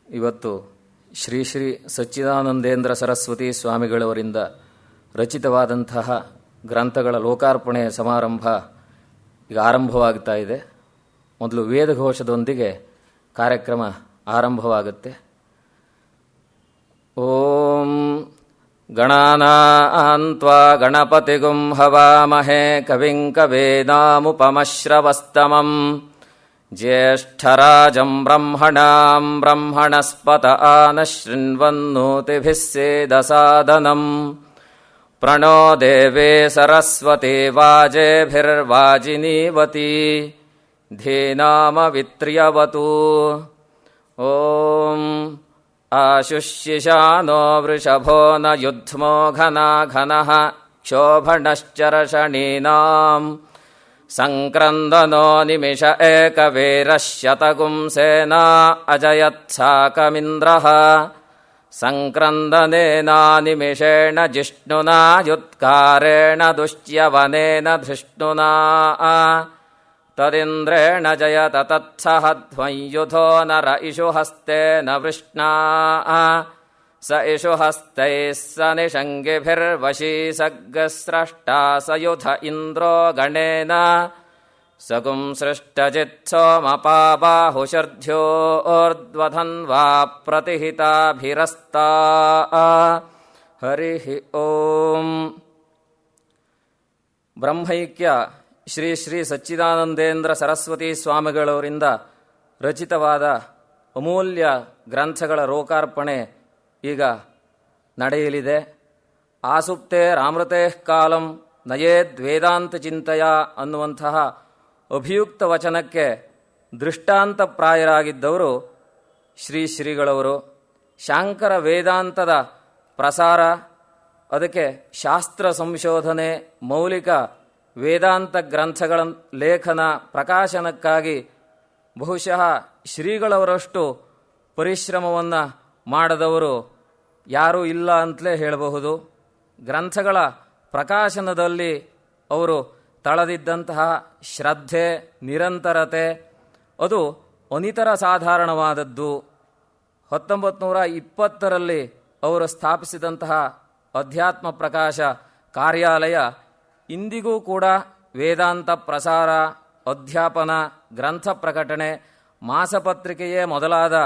ಇವತ್ತು ಶ್ರೀ ಶ್ರೀ ಸಚ್ಚಿದಾನಂದೇಂದ್ರ ಸರಸ್ವತಿ ಸ್ವಾಮಿಗಳವರಿಂದ ರಚಿತವಾದಂತಹ ಗ್ರಂಥಗಳ ಲೋಕಾರ್ಪಣೆ ಸಮಾರಂಭ ಈಗ ಆರಂಭವಾಗ್ತಾ ಇದೆ. ಮೊದಲು ವೇದಘೋಷದೊಂದಿಗೆ ಕಾರ್ಯಕ್ರಮ ಆರಂಭವಾಗುತ್ತೆ. ಓಂ ಗಣಾನಾನ್ತ್ವಾ ಗಣಪತಿಗುಂ ಹವಾಮಹೇ ಕವಿಂ ಕವೇನಾಮುಪಮಶ್ರವಸ್ತಮಂ ಜ್ಯೇಷ್ಠರಾಜಂ ಬ್ರಹ್ಮಣಾಂ ಬ್ರಹ್ಮಣಸ್ಪತ ಆನಶೃಣ್ವನ್ನೋತಿಭಿಃ ಸೇದಸಾದನಂ ಪ್ರಣೋ ದೇವೇ ಸರಸ್ವತಿ ವಾಜೇಭಿರ್ವಾಜಿನೀವತಿ ಧೀನಾಮವಿತ್ರ್ಯವತು. ಓಂ ಆಶುಷ್ಯಿಶಾನೋ ವೃಷಭೋ ನ ಯುಧ್ಮೋ ಘನಾಘನಃ ಕ್ಷೋಭಣಶ್ಚರಷಣೀನಾಂ ಸಂಕ್ರಂದನೋ ನಿಮಿಷ ಏಕವೀರಶ್ಯತಗುಂ ಸೇನಾ ಅಜಯತ್ಸಾಕಮಿಂದ್ರಃ ಸಂಕ್ರಂದನೇನ ನಿಮಿಷೇಣ ಜಿಷ್ಣುನಾ ಯುತ್ಕಾರೇಣ ದುಶ್ಯವನೇನ ಧೃಷ್ಣುನಾ ತದಿಂದ್ರೇಣ ಜಯತ ತತ್ಸಹ ಧ್ವಂಯುಧೋ ನರ ಇಷುಹಸ್ತೇನ ವೃಷ್ಣಾ ಸ ಇಷುಹಸ್ತೈಃ ಸ ನಿಷಂಗಿಭಿರ್ವಶೀ ಸಗ್ಗಸ್ರಷ್ಟಾ ಸಯುಧ ಇಂದ್ರೋ ಗಣೇನ ಸಗುಂ ಸೃಷ್ಟಜಿತ್ಸೋಮಪಾಬಾಹುಷರ್ಧ್ಯೋರ್ಧ್ವಧನ್ವಾ ಪ್ರತಿಹಿತಾಭಿರಸ್ತಾ. ಹರಿ ಓಂ. ಬ್ರಹ್ಮೈಕ್ಯ ಶ್ರೀ ಶ್ರೀ ಸಚ್ಚಿದಾನಂದೇಂದ್ರ ಸರಸ್ವತಿ ಸ್ವಾಮಿಗಳವರಿಂದ ರಚಿತವಾದ ಅಮೂಲ್ಯ ಗ್ರಂಥಗಳ ಲೋಕಾರ್ಪಣೆ ಈಗ ನಡೆಯಲಿದೆ. ಆಸುಪ್ತೆ ರಾಮೃತೇ ಕಾಲಂ ನಯೇದ್ವೇದಾಂತ ಚಿಂತೆಯ ಅನ್ನುವಂತಹ ಅಭಿಯುಕ್ತ ವಚನಕ್ಕೆ ದೃಷ್ಟಾಂತಪ್ರಾಯರಾಗಿದ್ದವರು ಶ್ರೀ ಶ್ರೀಗಳವರು. ಶಾಂಕರ ವೇದಾಂತದ ಪ್ರಸಾರ, ಅದಕ್ಕೆ ಶಾಸ್ತ್ರ ಸಂಶೋಧನೆ, ಮೌಲಿಕ ವೇದಾಂತ ಗ್ರಂಥಗಳ ಲೇಖನ ಪ್ರಕಾಶನಕ್ಕಾಗಿ ಬಹುಶಃ ಶ್ರೀಗಳವರಷ್ಟು ಪರಿಶ್ರಮವನ್ನು ಮಾಡದವರು ಯಾರೂ ಇಲ್ಲ ಅಂತಲೇ ಹೇಳಬಹುದು. ಗ್ರಂಥಗಳ ಪ್ರಕಾಶನದಲ್ಲಿ ಅವರು ತಳೆದಿದ್ದಂತಹ ಶ್ರದ್ಧೆ, ನಿರಂತರತೆ ಅದು ಅನಿತರ ಸಾಧಾರಣವಾದದ್ದು. 1920ರಲ್ಲಿ ಅವರು ಸ್ಥಾಪಿಸಿದಂತಹ ಅಧ್ಯಾತ್ಮ ಪ್ರಕಾಶ ಕಾರ್ಯಾಲಯ ಇಂದಿಗೂ ಕೂಡ ವೇದಾಂತ ಪ್ರಸಾರ, ಅಧ್ಯಾಪನ, ಗ್ರಂಥ ಪ್ರಕಟಣೆ, ಮಾಸಪತ್ರಿಕೆಯೇ ಮೊದಲಾದ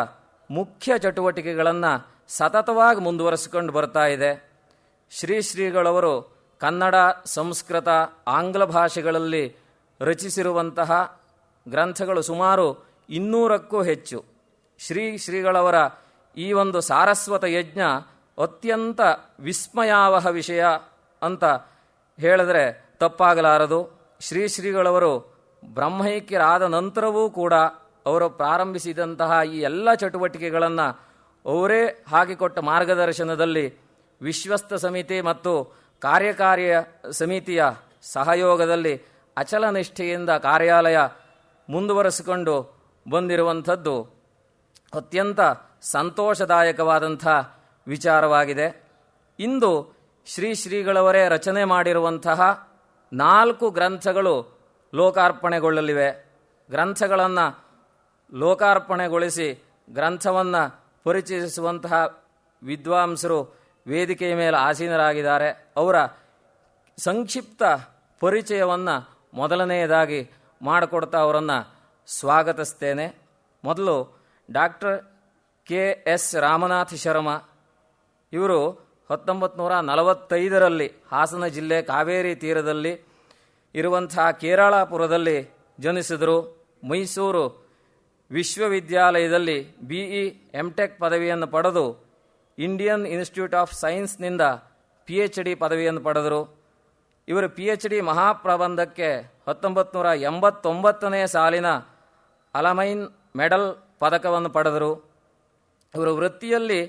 ಮುಖ್ಯ ಚಟುವಟಿಕೆಗಳನ್ನು ಸತತವಾಗಿ ಮುಂದುವರಿಸಿಕೊಂಡು ಬರ್ತಾ ಇದೆ. ಶ್ರೀ ಶ್ರೀಗಳವರು ಕನ್ನಡ, ಸಂಸ್ಕೃತ, ಆಂಗ್ಲ ಭಾಷೆಗಳಲ್ಲಿ ರಚಿಸಿರುವಂತಹ ಗ್ರಂಥಗಳು ಸುಮಾರು 200ಕ್ಕೂ ಹೆಚ್ಚು. ಶ್ರೀ ಶ್ರೀಗಳವರ ಈ ಒಂದು ಸಾರಸ್ವತ ಯಜ್ಞ ಅತ್ಯಂತ ವಿಸ್ಮಯಾವಹ ವಿಷಯ ಅಂತ ಹೇಳಿದ್ರೆ ತಪ್ಪಾಗಲಾರದು. ಶ್ರೀ ಶ್ರೀಗಳವರು ಬ್ರಹ್ಮೈಕ್ಯರಾದ ನಂತರವೂ ಕೂಡ ಅವರು ಪ್ರಾರಂಭಿಸಿದಂತಹ ಈ ಎಲ್ಲ ಚಟುವಟಿಕೆಗಳನ್ನು ಅವರೇ ಹಾಕಿಕೊಟ್ಟ ಮಾರ್ಗದರ್ಶನದಲ್ಲಿ ವಿಶ್ವಸ್ತ ಸಮಿತಿ ಮತ್ತು ಕಾರ್ಯಕಾರಿ ಸಮಿತಿಯ ಸಹಯೋಗದಲ್ಲಿ ಅಚಲ ನಿಷ್ಠೆಯಿಂದ ಕಾರ್ಯಾಲಯ ಮುಂದುವರೆಸಿಕೊಂಡು ಬಂದಿರುವಂಥದ್ದು ಅತ್ಯಂತ ಸಂತೋಷದಾಯಕವಾದಂಥ ವಿಚಾರವಾಗಿದೆ. ಇಂದು ಶ್ರೀ ಶ್ರೀಗಳವರೇ ರಚನೆ ಮಾಡಿರುವಂತಹ 4 ಗ್ರಂಥಗಳು ಲೋಕಾರ್ಪಣೆಗೊಳ್ಳಲಿವೆ. ಗ್ರಂಥಗಳನ್ನು ಲೋಕಾರ್ಪಣೆಗೊಳಿಸಿ ಗ್ರಂಥವನ್ನು ಪರಿಚಯಿಸುವಂತಹ ವಿದ್ವಾಂಸರು ವೇದಿಕೆಯ ಮೇಲೆ ಆಸೀನರಾಗಿದ್ದಾರೆ. ಅವರ ಸಂಕ್ಷಿಪ್ತ ಪರಿಚಯವನ್ನು ಮೊದಲನೆಯದಾಗಿ ಮಾಡಿಕೊಡ್ತಾ ಅವರನ್ನು ಸ್ವಾಗತಿಸ್ತೇನೆ. ಮೊದಲು ಡಾಕ್ಟರ್ KS ರಾಮನಾಥ ಶರ್ಮ. ಇವರು 1945ರಲ್ಲಿ ಹಾಸನ ಜಿಲ್ಲೆ ಕಾವೇರಿ ತೀರದಲ್ಲಿ ಇರುವಂತಹ ಕೇರಳಾಪುರದಲ್ಲಿ ಜನಿಸಿದರು. ಮೈಸೂರು ವಿಶ್ವವಿದ್ಯಾಲಯದಲ್ಲಿ BE MTech ಪದವಿಯನ್ನು ಪಡೆದು ಇಂಡಿಯನ್ ಇನ್ಸ್ಟಿಟ್ಯೂಟ್ ಆಫ್ ಸೈನ್ಸ್ನಿಂದ PhD ಪದವಿಯನ್ನು ಪಡೆದರು. ಇವರು PhD ಮಹಾಪ್ರಬಂಧಕ್ಕೆ 1989ನೇ ಸಾಲಿನ ಅಲಮೈನ್ ಮೆಡಲ್ ಪದಕವನ್ನು ಪಡೆದರು. ಇವರು ವೃತ್ತಿಯಲ್ಲಿ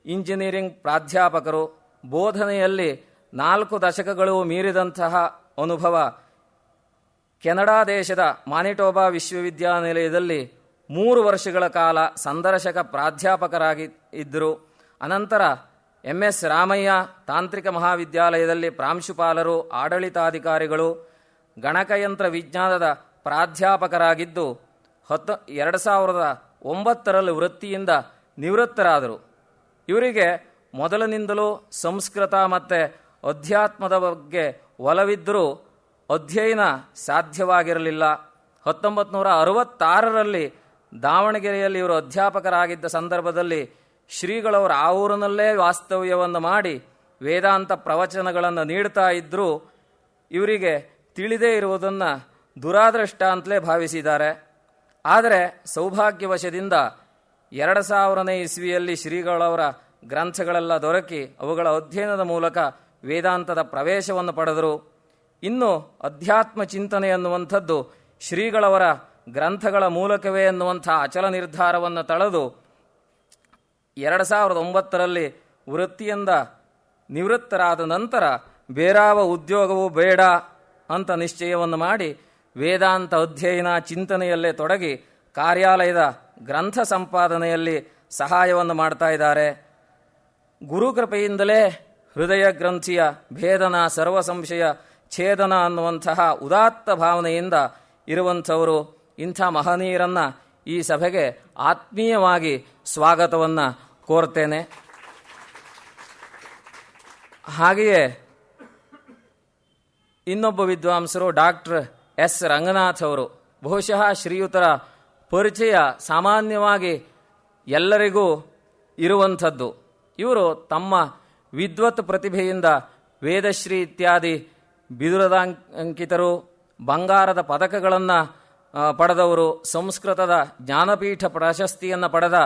ಇಂಜಿನಿಯರಿಂಗ್ ಪ್ರಾಧ್ಯಾಪಕರು. ಬೋಧನೆಯಲ್ಲಿ 4 ದಶಕಗಳು ಮೀರಿದಂತಹ ಅನುಭವ. ಕೆನಡಾ ದೇಶದ ಮಾನಿಟೋಬಾ ವಿಶ್ವವಿದ್ಯಾನಿಲಯದಲ್ಲಿ 3 ವರ್ಷಗಳ ಕಾಲ ಸಂದರ್ಶಕ ಪ್ರಾಧ್ಯಾಪಕರಾಗಿ ಇದ್ದರು. ಅನಂತರ MS ರಾಮಯ್ಯ ತಾಂತ್ರಿಕ ಮಹಾವಿದ್ಯಾಲಯದಲ್ಲಿ ಪ್ರಾಂಶುಪಾಲರು, ಆಡಳಿತಾಧಿಕಾರಿಗಳು, ಗಣಕಯಂತ್ರ ವಿಜ್ಞಾನದ ಪ್ರಾಧ್ಯಾಪಕರಾಗಿದ್ದು 2009ರಲ್ಲಿ ವೃತ್ತಿಯಿಂದ ನಿವೃತ್ತರಾದರು. ಇವರಿಗೆ ಮೊದಲಿನಿಂದಲೂ ಸಂಸ್ಕೃತ ಮತ್ತು ಅಧ್ಯಾತ್ಮದ ಬಗ್ಗೆ ಒಲವಿದ್ದರೂ ಅಧ್ಯಯನ ಸಾಧ್ಯವಾಗಿರಲಿಲ್ಲ. 1966ರಲ್ಲಿ ದಾವಣಗೆರೆಯಲ್ಲಿ ಇವರು ಅಧ್ಯಾಪಕರಾಗಿದ್ದ ಸಂದರ್ಭದಲ್ಲಿ ಶ್ರೀಗಳವರು ಆ ಊರಿನಲ್ಲೇ ವಾಸ್ತವ್ಯವನ್ನು ಮಾಡಿ ವೇದಾಂತ ಪ್ರವಚನಗಳನ್ನು ನೀಡ್ತಾ ಇದ್ದರೂ ಇವರಿಗೆ ತಿಳಿದೇ ಇರುವುದನ್ನು ದುರಾದೃಷ್ಟ ಅಂತಲೇ ಭಾವಿಸಿದ್ದಾರೆ. ಆದರೆ ಸೌಭಾಗ್ಯವಶದಿಂದ 2000ನೇ ಇಸ್ವಿಯಲ್ಲಿ ಶ್ರೀಗಳವರ ಗ್ರಂಥಗಳೆಲ್ಲ ದೊರಕಿ ಅವುಗಳ ಅಧ್ಯಯನದ ಮೂಲಕ ವೇದಾಂತದ ಪ್ರವೇಶವನ್ನು ಪಡೆದರು. ಇನ್ನು ಅಧ್ಯಾತ್ಮ ಚಿಂತನೆ ಎನ್ನುವಂಥದ್ದು ಶ್ರೀಗಳವರ ಗ್ರಂಥಗಳ ಮೂಲಕವೇ ಎನ್ನುವಂಥ ಅಚಲ ನಿರ್ಧಾರವನ್ನು ತಳೆದು 2009ರಲ್ಲಿ ವೃತ್ತಿಯಿಂದ ನಿವೃತ್ತರಾದ ನಂತರ ಬೇರಾವ ಉದ್ಯೋಗವೂ ಬೇಡ ಅಂತ ನಿಶ್ಚಯವನ್ನು ಮಾಡಿ ವೇದಾಂತ ಅಧ್ಯಯನ ಚಿಂತನೆಯಲ್ಲೇ ತೊಡಗಿ ಕಾರ್ಯಾಲಯದ ಗ್ರಂಥ ಸಂಪಾದನೆಯಲ್ಲಿ ಸಹಾಯವನ್ನು ಮಾಡ್ತಾ ಇದ್ದಾರೆ. ಗುರುಕೃಪೆಯಿಂದಲೇ ಹೃದಯ ಗ್ರಂಥಿಯ ಭೇದನ ಸರ್ವ ಸಂಶಯ ಛೇದನ ಅನ್ನುವಂತಹ ಉದಾತ್ತ ಭಾವನೆಯಿಂದ ಇರುವಂಥವರು. ಇಂಥ ಮಹನೀಯರನ್ನು ಈ ಸಭೆಗೆ ಆತ್ಮೀಯವಾಗಿ ಸ್ವಾಗತವನ್ನು ಕೋರ್ತೇನೆ. ಹಾಗೆಯೇ ಇನ್ನೊಬ್ಬ ವಿದ್ವಾಂಸರು ಡಾಕ್ಟರ್ ಎಸ್ ರಂಗನಾಥ್ ಅವರು. ಬಹುಶಃ ಶ್ರೀಯುತರ ಪರಿಚಯ ಸಾಮಾನ್ಯವಾಗಿ ಎಲ್ಲರಿಗೂ ಇರುವಂಥದ್ದು. ಇವರು ತಮ್ಮ ವಿದ್ವತ್ ಪ್ರತಿಭೆಯಿಂದ ವೇದಶ್ರೀ ಇತ್ಯಾದಿ ಬಿರುದಾಂಕಿತರು, ಬಂಗಾರದ ಪದಕಗಳನ್ನು ಪಡೆದವರು, ಸಂಸ್ಕೃತದ ಜ್ಞಾನಪೀಠ ಪ್ರಶಸ್ತಿಯನ್ನು ಪಡೆದ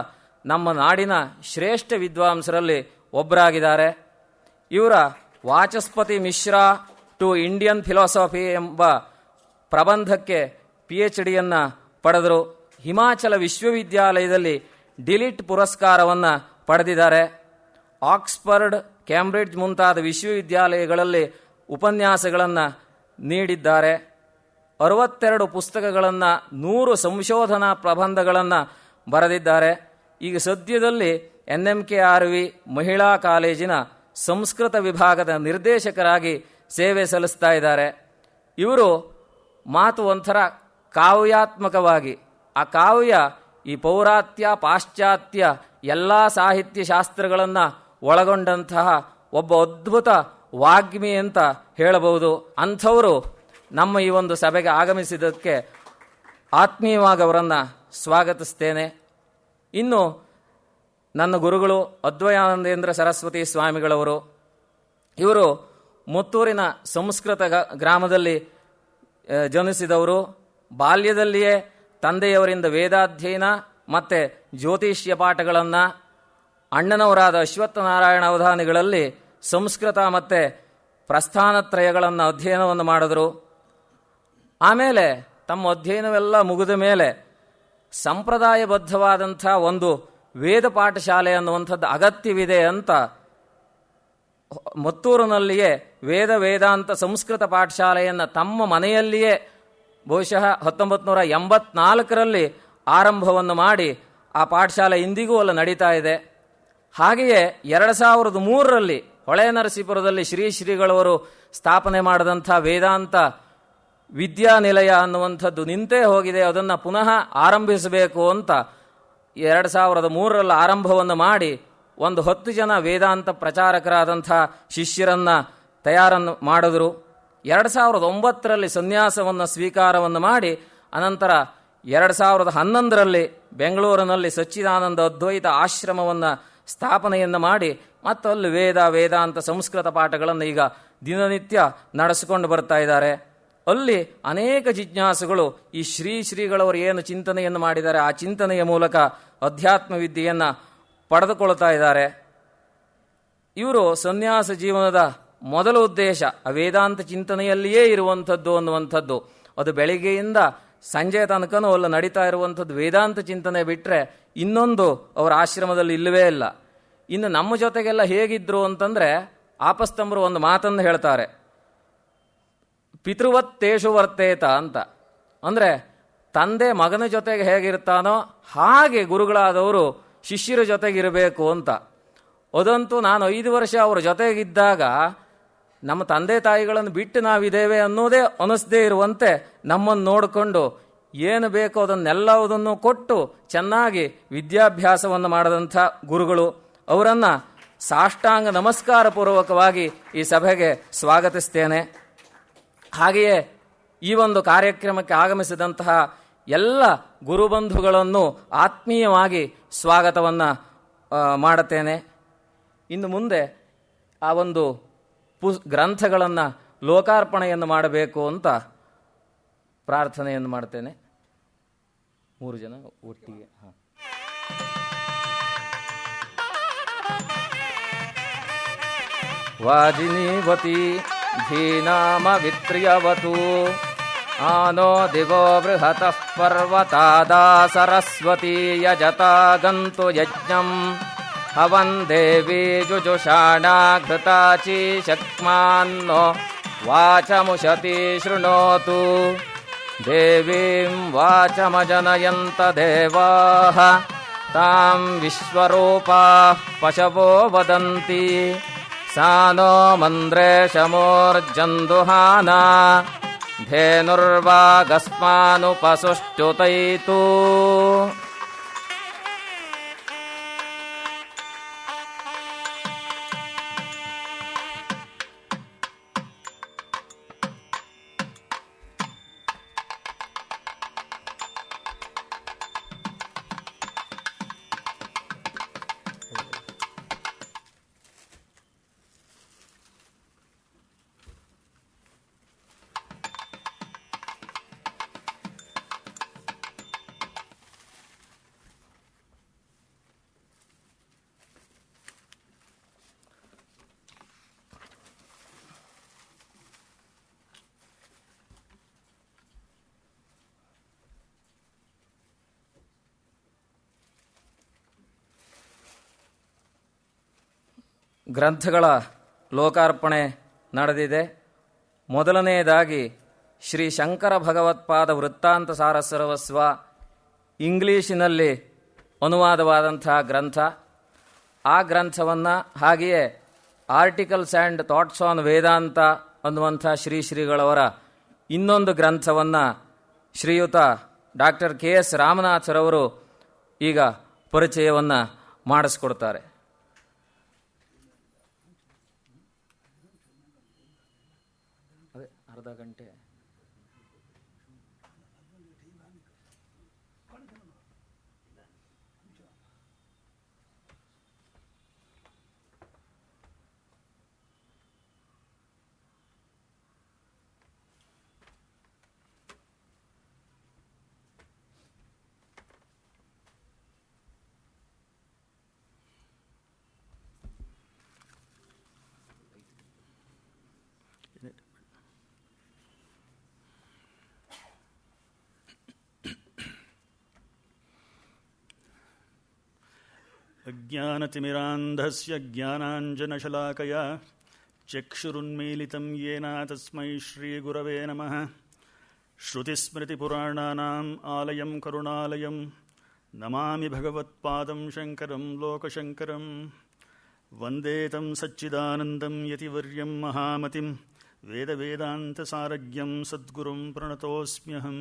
ನಮ್ಮ ನಾಡಿನ ಶ್ರೇಷ್ಠ ವಿದ್ವಾಂಸರಲ್ಲಿ ಒಬ್ಬರಾಗಿದ್ದಾರೆ. ಇವರ Vachaspati Mishra to Indian philosophy ಎಂಬ ಪ್ರಬಂಧಕ್ಕೆ PhDಯನ್ನು ಪಡೆದರು. ಹಿಮಾಚಲ ವಿಶ್ವವಿದ್ಯಾಲಯದಲ್ಲಿ ಡಿಲಿಟ್ ಪುರಸ್ಕಾರವನ್ನು ಪಡೆದಿದ್ದಾರೆ. ಆಕ್ಸ್ಫರ್ಡ್, ಕ್ಯಾಂಬ್ರಿಡ್ಜ್ ಮುಂತಾದ ವಿಶ್ವವಿದ್ಯಾಲಯಗಳಲ್ಲಿ ಉಪನ್ಯಾಸಗಳನ್ನು ನೀಡಿದ್ದಾರೆ. 62 ಪುಸ್ತಕಗಳನ್ನು, 100 ಸಂಶೋಧನಾ ಪ್ರಬಂಧಗಳನ್ನು ಬರೆದಿದ್ದಾರೆ. ಈಗ ಸದ್ಯದಲ್ಲಿ NMKRV ಮಹಿಳಾ ಕಾಲೇಜಿನ ಸಂಸ್ಕೃತ ವಿಭಾಗದ ನಿರ್ದೇಶಕರಾಗಿ ಸೇವೆ ಸಲ್ಲಿಸ್ತಾ ಇದ್ದಾರೆ. ಇವರು ಮಾತು ಒಂಥರ ಕಾವ್ಯಾತ್ಮಕವಾಗಿ, ಆ ಕಾವ್ಯ ಈ ಪೌರಾತ್ಯ ಪಾಶ್ಚಾತ್ಯ ಎಲ್ಲ ಸಾಹಿತ್ಯ ಶಾಸ್ತ್ರಗಳನ್ನು ಒಳಗೊಂಡಂತಹ ಒಬ್ಬ ಅದ್ಭುತ ವಾಗ್ಮಿ ಅಂತ ಹೇಳಬಹುದು. ಅಂಥವರು ನಮ್ಮ ಈ ಒಂದು ಸಭೆಗೆ ಆಗಮಿಸಿದ್ದಕ್ಕೆ ಆತ್ಮೀಯವಾಗಿ ಅವರನ್ನು ಸ್ವಾಗತಿಸ್ತೇನೆ. ಇನ್ನು ನನ್ನ ಗುರುಗಳು ಅದ್ವಯಾನಂದೇಂದ್ರ ಸರಸ್ವತಿ ಸ್ವಾಮಿಗಳವರು. ಇವರು ಮುತ್ತೂರಿನ ಸಂಸ್ಕೃತ ಗ್ರಾಮದಲ್ಲಿ ಜನಿಸಿದವರು. ಬಾಲ್ಯದಲ್ಲಿಯೇ ತಂದೆಯವರಿಂದ ವೇದಾಧ್ಯಯನ ಮತ್ತು ಜ್ಯೋತಿಷ್ಯ ಪಾಠಗಳನ್ನು, ಅಣ್ಣನವರಾದ ಅಶ್ವತ್ಥನಾರಾಯಣ ಅವಧಾನಿಗಳಲ್ಲಿ ಸಂಸ್ಕೃತ ಮತ್ತು ಪ್ರಸ್ಥಾನತ್ರಯಗಳನ್ನು ಅಧ್ಯಯನವನ್ನು ಮಾಡಿದರು. ಆಮೇಲೆ ತಮ್ಮ ಅಧ್ಯಯನವೆಲ್ಲ ಮುಗಿದ ಮೇಲೆ ಸಂಪ್ರದಾಯಬದ್ಧವಾದಂಥ ಒಂದು ವೇದ ಪಾಠಶಾಲೆ ಅನ್ನುವಂಥದ್ದು ಅಗತ್ಯವಿದೆ ಅಂತ ಮತ್ತೂರಿನಲ್ಲಿಯೇ ವೇದಾಂತ ಸಂಸ್ಕೃತ ಪಾಠಶಾಲೆಯನ್ನು ತಮ್ಮ ಮನೆಯಲ್ಲಿಯೇ ಬಹುಶಃ 1984ರಲ್ಲಿ ಆರಂಭವನ್ನು ಮಾಡಿ ಆ ಪಾಠಶಾಲೆ ಇಂದಿಗೂ ಅಲ್ಲಿ ನಡೀತಾ ಇದೆ. ಹಾಗೆಯೇ 2003ರಲ್ಲಿ ಹೊಳೆನರಸೀಪುರದಲ್ಲಿ ಶ್ರೀಗಳವರು ಸ್ಥಾಪನೆ ಮಾಡಿದಂಥ ವೇದಾಂತ ವಿದ್ಯಾನಿಲಯ ಅನ್ನುವಂಥದ್ದು ನಿಂತೇ ಹೋಗಿದೆ, ಅದನ್ನು ಪುನಃ ಆರಂಭಿಸಬೇಕು ಅಂತ 2003ರಲ್ಲಿ ಆರಂಭವನ್ನು ಮಾಡಿ ಒಂದು 10 ಜನ ವೇದಾಂತ ಪ್ರಚಾರಕರಾದಂಥ ಶಿಷ್ಯರನ್ನು ತಯಾರನ್ನು ಮಾಡಿದ್ರು. 2009ರಲ್ಲಿ ಸನ್ಯಾಸವನ್ನು ಸ್ವೀಕಾರವನ್ನು ಮಾಡಿ ಅನಂತರ 2011ರಲ್ಲಿ ಬೆಂಗಳೂರಿನಲ್ಲಿ ಸಚ್ಚಿದಾನಂದ ಅದ್ವೈತ ಆಶ್ರಮವನ್ನು ಸ್ಥಾಪನೆಯನ್ನು ಮಾಡಿ ಮತ್ತು ಅಲ್ಲಿ ವೇದಾಂತ ಸಂಸ್ಕೃತ ಪಾಠಗಳನ್ನು ಈಗ ದಿನನಿತ್ಯ ನಡೆಸಿಕೊಂಡು ಬರ್ತಾ ಇದ್ದಾರೆ. ಅಲ್ಲಿ ಅನೇಕ ಜಿಜ್ಞಾಸುಗಳು ಈ ಶ್ರೀಗಳವರು ಏನು ಚಿಂತನೆಯನ್ನು ಮಾಡಿದ್ದಾರೆ ಆ ಚಿಂತನೆಯ ಮೂಲಕ ಅಧ್ಯಾತ್ಮ ವಿದ್ಯೆಯನ್ನು ಪಡೆದುಕೊಳ್ತಾ ಇದ್ದಾರೆ. ಇವರು ಸನ್ಯಾಸ ಜೀವನದ ಮೊದಲ ಉದ್ದೇಶ ವೇದಾಂತ ಚಿಂತನೆಯಲ್ಲಿಯೇ ಇರುವಂಥದ್ದು ಅನ್ನುವಂಥದ್ದು. ಅದು ಬೆಳಿಗ್ಗೆಯಿಂದ ಸಂಜೆ ತನಕನೂ ಅಲ್ಲಿ ನಡೀತಾ ಇರುವಂಥದ್ದು ವೇದಾಂತ ಚಿಂತನೆ ಬಿಟ್ಟರೆ ಇನ್ನೊಂದು ಅವರ ಆಶ್ರಮದಲ್ಲಿ ಇಲ್ಲವೇ ಇಲ್ಲ. ಇನ್ನು ನಮ್ಮ ಜೊತೆಗೆಲ್ಲ ಹೇಗಿದ್ರು ಅಂತಂದರೆ ಆಪಸ್ತಂಬರು ಒಂದು ಮಾತನ್ನು ಹೇಳ್ತಾರೆ, ಪಿತೃವತ್ ತೇಷು ವರ್ತೇತ ಅಂತ. ಅಂದರೆ ತಂದೆ ಮಗನ ಜೊತೆಗೆ ಹೇಗಿರ್ತಾನೋ ಹಾಗೆ ಗುರುಗಳಾದವರು ಶಿಷ್ಯರ ಜೊತೆಗಿರಬೇಕು ಅಂತ. ಅದಂತೂ ನಾನು 5 ವರ್ಷ ಅವರ ಜೊತೆಗಿದ್ದಾಗ ನಮ್ಮ ತಂದೆ ತಾಯಿಗಳನ್ನು ಬಿಟ್ಟು ನಾವಿದ್ದೇವೆ ಅನ್ನೋದೇ ಅನಿಸದೇ ಇರುವಂತೆ ನಮ್ಮನ್ನು ನೋಡಿಕೊಂಡು ಏನು ಬೇಕೋ ಅದನ್ನೆಲ್ಲವುದನ್ನು ಕೊಟ್ಟು ಚೆನ್ನಾಗಿ ವಿದ್ಯಾಭ್ಯಾಸವನ್ನು ಮಾಡಿದಂಥ ಗುರುಗಳು. ಅವರನ್ನು ಸಾಷ್ಟಾಂಗ ನಮಸ್ಕಾರ ಪೂರ್ವಕವಾಗಿ ಈ ಸಭೆಗೆ ಸ್ವಾಗತಿಸ್ತೇನೆ. ಹಾಗೆಯೇ ಈ ಒಂದು ಕಾರ್ಯಕ್ರಮಕ್ಕೆ ಆಗಮಿಸಿದಂತಹ ಎಲ್ಲ ಗುರುಬಂಧುಗಳನ್ನು ಆತ್ಮೀಯವಾಗಿ ಸ್ವಾಗತವನ್ನು ಮಾಡುತ್ತೇನೆ. ಇನ್ನು ಮುಂದೆ ಆ ಒಂದು ಗ್ರಂಥಗಳನ್ನು ಲೋಕಾರ್ಪಣೆಯನ್ನು ಮಾಡಬೇಕು ಅಂತ ಪ್ರಾರ್ಥನೆಯನ್ನು ಮಾಡ್ತೇನೆ. 3 ಜನ ಒಟ್ಟಿಗೆ. ವಾಜಿನೀವತಿ ಧೀನಾಮ ವಿತ್ರ್ಯವತು ಆನೋ ದಿವೋ ಬೃಹತಃ ಪರ್ವತಾದಾ ಸರಸ್ವತಿ ಯಜತಾ ಗಂತು ಯಜ್ಞಂ ಹವನ್ ದೇವಿ ಜುಜುಷಾಣಾ ಘೃತಾಚಿ ಶಕ್ಮಾನ್ನೋ ವಾಚಮುಷತಿ ಶೃಣೋತು ದೇವೀಂ ವಾಚಮಜನಯಂತ ದೇವಾಃ ತಾಂ ವಿಶ್ವರೂಪಾಃ ಪಶವೋ ವದಂತಿ ಸಾ ನೋ ಮಂದ್ರೇಶಮೋರ್ಜಂದುಹಾನಾ ಧೇನುರ್ವಾಗಸ್ಮಾನುಪಸುಷ್ಟ್ಯುತೈತು. ಗ್ರಂಥಗಳ ಲೋಕಾರ್ಪಣೆ ನಡೆದಿದೆ. ಮೊದಲನೆಯದಾಗಿ ಶ್ರೀ ಶಂಕರ ಭಗವತ್ಪಾದ ವೃತ್ತಾಂತ ಸಾರ ಸರ್ವಸ್ವ ಇಂಗ್ಲೀಷಿನಲ್ಲಿ ಅನುವಾದವಾದಂತಹ ಗ್ರಂಥ. ಆ ಗ್ರಂಥವನ್ನು ಹಾಗೆಯೇ ಆರ್ಟಿಕಲ್ಸ್ ಆ್ಯಂಡ್ ಥಾಟ್ಸ್ ಆನ್ ವೇದಾಂತ ಅನ್ನುವಂಥ ಶ್ರೀಗಳವರ ಇನ್ನೊಂದು ಗ್ರಂಥವನ್ನು ಶ್ರೀಯುತ ಡಾಕ್ಟರ್ KS ರಾಮನಾಥರವರು ಈಗ ಪರಿಚಯವನ್ನು ಮಾಡಿಸ್ಕೊಡ್ತಾರೆ. ಅರ್ಧ ಗಂಟೆ ಅಜ್ಞಾನತಿಮಿರಾಂಧಸ್ಯ ಜ್ಞಾನಾಂಜನಶಲಾಕಯಾ ಚಕ್ಷುರುನ್ಮೀಲಿತಂ ಯೇನ ತಸ್ಮೈ ಶ್ರೀಗುರವೇ ನಮಃ. ಶ್ರುತಿಸ್ಮೃತಿಪುರಾಣಾನಾಂ ಆಲಯಂ ಕರುಣಾಲಯಂ ನಮಾಮಿ ಭಗವತ್ಪಾದಂ ಶಂಕರಂ ಲೋಕಶಂಕರಂ. ವಂದೇ ತಂ ಸಚ್ಚಿದಾನಂದಂ ಯತಿವರ್ಯಂ ಮಹಾಮತಿಂ ವೇದವೇದಾಂತಸಾರಜ್ಞಂ ಸದ್ಗುರುಂ ಪ್ರಣತೋಸ್ಮ್ಯಹಂ.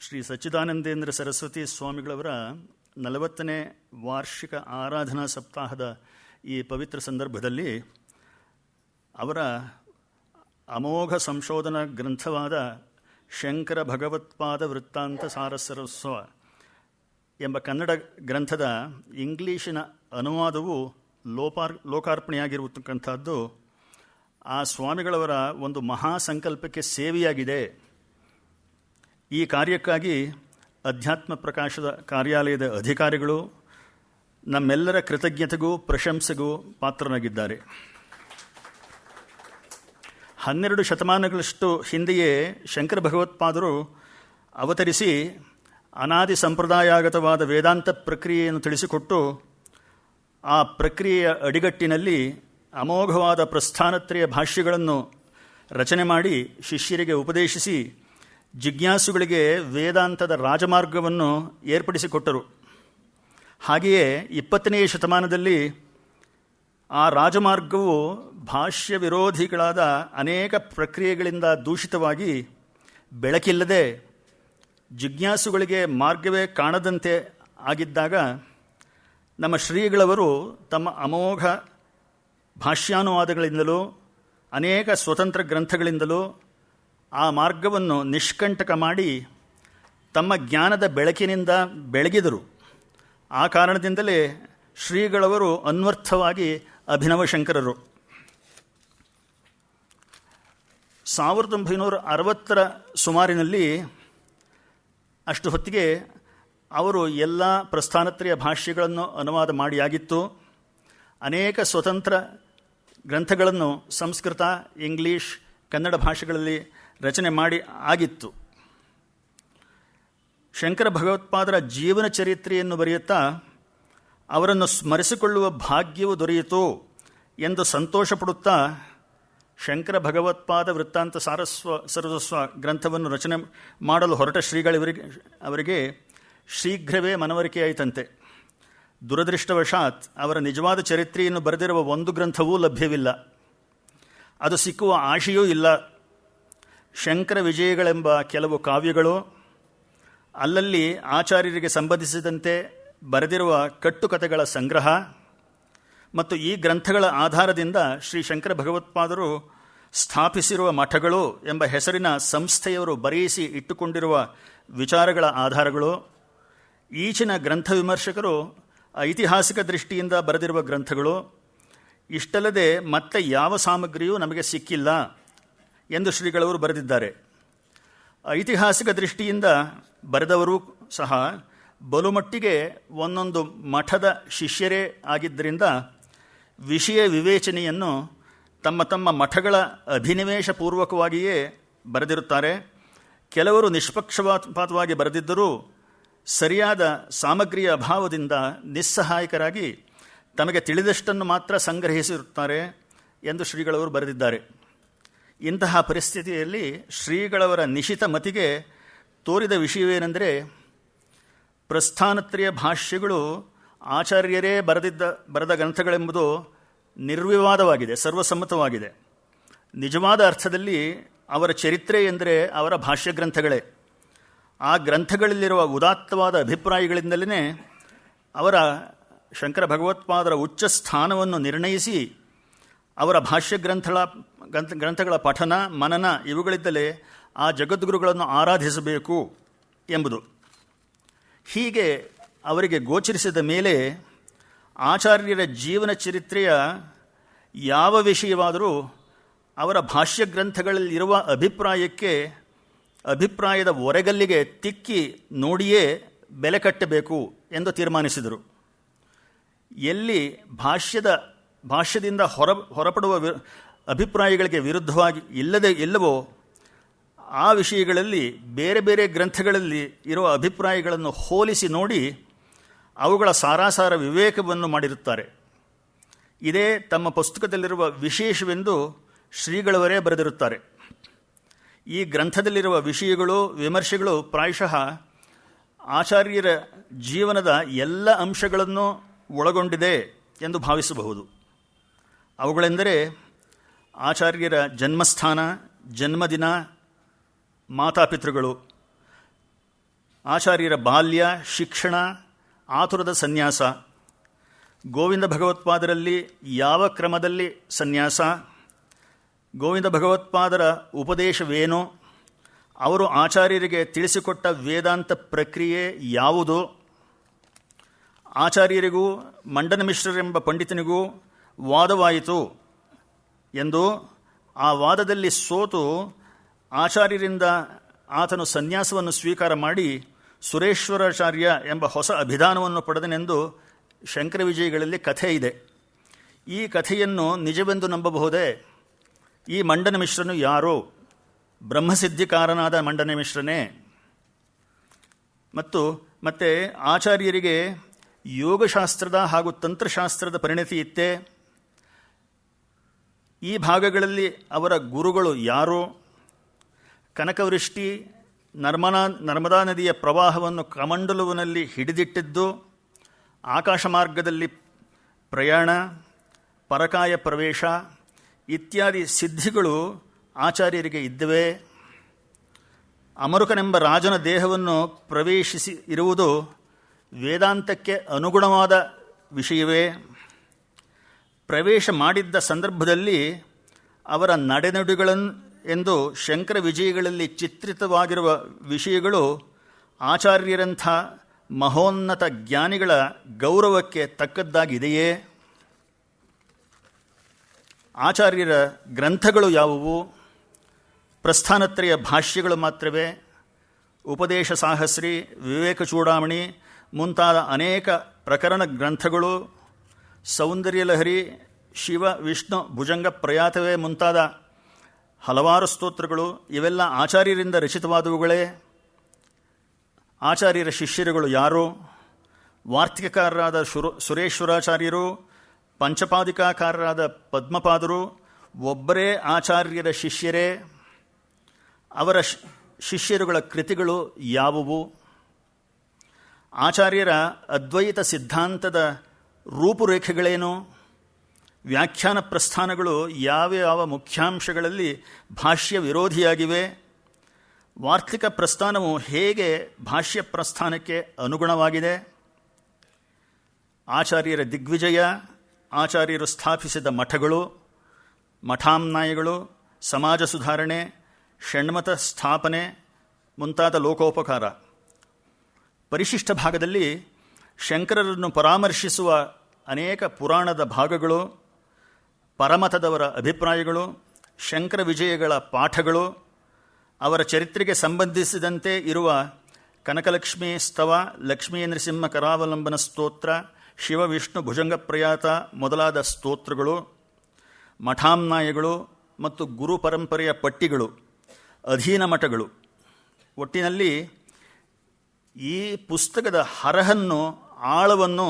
ಶ್ರೀ ಸಚ್ಚಿದಾನಂದೇಂದ್ರ ಸರಸ್ವತಿ ಸ್ವಾಮಿಗಳವರ 40ನೇ ವಾರ್ಷಿಕ ಆರಾಧನಾ ಸಪ್ತಾಹದ ಈ ಪವಿತ್ರ ಸಂದರ್ಭದಲ್ಲಿ ಅವರ ಅಮೋಘ ಸಂಶೋಧನಾ ಗ್ರಂಥವಾದ ಶಂಕರ ಭಗವತ್ಪಾದ ವೃತ್ತಾಂತ ಸಾರಸರಸ್ವ ಎಂಬ ಕನ್ನಡ ಗ್ರಂಥದ ಇಂಗ್ಲೀಷಿನ ಅನುವಾದವು ಲೋಕಾರ್ಪಣೆಯಾಗಿರತಕ್ಕಂಥದ್ದು ಆ ಸ್ವಾಮಿಗಳವರ ಒಂದು ಮಹಾಸಂಕಲ್ಪಕ್ಕೆ ಸೇವೆಯಾಗಿದೆ. ಈ ಕಾರ್ಯಕ್ಕಾಗಿ ಅಧ್ಯಾತ್ಮ ಪ್ರಕಾಶದ ಕಾರ್ಯಾಲಯದ ಅಧಿಕಾರಿಗಳು ನಮ್ಮೆಲ್ಲರ ಕೃತಜ್ಞತೆಗೂ ಪ್ರಶಂಸೆಗೂ ಪಾತ್ರನಾಗಿದ್ದಾರೆ. 12 ಶತಮಾನಗಳಷ್ಟು ಹಿಂದೆಯೇ ಶಂಕರ ಭಗವತ್ಪಾದರು ಅವತರಿಸಿ ಅನಾದಿ ಸಂಪ್ರದಾಯಾಗತವಾದ ವೇದಾಂತ ಪ್ರಕ್ರಿಯೆಯನ್ನು ತಿಳಿಸಿಕೊಟ್ಟು ಆ ಪ್ರಕ್ರಿಯೆಯ ಅಡಿಗಟ್ಟಿನಲ್ಲಿ ಅಮೋಘವಾದ ಪ್ರಸ್ಥಾನತ್ರಯ ಭಾಷ್ಯಗಳನ್ನು ರಚನೆ ಮಾಡಿ ಶಿಷ್ಯರಿಗೆ ಉಪದೇಶಿಸಿ ಜಿಜ್ಞಾಸುಗಳಿಗೆ ವೇದಾಂತದ ರಾಜಮಾರ್ಗವನ್ನು ಏರ್ಪಡಿಸಿಕೊಟ್ಟರು. ಹಾಗೆಯೇ 20ನೇ ಶತಮಾನದಲ್ಲಿ ಆ ರಾಜಮಾರ್ಗವು ಭಾಷ್ಯ ವಿರೋಧಿಗಳಾದ ಅನೇಕ ಪ್ರಕ್ರಿಯೆಗಳಿಂದ ದೂಷಿತವಾಗಿ ಬೆಳಕಿಲ್ಲದೆ ಜಿಜ್ಞಾಸುಗಳಿಗೆ ಮಾರ್ಗವೇ ಕಾಣದಂತೆ ಆಗಿದ್ದಾಗ ನಮ್ಮ ಶ್ರೀಗಳವರು ತಮ್ಮ ಅಮೋಘ ಭಾಷ್ಯಾನುವಾದಗಳಿಂದಲೂ ಅನೇಕ ಸ್ವತಂತ್ರ ಗ್ರಂಥಗಳಿಂದಲೂ ಆ ಮಾರ್ಗವನ್ನು ನಿಷ್ಕಂಟಕ ಮಾಡಿ ತಮ್ಮ ಜ್ಞಾನದ ಬೆಳಕಿನಿಂದ ಬೆಳಗಿದರು. ಆ ಕಾರಣದಿಂದಲೇ ಶ್ರೀಗಳವರು ಅನ್ವರ್ಥವಾಗಿ ಅಭಿನವ ಶಂಕರರು. 1960 ಸುಮಾರಿನಲ್ಲಿ ಅಷ್ಟು ಹೊತ್ತಿಗೆ ಅವರು ಎಲ್ಲ ಪ್ರಸ್ಥಾನತ್ರಯ ಭಾಷ್ಯಗಳನ್ನು ಅನುವಾದ ಮಾಡಿಯಾಗಿತ್ತು. ಅನೇಕ ಸ್ವತಂತ್ರ ಗ್ರಂಥಗಳನ್ನು ಸಂಸ್ಕೃತ, ಇಂಗ್ಲೀಷ್, ಕನ್ನಡ ಭಾಷೆಗಳಲ್ಲಿ ರಚನೆ ಮಾಡಿ ಆಗಿತ್ತು. ಶಂಕರ ಭಗವತ್ಪಾದರ ಜೀವನ ಚರಿತ್ರೆಯನ್ನು ಬರೆಯುತ್ತಾ ಅವರನ್ನು ಸ್ಮರಿಸಿಕೊಳ್ಳುವ ಭಾಗ್ಯವು ದೊರೆಯಿತು ಎಂದು ಸಂತೋಷಪಡುತ್ತಾ ಶಂಕರ ಭಗವತ್ಪಾದ ವೃತ್ತಾಂತ ಸರ್ವಸ್ವ ಗ್ರಂಥವನ್ನು ರಚನೆ ಮಾಡಲು ಹೊರಟ ಅವರಿಗೆ ಶೀಘ್ರವೇ ಮನವರಿಕೆಯಾಯಿತಂತೆ. ದುರದೃಷ್ಟವಶಾತ್ ಅವರ ನಿಜವಾದ ಚರಿತ್ರೆಯನ್ನು ಬರೆದಿರುವ ಒಂದು ಗ್ರಂಥವೂ ಲಭ್ಯವಿಲ್ಲ. ಅದು ಸಿಕ್ಕುವ ಆಶೆಯೂ ಇಲ್ಲ. ಶಂಕರ ವಿಜಯಗಳೆಂಬ ಕೆಲವು ಕಾವ್ಯಗಳು, ಅಲ್ಲಲ್ಲಿ ಆಚಾರ್ಯರಿಗೆ ಸಂಬಂಧಿಸಿದಂತೆ ಬರೆದಿರುವ ಕಟ್ಟುಕತೆಗಳ ಸಂಗ್ರಹ ಮತ್ತು ಈ ಗ್ರಂಥಗಳ ಆಧಾರದಿಂದ ಶ್ರೀ ಶಂಕರ ಭಗವತ್ಪಾದರು ಸ್ಥಾಪಿಸಿರುವ ಮಠಗಳು ಎಂಬ ಹೆಸರಿನ ಸಂಸ್ಥೆಯವರು ಬರೆಯಿಸಿ ಇಟ್ಟುಕೊಂಡಿರುವ ವಿಚಾರಗಳ ಆಧಾರಗಳು, ಈಚಿನ ಗ್ರಂಥ ವಿಮರ್ಶಕರು ಐತಿಹಾಸಿಕ ದೃಷ್ಟಿಯಿಂದ ಬರೆದಿರುವ ಗ್ರಂಥಗಳು, ಇಷ್ಟಲ್ಲದೆ ಮತ್ತೆ ಯಾವ ಸಾಮಗ್ರಿಯೂ ನಮಗೆ ಸಿಕ್ಕಿಲ್ಲ ಎಂದು ಶ್ರೀಗಳವರು ಬರೆದಿದ್ದಾರೆ. ಐತಿಹಾಸಿಕ ದೃಷ್ಟಿಯಿಂದ ಬರೆದವರು ಸಹ ಬಲುಮಟ್ಟಿಗೆ ಒಂದೊಂದು ಮಠದ ಶಿಷ್ಯರೇ ಆಗಿದ್ದರಿಂದ ವಿಷಯ ವಿವೇಚನೆಯನ್ನು ತಮ್ಮ ತಮ್ಮ ಮಠಗಳ ಅಭಿನಿವೇಶಪೂರ್ವಕವಾಗಿಯೇ ಬರೆದಿರುತ್ತಾರೆ. ಕೆಲವರು ನಿಷ್ಪಕ್ಷಪಾತವಾಗಿ ಬರೆದಿದ್ದರೂ ಸರಿಯಾದ ಸಾಮಗ್ರಿಯ ಅಭಾವದಿಂದ ನಿಸ್ಸಹಾಯಕರಾಗಿ ತಮಗೆ ತಿಳಿದಷ್ಟನ್ನು ಮಾತ್ರ ಸಂಗ್ರಹಿಸಿರುತ್ತಾರೆ ಎಂದು ಶ್ರೀಗಳವರು ಬರೆದಿದ್ದಾರೆ. ಇಂತಹ ಪರಿಸ್ಥಿತಿಯಲ್ಲಿ ಶ್ರೀಗಳವರ ನಿಶಿತ ಮತಿಗೆ ತೋರಿದ ವಿಷಯವೇನೆಂದರೆ, ಪ್ರಸ್ಥಾನತ್ರಯ ಭಾಷ್ಯಗಳು ಆಚಾರ್ಯರೇ ಬರೆದ ಗ್ರಂಥಗಳೆಂಬುದು ನಿರ್ವಿವಾದವಾಗಿದೆ, ಸರ್ವಸಮ್ಮತವಾಗಿದೆ. ನಿಜವಾದ ಅರ್ಥದಲ್ಲಿ ಅವರ ಚರಿತ್ರೆ ಎಂದರೆ ಅವರ ಭಾಷ್ಯ ಗ್ರಂಥಗಳೇ. ಆ ಗ್ರಂಥಗಳಲ್ಲಿರುವ ಉದಾತ್ತವಾದ ಅಭಿಪ್ರಾಯಗಳಿಂದಲೇ ಅವರ ಶಂಕರ ಭಗವತ್ಪಾದರ ಉಚ್ಚ ಸ್ಥಾನವನ್ನು ನಿರ್ಣಯಿಸಿ ಅವರ ಭಾಷ್ಯ ಗ್ರಂಥಗಳ ಪಠನ, ಮನನ ಇವುಗಳಿದ್ದಲೇ ಆ ಜಗದ್ಗುರುಗಳನ್ನು ಆರಾಧಿಸಬೇಕು ಎಂಬುದು. ಹೀಗೆ ಅವರಿಗೆ ಗೋಚರಿಸಿದ ಮೇಲೆ ಆಚಾರ್ಯರ ಜೀವನ ಚರಿತ್ರೆಯ ಯಾವ ವಿಷಯವಾದರೂ ಅವರ ಭಾಷ್ಯ ಗ್ರಂಥಗಳಲ್ಲಿರುವ ಅಭಿಪ್ರಾಯದ ಒರೆಗಲ್ಲಿಗೆ ತಿಕ್ಕಿ ನೋಡಿಯೇ ಬೆಲೆ ಕಟ್ಟಬೇಕು ಎಂದು ತೀರ್ಮಾನಿಸಿದರು. ಎಲ್ಲಿ ಭಾಷ್ಯದಿಂದ ಹೊರಪಡುವ ಅಭಿಪ್ರಾಯಗಳಿಗೆ ವಿರುದ್ಧವಾಗಿ ಇಲ್ಲವೋ ಆ ವಿಷಯಗಳಲ್ಲಿ ಬೇರೆ ಬೇರೆ ಗ್ರಂಥಗಳಲ್ಲಿ ಇರುವ ಅಭಿಪ್ರಾಯಗಳನ್ನು ಹೋಲಿಸಿ ನೋಡಿ ಅವುಗಳ ಸಾರಾಸಾರ ವಿವೇಕವನ್ನು ಮಾಡಿರುತ್ತಾರೆ. ಇದೇ ತಮ್ಮ ಪುಸ್ತಕದಲ್ಲಿರುವ ವಿಶೇಷವೆಂದು ಶ್ರೀಗಳವರೇ ಬರೆದಿರುತ್ತಾರೆ. ಈ ಗ್ರಂಥದಲ್ಲಿರುವ ವಿಷಯಗಳು, ವಿಮರ್ಶೆಗಳು ಪ್ರಾಯಶಃ ಆಚಾರ್ಯರ ಜೀವನದ ಎಲ್ಲ ಅಂಶಗಳನ್ನು ಒಳಗೊಂಡಿದೆ ಎಂದು ಭಾವಿಸಬಹುದು. ಅವುಗಳೆಂದರೆ ಆಚಾರ್ಯರ ಜನ್ಮಸ್ಥಾನ, ಜನ್ಮದಿನ, ಮಾತಾಪಿತೃಗಳು, ಆಚಾರ್ಯರ ಬಾಲ್ಯ, ಶಿಕ್ಷಣ, ಆತುರದ ಸನ್ಯಾಸ, ಗೋವಿಂದ ಭಗವತ್ಪಾದರಲ್ಲಿ ಯಾವ ಕ್ರಮದಲ್ಲಿ ಸನ್ಯಾಸ, ಗೋವಿಂದ ಭಗವತ್ಪಾದರ ಉಪದೇಶವೇನು, ಅವರು ಆಚಾರ್ಯರಿಗೆ ತಿಳಿಸಿಕೊಟ್ಟ ವೇದಾಂತ ಪ್ರಕ್ರಿಯೆ ಯಾವುದು, ಆಚಾರ್ಯರಿಗೂ ಮಂಡನ ಮಿಶ್ರರೆಂಬ ಪಂಡಿತನಿಗೂ ವಾದವಾಯಿತು ಎಂದು ಆ ವಾದದಲ್ಲಿ ಸೋತು ಆಚಾರ್ಯರಿಂದ ಆತನು ಸನ್ಯಾಸವನ್ನು ಸ್ವೀಕಾರ ಮಾಡಿ ಸುರೇಶ್ವರಾಚಾರ್ಯ ಎಂಬ ಹೊಸ ಅಭಿಧಾನವನ್ನು ಪಡೆದನೆಂದು ಶಂಕರ ವಿಜಯಗಳಲ್ಲಿ ಕಥೆ ಇದೆ. ಈ ಕಥೆಯನ್ನು ನಿಜವೆಂದು ನಂಬಬಹುದೇ? ಈ ಮಂಡನ ಮಿಶ್ರನು ಯಾರೋ? ಬ್ರಹ್ಮಸಿದ್ಧಿಕಾರನಾದ ಮಂಡನ ಮಿಶ್ರನೇ. ಮತ್ತೆ ಆಚಾರ್ಯರಿಗೆ ಯೋಗಶಾಸ್ತ್ರದ ಹಾಗೂ ತಂತ್ರಶಾಸ್ತ್ರದ ಪರಿಣತಿ ಇತ್ತೇ? ಈ ಭಾಗಗಳಲ್ಲಿ ಅವರ ಗುರುಗಳು ಯಾರು? ಕನಕವೃಷ್ಟಿ, ನರ್ಮದಾ ನದಿಯ ಪ್ರವಾಹವನ್ನು ಕಮಂಡಲುವಿನಲ್ಲಿ ಹಿಡಿದಿಟ್ಟಿದ್ದು, ಆಕಾಶ ಮಾರ್ಗದಲ್ಲಿ ಪ್ರಯಾಣ, ಪರಕಾಯ ಪ್ರವೇಶ ಇತ್ಯಾದಿ ಸಿದ್ಧಿಗಳು ಆಚಾರ್ಯರಿಗೆ ಇದ್ದವೇ? ಅಮರುಕನೆಂಬ ರಾಜನ ದೇಹವನ್ನು ಪ್ರವೇಶಿಸಿ ಇರುವುದು ವೇದಾಂತಕ್ಕೆ ಅನುಗುಣವಾದ ವಿಷಯವೇ? ಪ್ರವೇಶ ಮಾಡಿದ್ದ ಸಂದರ್ಭದಲ್ಲಿ ಅವರ ನಡೆನುಡಿಗಳನ್ನು ಎಂದು ಶಂಕರ ವಿಜಯಗಳಲ್ಲಿ ಚಿತ್ರಿತವಾಗಿರುವ ವಿಷಯಗಳು ಆಚಾರ್ಯರಂಥ ಮಹೋನ್ನತ ಜ್ಞಾನಿಗಳ ಗೌರವಕ್ಕೆ ತಕ್ಕದ್ದಾಗಿದೆಯೇ? ಆಚಾರ್ಯರ ಗ್ರಂಥಗಳು ಯಾವುವು? ಪ್ರಸ್ಥಾನತ್ರಯ ಭಾಷ್ಯಗಳು ಮಾತ್ರವೇ? ಉಪದೇಶ ಸಾಹಸ್ರಿ, ವಿವೇಕ ಚೂಡಾಮಣಿ ಮುಂತಾದ ಅನೇಕ ಪ್ರಕರಣ ಗ್ರಂಥಗಳು, ಸೌಂದರ್ಯಲಹರಿ, ಶಿವ ವಿಷ್ಣು ಭುಜಂಗ ಪ್ರಯಾತವೇ ಮುಂತಾದ ಹಲವಾರು ಸ್ತೋತ್ರಗಳು ಇವೆಲ್ಲ ಆಚಾರ್ಯರಿಂದ ರಚಿತವಾದವುಗಳೇ? ಆಚಾರ್ಯರ ಶಿಷ್ಯರುಗಳು ಯಾರು? ವಾರ್ತಿಕಕಾರರಾದ ಸುರೇಶ್ವರಾಚಾರ್ಯರು, ಪಂಚಪಾದಿಕಾಕಾರರಾದ ಪದ್ಮಪಾದರು ಒಬ್ಬರೇ ಆಚಾರ್ಯರ ಶಿಷ್ಯರೇ? ಅವರ ಶಿಷ್ಯರುಗಳ ಕೃತಿಗಳು ಯಾವುವು? ಆಚಾರ್ಯರ ಅದ್ವೈತ ಸಿದ್ಧಾಂತದ ರೂಪುರೇಖೆಗಳೇನು? ವ್ಯಾಖ್ಯಾನ ಪ್ರಸ್ಥಾನಗಳು ಯಾವ ಮುಖ್ಯಾಂಶಗಳಲ್ಲಿ ಭಾಷ್ಯ ವಿರೋಧಿಯಾಗಿವೆ? ವಾರ್ತಿಕ ಪ್ರಸ್ಥಾನವು ಹೇಗೆ ಭಾಷ್ಯ ಪ್ರಸ್ಥಾನಕ್ಕೆ ಅನುಗುಣವಾಗಿದೆ? ಆಚಾರ್ಯರ ದಿಗ್ವಿಜಯ, ಆಚಾರ್ಯರು ಸ್ಥಾಪಿಸಿದ ಮಠಗಳು, ಮಠಾಮ್ನಾಯಗಳು, ಸಮಾಜ ಸುಧಾರಣೆ, ಷಣ್ಮತ ಸ್ಥಾಪನೆ ಮುಂತಾದ ಲೋಕೋಪಕಾರ. ಪರಿಶಿಷ್ಟ ಭಾಗದಲ್ಲಿ ಶಂಕರರನ್ನು ಪರಾಮರ್ಶಿಸುವ ಅನೇಕ ಪುರಾಣದ ಭಾಗಗಳು, ಪರಮತದವರ ಅಭಿಪ್ರಾಯಗಳು, ಶಂಕರ ವಿಜಯಗಳ ಪಾಠಗಳು, ಅವರ ಚರಿತ್ರೆಗೆ ಸಂಬಂಧಿಸಿದಂತೆ ಇರುವ ಕನಕಲಕ್ಷ್ಮೀ ಸ್ತವ, ಲಕ್ಷ್ಮೀ ನರಸಿಂಹ ಕರಾವಲಂಬನ ಸ್ತೋತ್ರ, ಶಿವ ವಿಷ್ಣು ಭುಜಂಗ ಪ್ರಯಾತ ಮೊದಲಾದ ಸ್ತೋತ್ರಗಳು, ಮಠಾಮ್ನಾಯಗಳು ಮತ್ತು ಗುರು ಪರಂಪರೆಯ ಪಟ್ಟಿಗಳು, ಅಧೀನ ಮಠಗಳು. ಒಟ್ಟಿನಲ್ಲಿ ಈ ಪುಸ್ತಕದ ಹರಹನ್ನು, ಆಳವನ್ನು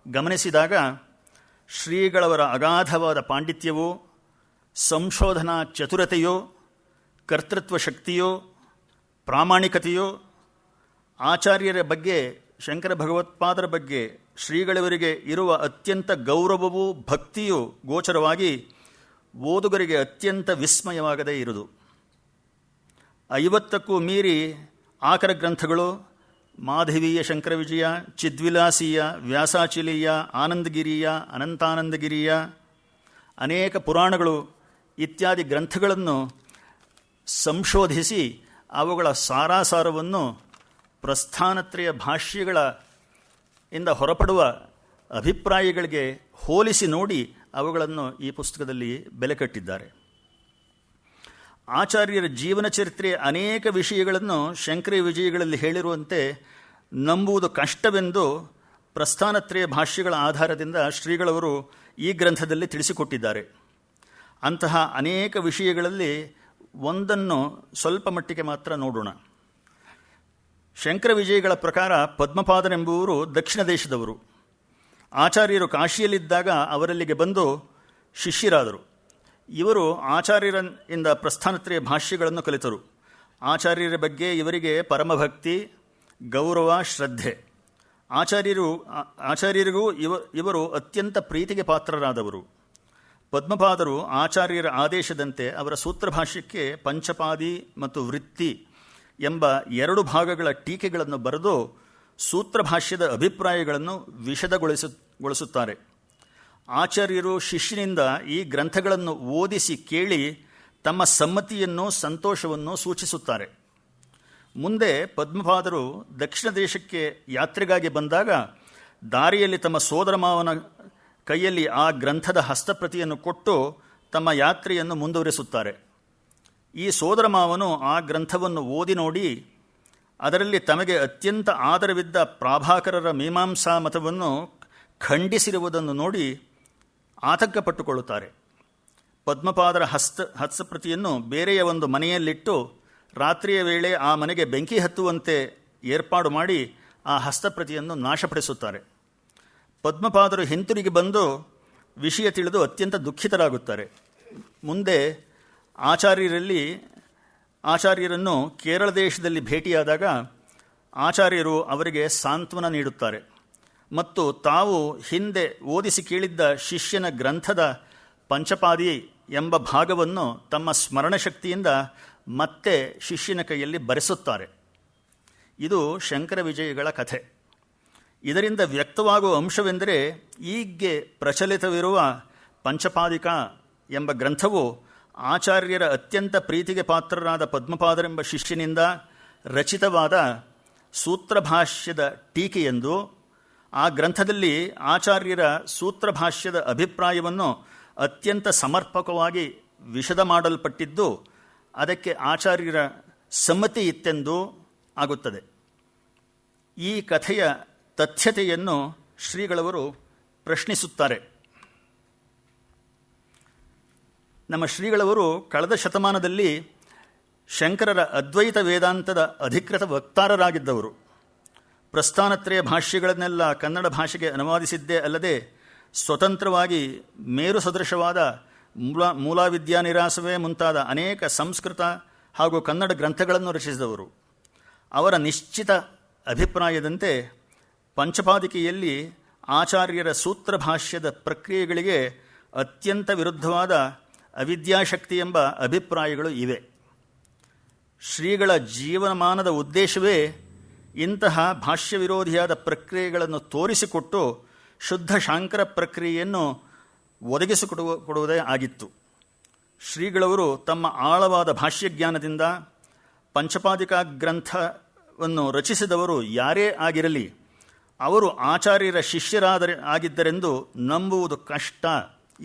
ಗಮನಿಸಿದಾಗ ಶ್ರೀಗಳವರ ಅಗಾಧವಾದ ಪಾಂಡಿತ್ಯವೋ, ಸಂಶೋಧನಾ ಚತುರತೆಯೋ, ಕರ್ತೃತ್ವ ಶಕ್ತಿಯೋ, ಪ್ರಾಮಾಣಿಕತೆಯೋ, ಆಚಾರ್ಯರ ಬಗ್ಗೆ, ಶಂಕರ ಭಗವತ್ಪಾದರ ಬಗ್ಗೆ ಶ್ರೀಗಳವರಿಗೆ ಇರುವ ಅತ್ಯಂತ ಗೌರವವೂ ಭಕ್ತಿಯೂ ಗೋಚರವಾಗಿ ಓದುಗರಿಗೆ ಅತ್ಯಂತ ವಿಸ್ಮಯವಾಗದೇ ಇರುವುದು. 50ಕ್ಕೂ ಮೀರಿ ಆಕರ ಗ್ರಂಥಗಳು, ಮಾಧವೀಯ ಶಂಕರ ವಿಜಯ, ಚಿದ್ವಿಲಾಸೀಯ, ವ್ಯಾಸಾಚಲೀಯ, ಆನಂದಗಿರಿಯ, ಅನಂತಾನಂದಗಿರಿಯ, ಅನೇಕ ಪುರಾಣಗಳು ಇತ್ಯಾದಿ ಗ್ರಂಥಗಳನ್ನು ಸಂಶೋಧಿಸಿ ಅವುಗಳ ಸಾರಾಸಾರವನ್ನು ಪ್ರಸ್ಥಾನತ್ರಯ ಭಾಷ್ಯಗಳ ಇಂದ ಹೊರಪಡುವ ಅಭಿಪ್ರಾಯಗಳಿಗೆ ಹೋಲಿಸಿ ನೋಡಿ ಅವುಗಳನ್ನು ಈ ಪುಸ್ತಕದಲ್ಲಿ ಬೆಲೆ ಕಟ್ಟಿದ್ದಾರೆ. ಆಚಾರ್ಯರ ಜೀವನ ಚರಿತ್ರೆಯ ಅನೇಕ ವಿಷಯಗಳನ್ನು ಶಂಕರ ವಿಜಯಗಳಲ್ಲಿ ಹೇಳಿರುವಂತೆ ನಂಬುವುದು ಕಷ್ಟವೆಂದು ಪ್ರಸ್ಥಾನತ್ರಯ ಭಾಷ್ಯಗಳ ಆಧಾರದಿಂದ ಶ್ರೀಗಳವರು ಈ ಗ್ರಂಥದಲ್ಲಿ ತಿಳಿಸಿಕೊಟ್ಟಿದ್ದಾರೆ. ಅಂತಹ ಅನೇಕ ವಿಷಯಗಳಲ್ಲಿ ಒಂದನ್ನು ಸ್ವಲ್ಪ ಮಟ್ಟಿಗೆ ಮಾತ್ರ ನೋಡೋಣ. ಶಂಕರ ವಿಜಯಗಳ ಪ್ರಕಾರ ಪದ್ಮಪಾದನೆಂಬುವರು ದಕ್ಷಿಣ ದೇಶದವರು. ಆಚಾರ್ಯರು ಕಾಶಿಯಲ್ಲಿದ್ದಾಗ ಅವರಲ್ಲಿಗೆ ಬಂದು ಶಿಷ್ಯರಾದರು. ಇವರು ಆಚಾರ್ಯರಿಂದ ಪ್ರಸ್ಥಾನತ್ರಯ ಭಾಷ್ಯಗಳನ್ನು ಕಲಿತರು. ಆಚಾರ್ಯರ ಬಗ್ಗೆ ಇವರಿಗೆ ಪರಮಭಕ್ತಿ, ಗೌರವ, ಶ್ರದ್ಧೆ. ಆಚಾರ್ಯರಿಗೂ ಇವರು ಅತ್ಯಂತ ಪ್ರೀತಿಗೆ ಪಾತ್ರರಾದವರು. ಪದ್ಮಪಾದರು ಆಚಾರ್ಯರ ಆದೇಶದಂತೆ ಅವರ ಸೂತ್ರಭಾಷ್ಯಕ್ಕೆ ಪಂಚಪಾದಿ ಮತ್ತು ವೃತ್ತಿ ಎಂಬ 2 ಭಾಗಗಳ ಟೀಕೆಗಳನ್ನು ಬರೆದು ಸೂತ್ರಭಾಷ್ಯದ ಅಭಿಪ್ರಾಯಗಳನ್ನು ವಿಶದಗೊಳಿಸುತ್ತಾರೆ. ಆಚಾರ್ಯರು ಶಿಷ್ಯನಿಂದ ಈ ಗ್ರಂಥಗಳನ್ನು ಓದಿಸಿ ಕೇಳಿ ತಮ್ಮ ಸಮ್ಮತಿಯನ್ನು, ಸಂತೋಷವನ್ನು ಸೂಚಿಸುತ್ತಾರೆ. ಮುಂದೆ ಪದ್ಮಪಾದರು ದಕ್ಷಿಣ ದೇಶಕ್ಕೆ ಯಾತ್ರೆಗಾಗಿ ಬಂದಾಗ ದಾರಿಯಲ್ಲಿ ತಮ್ಮ ಸೋದರ ಮಾವನ ಕೈಯಲ್ಲಿ ಆ ಗ್ರಂಥದ ಹಸ್ತಪ್ರತಿಯನ್ನು ಕೊಟ್ಟು ತಮ್ಮ ಯಾತ್ರೆಯನ್ನು ಮುಂದುವರಿಸುತ್ತಾರೆ. ಈ ಸೋದರ ಮಾವನು ಆ ಗ್ರಂಥವನ್ನು ಓದಿ ನೋಡಿ ಅದರಲ್ಲಿ ತಮಗೆ ಅತ್ಯಂತ ಆದರವಿದ್ದ ಪ್ರಾಭಾಕರರ ಮೀಮಾಂಸಾ ಮತವನ್ನು ಖಂಡಿಸಿರುವುದನ್ನು ನೋಡಿ ಆತಂಕಪಟ್ಟುಕೊಳ್ಳುತ್ತಾರೆ. ಪದ್ಮಪಾದರ ಹಸ್ತಪ್ರತಿಯನ್ನು ಬೇರೆಯ ಒಂದು ಮನೆಯಲ್ಲಿಟ್ಟು ರಾತ್ರಿಯ ವೇಳೆ ಆ ಮನೆಗೆ ಬೆಂಕಿ ಹತ್ತುವಂತೆ ಏರ್ಪಾಡು ಮಾಡಿ ಆ ಹಸ್ತಪ್ರತಿಯನ್ನು ನಾಶಪಡಿಸುತ್ತಾರೆ. ಪದ್ಮಪಾದರು ಹಿಂತಿರುಗಿ ಬಂದು ವಿಷಯ ತಿಳಿದು ಅತ್ಯಂತ ದುಃಖಿತರಾಗುತ್ತಾರೆ. ಮುಂದೆ ಆಚಾರ್ಯರನ್ನು ಕೇರಳ ದೇಶದಲ್ಲಿ ಭೇಟಿಯಾದಾಗ ಆಚಾರ್ಯರು ಅವರಿಗೆ ಸಾಂತ್ವನ ನೀಡುತ್ತಾರೆ ಮತ್ತು ತಾವು ಹಿಂದೆ ಓದಿಸಿ ಕೇಳಿದ್ದ ಶಿಷ್ಯನ ಗ್ರಂಥದ ಪಂಚಪಾದಿ ಎಂಬ ಭಾಗವನ್ನು ತಮ್ಮ ಸ್ಮರಣಶಕ್ತಿಯಿಂದ ಮತ್ತೆ ಶಿಷ್ಯನ ಕೈಯಲ್ಲಿ ಬರೆಸುತ್ತಾರೆ. ಇದು ಶಂಕರ ವಿಜಯಗಳ ಕಥೆ. ಇದರಿಂದ ವ್ಯಕ್ತವಾಗುವ ಅಂಶವೆಂದರೆ ಈಗ್ಗೆ ಪ್ರಚಲಿತವಿರುವ ಪಂಚಪಾದಿಕ ಎಂಬ ಗ್ರಂಥವು ಆಚಾರ್ಯರ ಅತ್ಯಂತ ಪ್ರೀತಿಗೆ ಪಾತ್ರರಾದ ಪದ್ಮಪಾದರೆಂಬ ಶಿಷ್ಯನಿಂದ ರಚಿತವಾದ ಸೂತ್ರಭಾಷ್ಯದ ಟೀಕೆಯೆಂದು, ಆ ಗ್ರಂಥದಲ್ಲಿ ಆಚಾರ್ಯರ ಸೂತ್ರಭಾಷ್ಯದ ಅಭಿಪ್ರಾಯವನ್ನು ಅತ್ಯಂತ ಸಮರ್ಪಕವಾಗಿ ವಿಶದ ಮಾಡಲ್ಪಟ್ಟಿದ್ದು ಅದಕ್ಕೆ ಆಚಾರ್ಯರ ಸಮ್ಮತಿ ಇತ್ತೆಂದು ಆಗುತ್ತದೆ. ಈ ಕಥೆಯ ತಥ್ಯತೆಯನ್ನು ಶ್ರೀಗಳವರು ಪ್ರಶ್ನಿಸುತ್ತಾರೆ. ನಮ್ಮ ಶ್ರೀಗಳವರು ಕಳೆದ ಶತಮಾನದಲ್ಲಿ ಶಂಕರರ ಅದ್ವೈತ ವೇದಾಂತದ ಅಧಿಕೃತ ವಕ್ತಾರರಾಗಿದ್ದವರು. ಪ್ರಸ್ಥಾನತ್ರಯ ಭಾಷ್ಯಗಳನ್ನೆಲ್ಲ ಕನ್ನಡ ಭಾಷೆಗೆ ಅನುವಾದಿಸಿದ್ದೇ ಅಲ್ಲದೆ ಸ್ವತಂತ್ರವಾಗಿ ಮೇರು ಸದೃಶವಾದ ಮೂಲಾವಿದ್ಯಾನಿರಾಸವೇ ಮುಂತಾದ ಅನೇಕ ಸಂಸ್ಕೃತ ಹಾಗೂ ಕನ್ನಡ ಗ್ರಂಥಗಳನ್ನು ರಚಿಸಿದವರು. ಅವರ ನಿಶ್ಚಿತ ಅಭಿಪ್ರಾಯದಂತೆ ಪಂಚಪಾದಿಕೆಯಲ್ಲಿ ಆಚಾರ್ಯರ ಸೂತ್ರಭಾಷ್ಯದ ಪ್ರಕ್ರಿಯೆಗಳಿಗೆ ಅತ್ಯಂತ ವಿರುದ್ಧವಾದ ಅವಿದ್ಯಾಶಕ್ತಿ ಎಂಬ ಅಭಿಪ್ರಾಯಗಳು ಇವೆ. ಶ್ರೀಗಳ ಜೀವನಮಾನದ ಉದ್ದೇಶವೇ ಇಂತಹ ಭಾಷ್ಯ ವಿರೋಧಿಯಾದ ಪ್ರಕ್ರಿಯೆಗಳನ್ನು ತೋರಿಸಿಕೊಟ್ಟು ಶುದ್ಧ ಶಾಂಕರ ಪ್ರಕ್ರಿಯೆಯನ್ನು ಒದಗಿಸಿಕೊಡುವುದೇ ಆಗಿತ್ತು. ಶ್ರೀಗಳವರು ತಮ್ಮ ಆಳವಾದ ಭಾಷ್ಯಜ್ಞಾನದಿಂದ ಪಂಚಪಾದಿಕಾ ಗ್ರಂಥವನ್ನು ರಚಿಸಿದವರು ಯಾರೇ ಆಗಿರಲಿ ಅವರು ಆಚಾರ್ಯರ ಆಗಿದ್ದರೆಂದು ನಂಬುವುದು ಕಷ್ಟ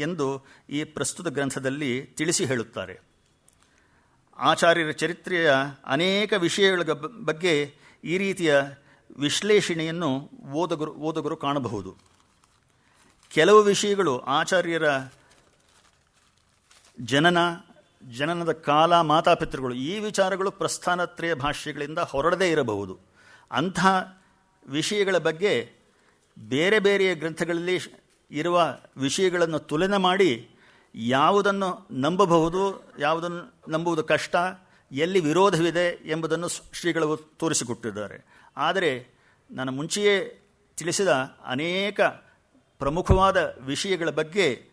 ಎಂದು ಈ ಪ್ರಸ್ತುತ ಗ್ರಂಥದಲ್ಲಿ ತಿಳಿಸಿ ಹೇಳುತ್ತಾರೆ. ಆಚಾರ್ಯರ ಚರಿತ್ರೆಯ ಅನೇಕ ವಿಷಯಗಳ ಬಗ್ಗೆ ಈ ರೀತಿಯ ವಿಶ್ಲೇಷಣೆಯನ್ನು ಓದುಗರು ಕಾಣಬಹುದು. ಕೆಲವು ವಿಷಯಗಳು ಆಚಾರ್ಯರ ಜನನದ ಕಾಲ, ಮಾತಾಪಿತೃಗಳು, ಈ ವಿಚಾರಗಳು ಪ್ರಸ್ಥಾನತ್ರಯ ಭಾಷ್ಯಗಳಿಂದ ಹೊರಡದೇ ಇರಬಹುದು. ಅಂತಹ ವಿಷಯಗಳ ಬಗ್ಗೆ ಬೇರೆ ಬೇರೆಯ ಗ್ರಂಥಗಳಲ್ಲಿ ಇರುವ ವಿಷಯಗಳನ್ನು ತುಲನೆ ಮಾಡಿ ಯಾವುದನ್ನು ನಂಬಬಹುದು, ಯಾವುದನ್ನು ನಂಬುವುದು ಕಷ್ಟ, ಎಲ್ಲಿ ವಿರೋಧವಿದೆ ಎಂಬುದನ್ನು ಶ್ರೀಗಳು ತೋರಿಸಿಕೊಟ್ಟಿದ್ದಾರೆ. ಆದರೆ ನಾನು ಮುಂಚೆಯೇ ತಿಳಿಸಿದ ಅನೇಕ ಪ್ರಮುಖವಾದ ವಿಷಯಗಳ ಬಗ್ಗೆ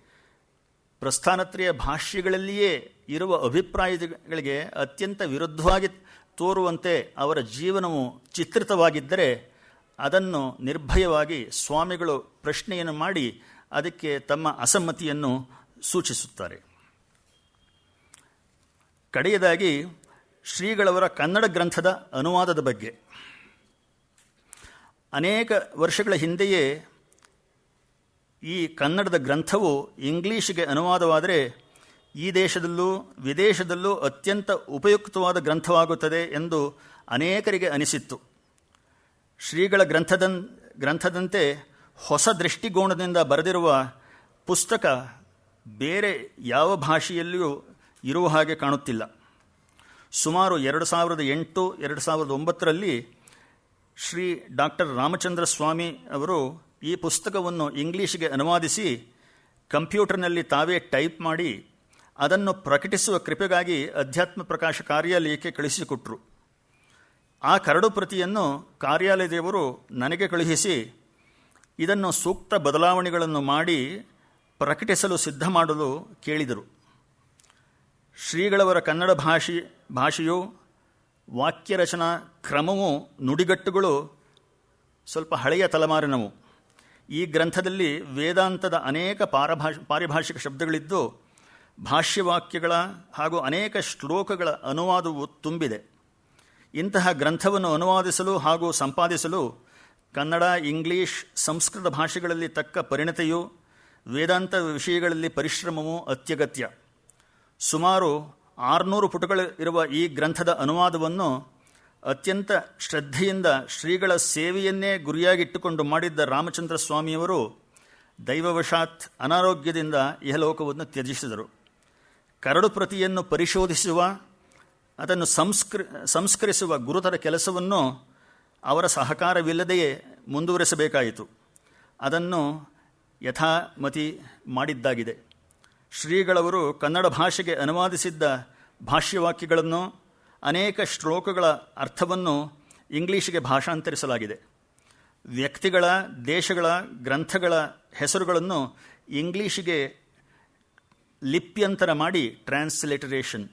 ಪ್ರಸ್ಥಾನತ್ರಯ ಭಾಷ್ಯಗಳಲ್ಲಿಯೇ ಇರುವ ಅಭಿಪ್ರಾಯಗಳಿಗೆ ಅತ್ಯಂತ ವಿರುದ್ಧವಾಗಿ ತೋರುವಂತೆ ಅವರ ಜೀವನವು ಚಿತ್ರಿತವಾಗಿದ್ದರೆ ಅದನ್ನು ನಿರ್ಭಯವಾಗಿ ಸ್ವಾಮಿಗಳು ಪ್ರಶ್ನೆಯನ್ನು ಮಾಡಿ ಅದಕ್ಕೆ ತಮ್ಮ ಅಸಮ್ಮತಿಯನ್ನು ಸೂಚಿಸುತ್ತಾರೆ. ಕಡೆಯದಾಗಿ ಶ್ರೀಗಳವರ ಕನ್ನಡ ಗ್ರಂಥದ ಅನುವಾದದ ಬಗ್ಗೆ. ಅನೇಕ ವರ್ಷಗಳ ಹಿಂದೆಯೇ ಈ ಕನ್ನಡದ ಗ್ರಂಥವು ಇಂಗ್ಲೀಷಿಗೆ ಅನುವಾದವಾದರೆ ಈ ದೇಶದಲ್ಲೂ ವಿದೇಶದಲ್ಲೂ ಅತ್ಯಂತ ಉಪಯುಕ್ತವಾದ ಗ್ರಂಥವಾಗುತ್ತದೆ ಎಂದು ಅನೇಕರಿಗೆ ಅನಿಸಿತ್ತು. ಶ್ರೀಗಳ ಗ್ರಂಥದಂತೆ ಹೊಸ ದೃಷ್ಟಿಕೋನದಿಂದ ಬರೆದಿರುವ ಪುಸ್ತಕ ಬೇರೆ ಯಾವ ಭಾಷೆಯಲ್ಲಿಯೂ ಇರುವ ಹಾಗೆ ಕಾಣುತ್ತಿಲ್ಲ. ಸುಮಾರು 2008-2009ರಲ್ಲಿ ಶ್ರೀ ಡಾಕ್ಟರ್ ರಾಮಚಂದ್ರ ಸ್ವಾಮಿ ಅವರು ಈ ಪುಸ್ತಕವನ್ನು ಇಂಗ್ಲೀಷಿಗೆ ಅನುವಾದಿಸಿ ಕಂಪ್ಯೂಟರ್ನಲ್ಲಿ ತಾವೇ ಟೈಪ್ ಮಾಡಿ ಅದನ್ನು ಪ್ರಕಟಿಸುವ ಕೃಪೆಗಾಗಿ ಅಧ್ಯಾತ್ಮ ಪ್ರಕಾಶ ಕಾರ್ಯಾಲಯಕ್ಕೆ ಕಳುಹಿಸಿಕೊಟ್ಟರು. ಆ ಕರಡು ಪ್ರತಿಯನ್ನು ಕಾರ್ಯಾಲಯದವರು ನನಗೆ ಕಳುಹಿಸಿ ಇದನ್ನು ಸೂಕ್ತ ಬದಲಾವಣೆಗಳನ್ನು ಮಾಡಿ ಪ್ರಕಟಿಸಲು ಸಿದ್ಧ ಮಾಡಲು ಕೇಳಿದರು. ಶ್ರೀಗಳವರ ಕನ್ನಡ ಭಾಷೆಯು ವಾಕ್ಯರಚನಾ ಕ್ರಮವೂ ನುಡಿಗಟ್ಟುಗಳು ಸ್ವಲ್ಪ ಹಳೆಯ ತಲೆಮಾರಿನವು. ಈ ಗ್ರಂಥದಲ್ಲಿ ವೇದಾಂತದ ಅನೇಕ ಪಾರಿಭಾಷಿಕ ಶಬ್ದಗಳಿದ್ದು ಭಾಷ್ಯವಾಕ್ಯಗಳ ಹಾಗೂ ಅನೇಕ ಶ್ಲೋಕಗಳ ಅನುವಾದವು ತುಂಬಿದೆ. ಇಂತಹ ಗ್ರಂಥವನ್ನು ಅನುವಾದಿಸಲು ಹಾಗೂ ಸಂಪಾದಿಸಲು ಕನ್ನಡ, ಇಂಗ್ಲೀಷ್, ಸಂಸ್ಕೃತ ಭಾಷೆಗಳಲ್ಲಿ ತಕ್ಕ ಪರಿಣತಿಯು, ವೇದಾಂತ ವಿಷಯಗಳಲ್ಲಿ ಪರಿಶ್ರಮವೂ ಅತ್ಯಗತ್ಯ. ಸುಮಾರು 600 ಪುಟಗಳು ಇರುವ ಈ ಗ್ರಂಥದ ಅನುವಾದವನ್ನು ಅತ್ಯಂತ ಶ್ರದ್ಧೆಯಿಂದ ಶ್ರೀಗಳ ಸೇವೆಯನ್ನೇ ಗುರಿಯಾಗಿಟ್ಟುಕೊಂಡು ಮಾಡಿದ್ದ ರಾಮಚಂದ್ರ ಸ್ವಾಮಿಯವರು ದೈವವಶಾತ್ ಅನಾರೋಗ್ಯದಿಂದ ಇಹಲೋಕವನ್ನು ತ್ಯಜಿಸಿದರು. ಕರಡು ಪ್ರತಿಯನ್ನು ಪರಿಶೋಧಿಸುವ, ಅದನ್ನು ಸಂಸ್ಕರಿಸುವ ಗುರುತರ ಕೆಲಸವನ್ನು ಅವರ ಸಹಕಾರವಿಲ್ಲದೆಯೇ ಮುಂದುವರೆಸಬೇಕಾಯಿತು. ಅದನ್ನು ಯಥಾಮತಿ ಮಾಡಿದ್ದಾಗಿದೆ. ಶ್ರೀಗಳವರು ಕನ್ನಡ ಭಾಷೆಗೆ ಅನುವಾದಿಸಿದ್ದ ಭಾಷ್ಯವಾಕ್ಯಗಳನ್ನು, ಅನೇಕ ಶ್ಲೋಕಗಳ ಅರ್ಥವನ್ನು ಇಂಗ್ಲೀಷಿಗೆ ಭಾಷಾಂತರಿಸಲಾಗಿದೆ. ವ್ಯಕ್ತಿಗಳ, ದೇಶಗಳ, ಗ್ರಂಥಗಳ ಹೆಸರುಗಳನ್ನು ಇಂಗ್ಲೀಷಿಗೆ ಲಿಪ್ಯಂತರ ಮಾಡಿ ಟ್ರಾನ್ಸ್ಲಿಟರೇಷನ್,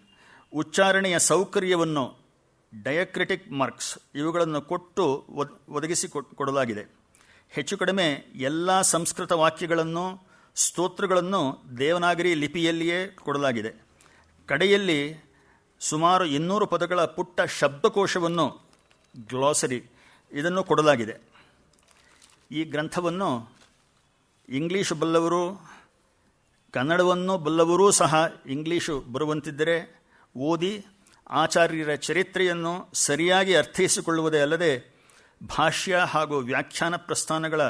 ಉಚ್ಚಾರಣೆಯ ಸೌಕರ್ಯವನ್ನು ಡಯಾಕ್ರಿಟಿಕ್ ಮಾರ್ಕ್ಸ್ ಇವುಗಳನ್ನು ಕೊಟ್ಟು ಒದಗಿಸಿ ಕೊಡಲಾಗಿದೆ. ಹೆಚ್ಚು ಕಡಿಮೆ ಎಲ್ಲ ಸಂಸ್ಕೃತ ವಾಕ್ಯಗಳನ್ನು ಸ್ತೋತ್ರಗಳನ್ನು ದೇವನಾಗರಿ ಲಿಪಿಯಲ್ಲಿಯೇ ಕೊಡಲಾಗಿದೆ. ಕಡೆಯಲ್ಲಿ ಸುಮಾರು 200 ಪದಗಳ ಪುಟ್ಟ ಶಬ್ದಕೋಶವನ್ನು, ಗ್ಲಾಸರಿ, ಇದನ್ನು ಕೊಡಲಾಗಿದೆ. ಈ ಗ್ರಂಥವನ್ನು ಇಂಗ್ಲೀಷು ಬಲ್ಲವರು, ಕನ್ನಡವನ್ನು ಬಲ್ಲವರೂ ಸಹ ಇಂಗ್ಲೀಷು ಬರುವಂತಿದ್ದರೆ ಓದಿ ಆಚಾರ್ಯರ ಚರಿತ್ರೆಯನ್ನು ಸರಿಯಾಗಿ ಅರ್ಥೈಸಿಕೊಳ್ಳುವುದೇ ಅಲ್ಲದೆ ಭಾಷ್ಯ ಹಾಗೂ ವ್ಯಾಖ್ಯಾನ ಪ್ರಸ್ಥಾನಗಳ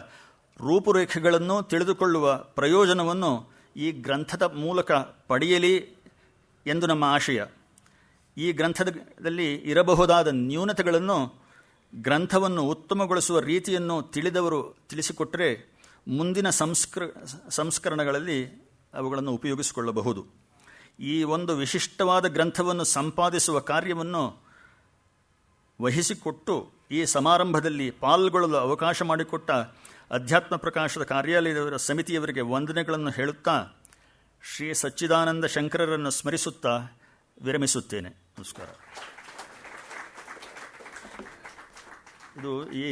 ರೂಪುರೇಖೆಗಳನ್ನು ತಿಳಿದುಕೊಳ್ಳುವ ಪ್ರಯೋಜನವನ್ನು ಈ ಗ್ರಂಥದ ಮೂಲಕ ಪಡೆಯಲಿ ಎಂದು ನಮ್ಮ ಆಶಯ. ಈ ಗ್ರಂಥದಲ್ಲಿ ಇರಬಹುದಾದ ನ್ಯೂನತೆಗಳನ್ನು, ಗ್ರಂಥವನ್ನು ಉತ್ತಮಗೊಳಿಸುವ ರೀತಿಯನ್ನು ತಿಳಿದವರು ತಿಳಿಸಿಕೊಟ್ಟರೆ ಮುಂದಿನ ಸಂಸ್ಕರಣಗಳಲ್ಲಿ ಅವುಗಳನ್ನು ಉಪಯೋಗಿಸಿಕೊಳ್ಳಬಹುದು. ಈ ಒಂದು ವಿಶಿಷ್ಟವಾದ ಗ್ರಂಥವನ್ನು ಸಂಪಾದಿಸುವ ಕಾರ್ಯವನ್ನು ವಹಿಸಿಕೊಟ್ಟು ಈ ಸಮಾರಂಭದಲ್ಲಿ ಪಾಲ್ಗೊಳ್ಳಲು ಅವಕಾಶ ಮಾಡಿಕೊಟ್ಟ ಅಧ್ಯಾತ್ಮ ಪ್ರಕಾಶದ ಕಾರ್ಯಾಲಯದವರ ಸಮಿತಿಯವರಿಗೆ ವಂದನೆಗಳನ್ನು ಹೇಳುತ್ತಾ ಶ್ರೀ ಸಚ್ಚಿದಾನಂದ ಶಂಕರರನ್ನು ಸ್ಮರಿಸುತ್ತಾ ವಿರಮಿಸುತ್ತೇನೆ. ನಮಸ್ಕಾರ. ಇದು ಈ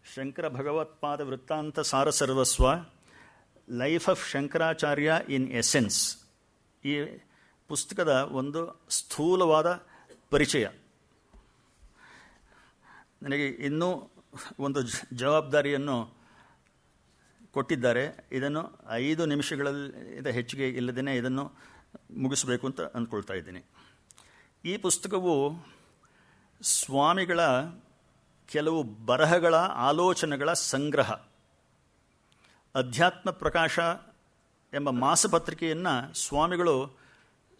ಶಂಕರ ಭಗವತ್ಪಾದ ವೃತ್ತಾಂತ ಸಾರಸರ್ವಸ್ವ, life of Shankaracharya in essence, ಈ ಪುಸ್ತಕದ ಒಂದು ಸ್ಥೂಲವಾದ ಪರಿಚಯ. ನನಗೆ ಇನ್ನೂ ಒಂದು ಜವಾಬ್ದಾರಿಯನ್ನು ಕೊಟ್ಟಿದ್ದಾರೆ. ಇದನ್ನು 5 ನಿಮಿಷಗಳಿಂದ ಹೆಚ್ಚಿಗೆ ಇಲ್ಲದೇ ಇದನ್ನು ಮುಗಿಸಬೇಕು ಅಂತ ಅಂದ್ಕೊಳ್ತಾ ಇದ್ದೀನಿ. ಈ ಪುಸ್ತಕವು ಸ್ವಾಮಿಗಳ ಕೆಲವು ಬರಹಗಳ ಆಲೋಚನೆಗಳ ಸಂಗ್ರಹ. ಅಧ್ಯಾತ್ಮ ಪ್ರಕಾಶ ಎಂಬ ಮಾಸಪತ್ರಿಕೆಯನ್ನು ಸ್ವಾಮಿಗಳು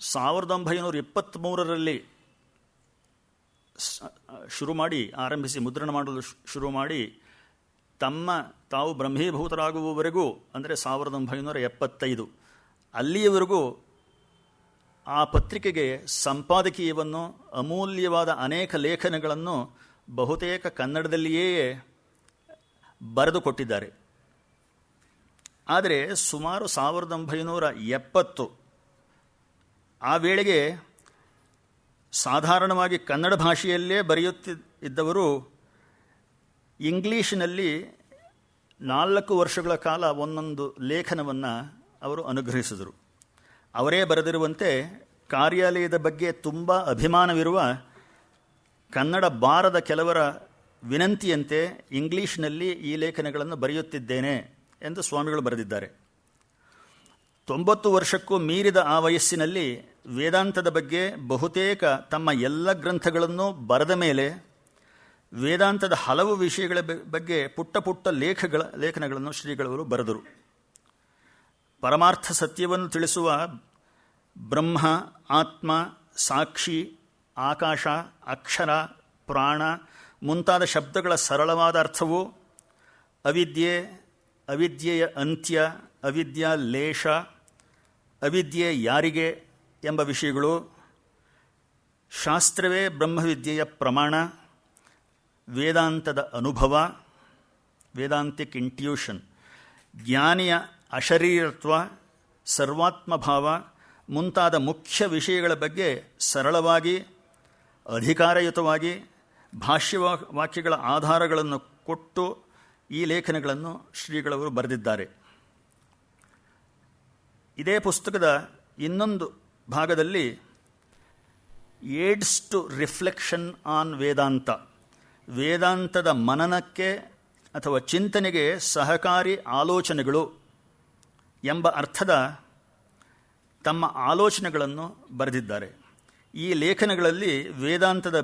1923ರಲ್ಲಿ ಆರಂಭಿಸಿ ಮುದ್ರಣ ಮಾಡಲು ಶುರು ಮಾಡಿ ತಾವು ಬ್ರಹ್ಮೀಭೂತರಾಗುವವರೆಗೂ, ಅಂದರೆ 1975 ಅಲ್ಲಿಯವರೆಗೂ ಆ ಪತ್ರಿಕೆಗೆ ಸಂಪಾದಕೀಯವನ್ನು, ಅಮೂಲ್ಯವಾದ ಅನೇಕ ಲೇಖನಗಳನ್ನು ಬಹುತೇಕ ಕನ್ನಡದಲ್ಲಿಯೇ ಬರೆದುಕೊಟ್ಟಿದ್ದಾರೆ. ಆದರೆ ಸುಮಾರು 1970 ಆ ವೇಳೆಗೆ ಸಾಧಾರಣವಾಗಿ ಕನ್ನಡ ಭಾಷೆಯಲ್ಲೇ ಬರೆಯುತ್ತಿದ್ದವರು ಇಂಗ್ಲೀಷಿನಲ್ಲಿ 4 ವರ್ಷಗಳ ಕಾಲ ಒಂದೊಂದು ಲೇಖನವನ್ನು ಅವರು ಅನುಗ್ರಹಿಸಿದರು. ಅವರೇ ಬರೆದಿರುವಂತೆ ಕಾರ್ಯಾಲಯದ ಬಗ್ಗೆ ತುಂಬ ಅಭಿಮಾನವಿರುವ, ಕನ್ನಡ ಬಾರದ ಕೆಲವರ ವಿನಂತಿಯಂತೆ ಇಂಗ್ಲೀಷ್ನಲ್ಲಿ ಈ ಲೇಖನಗಳನ್ನು ಬರೆಯುತ್ತಿದ್ದೇನೆ ಎಂದು ಸ್ವಾಮಿಗಳು ಬರೆದಿದ್ದಾರೆ. 90 ವರ್ಷಕ್ಕೂ ಮೀರಿದ ಆ ವಯಸ್ಸಿನಲ್ಲಿ ವೇದಾಂತದ ಬಗ್ಗೆ ಬಹುತೇಕ ತಮ್ಮ ಎಲ್ಲ ಗ್ರಂಥಗಳನ್ನು ಬರೆದ ಮೇಲೆ ವೇದಾಂತದ ಹಲವು ವಿಷಯಗಳ ಬಗ್ಗೆ ಪುಟ್ಟ ಪುಟ್ಟ ಲೇಖನಗಳನ್ನು ಶ್ರೀಗಳವರು ಬರೆದರು. ಪರಮಾರ್ಥ ಸತ್ಯವನ್ನು ತಿಳಿಸುವ ಬ್ರಹ್ಮ, ಆತ್ಮ, ಸಾಕ್ಷಿ, ಆಕಾಶ, ಅಕ್ಷರ, ಪ್ರಾಣ ಮುಂತಾದ ಶಬ್ದಗಳ ಸರಳವಾದ ಅರ್ಥವು, ಅವಿದ್ಯೆ, ಅವಿದ್ಯೆಯ ಅಂತ್ಯ, ಅವಿದ್ಯಾ ಲೇಷ, ಅವಿದ್ಯೆ ಯಾರಿಗೆ ಎಂಬ ವಿಷಯಗಳು, ಶಾಸ್ತ್ರವೇ ಬ್ರಹ್ಮವಿದ್ಯೆಯ ಪ್ರಮಾಣ, ವೇದಾಂತದ ಅನುಭವ, ವೇದಾಂತಿಕ್ ಇಂಟ್ಯೂಷನ್, ಜ್ಞಾನಿಯ ಅಶರೀರತ್ವ, ಸರ್ವಾತ್ಮಭಾವ ಮುಂತಾದ ಮುಖ್ಯ ವಿಷಯಗಳ ಬಗ್ಗೆ ಸರಳವಾಗಿ, ಅಧಿಕಾರಯುತವಾಗಿ ಭಾಷ್ಯವಾಕ್ಯಗಳ ಆಧಾರಗಳನ್ನು ಕೊಟ್ಟು ಈ ಲೇಖನಗಳನ್ನು ಶ್ರೀಗಳವರು ಬರೆದಿದ್ದಾರೆ. ಇದೇ ಪುಸ್ತಕದ ಇನ್ನೊಂದು ಭಾಗದಲ್ಲಿ ಏಡ್ಸ್ ಟು ರಿಫ್ಲೆಕ್ಷನ್ ಆನ್ ವೇದಾಂತ, ವೇದಾಂತದ ಮನನಕ್ಕೆ ಅಥವಾ ಚಿಂತನೆಗೆ ಸಹಕಾರಿ ಆಲೋಚನೆಗಳು ಎಂಬ ಅರ್ಥದ ತಮ್ಮ ಆಲೋಚನೆಗಳನ್ನು ಬರೆದಿದ್ದಾರೆ. ಈ ಲೇಖನಗಳಲ್ಲಿ ವೇದಾಂತದ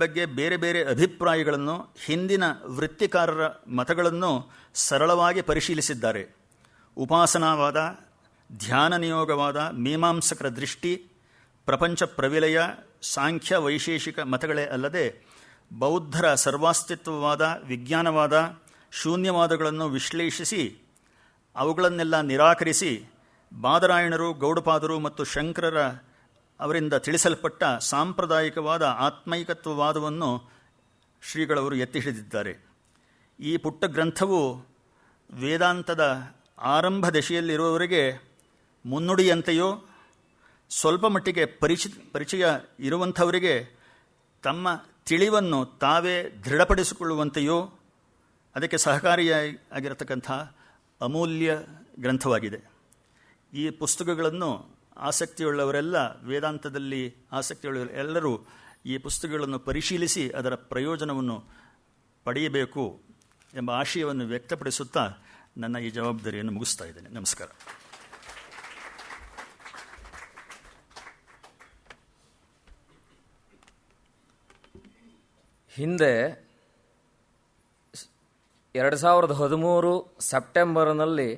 ಬಗ್ಗೆ ಬೇರೆ ಬೇರೆ ಅಭಿಪ್ರಾಯಗಳನ್ನು, ಹಿಂದಿನ ವೃತ್ತಿಕಾರರ ಮತಗಳನ್ನು ಸರಳವಾಗಿ ಪರಿಶೀಲಿಸಿದ್ದಾರೆ. ಉಪಾಸನಾವಾದ, ಧ್ಯಾನ ನಿಯೋಗವಾದ, ಮೀಮಾಂಸಕರ ದೃಷ್ಟಿ, ಪ್ರಪಂಚ ಪ್ರವಿಲಯ, ಸಾಂಖ್ಯ ವೈಶೇಷಿಕ ಮತಗಳೇ ಅಲ್ಲದೆ ಬೌದ್ಧರ ಸರ್ವಾಸ್ತಿತ್ವವಾದ, ವಿಜ್ಞಾನವಾದ, ಶೂನ್ಯವಾದಗಳನ್ನು ವಿಶ್ಲೇಷಿಸಿ ಅವುಗಳನ್ನೆಲ್ಲ ನಿರಾಕರಿಸಿ ಬಾದರಾಯಣರು, ಗೌಡಪಾದರು ಮತ್ತು ಶಂಕರರ ಅವರಿಂದ ತಿಳಿಸಲ್ಪಟ್ಟ ಸಾಂಪ್ರದಾಯಿಕವಾದ ಆತ್ಮೈಕತ್ವವಾದವನ್ನು ಶ್ರೀಗಳವರು ಎತ್ತಿ ಹಿಡಿದಿದ್ದಾರೆ. ಈ ಪುಟ್ಟ ಗ್ರಂಥವು ವೇದಾಂತದ ಆರಂಭ ದಶೆಯಲ್ಲಿರುವವರಿಗೆ ಮುನ್ನುಡಿಯಂತೆಯೋ ಸ್ವಲ್ಪ ಮಟ್ಟಿಗೆ ಪರಿಚಯ ಇರುವಂಥವರಿಗೆ ತಮ್ಮ ತಿಳಿವನ್ನು ತಾವೇ ದೃಢಪಡಿಸಿಕೊಳ್ಳುವಂತೆಯೋ ಅದಕ್ಕೆ ಸಹಕಾರಿಯಾಗಿರತಕ್ಕಂಥ ಅಮೂಲ್ಯ ಗ್ರಂಥವಾಗಿದೆ. ಈ ಪುಸ್ತಕಗಳನ್ನು ಆಸಕ್ತಿಯುಳ್ಳವರೆಲ್ಲ, ವೇದಾಂತದಲ್ಲಿ ಆಸಕ್ತಿಯುಳ್ಳವರು ಎಲ್ಲರೂ ಈ ಪುಸ್ತಕಗಳನ್ನು ಪರಿಶೀಲಿಸಿ ಅದರ ಪ್ರಯೋಜನವನ್ನು ಪಡೆಯಬೇಕು ಎಂಬ ಆಶಯವನ್ನು ವ್ಯಕ್ತಪಡಿಸುತ್ತಾ ನನ್ನ ಈ ಜವಾಬ್ದಾರಿಯನ್ನು ಮುಗಿಸ್ತಾ ಇದ್ದೇನೆ. ನಮಸ್ಕಾರ. ಹಿಂದೆ 2013 ಸೆಪ್ಟೆಂಬರ್ನಲ್ಲಿ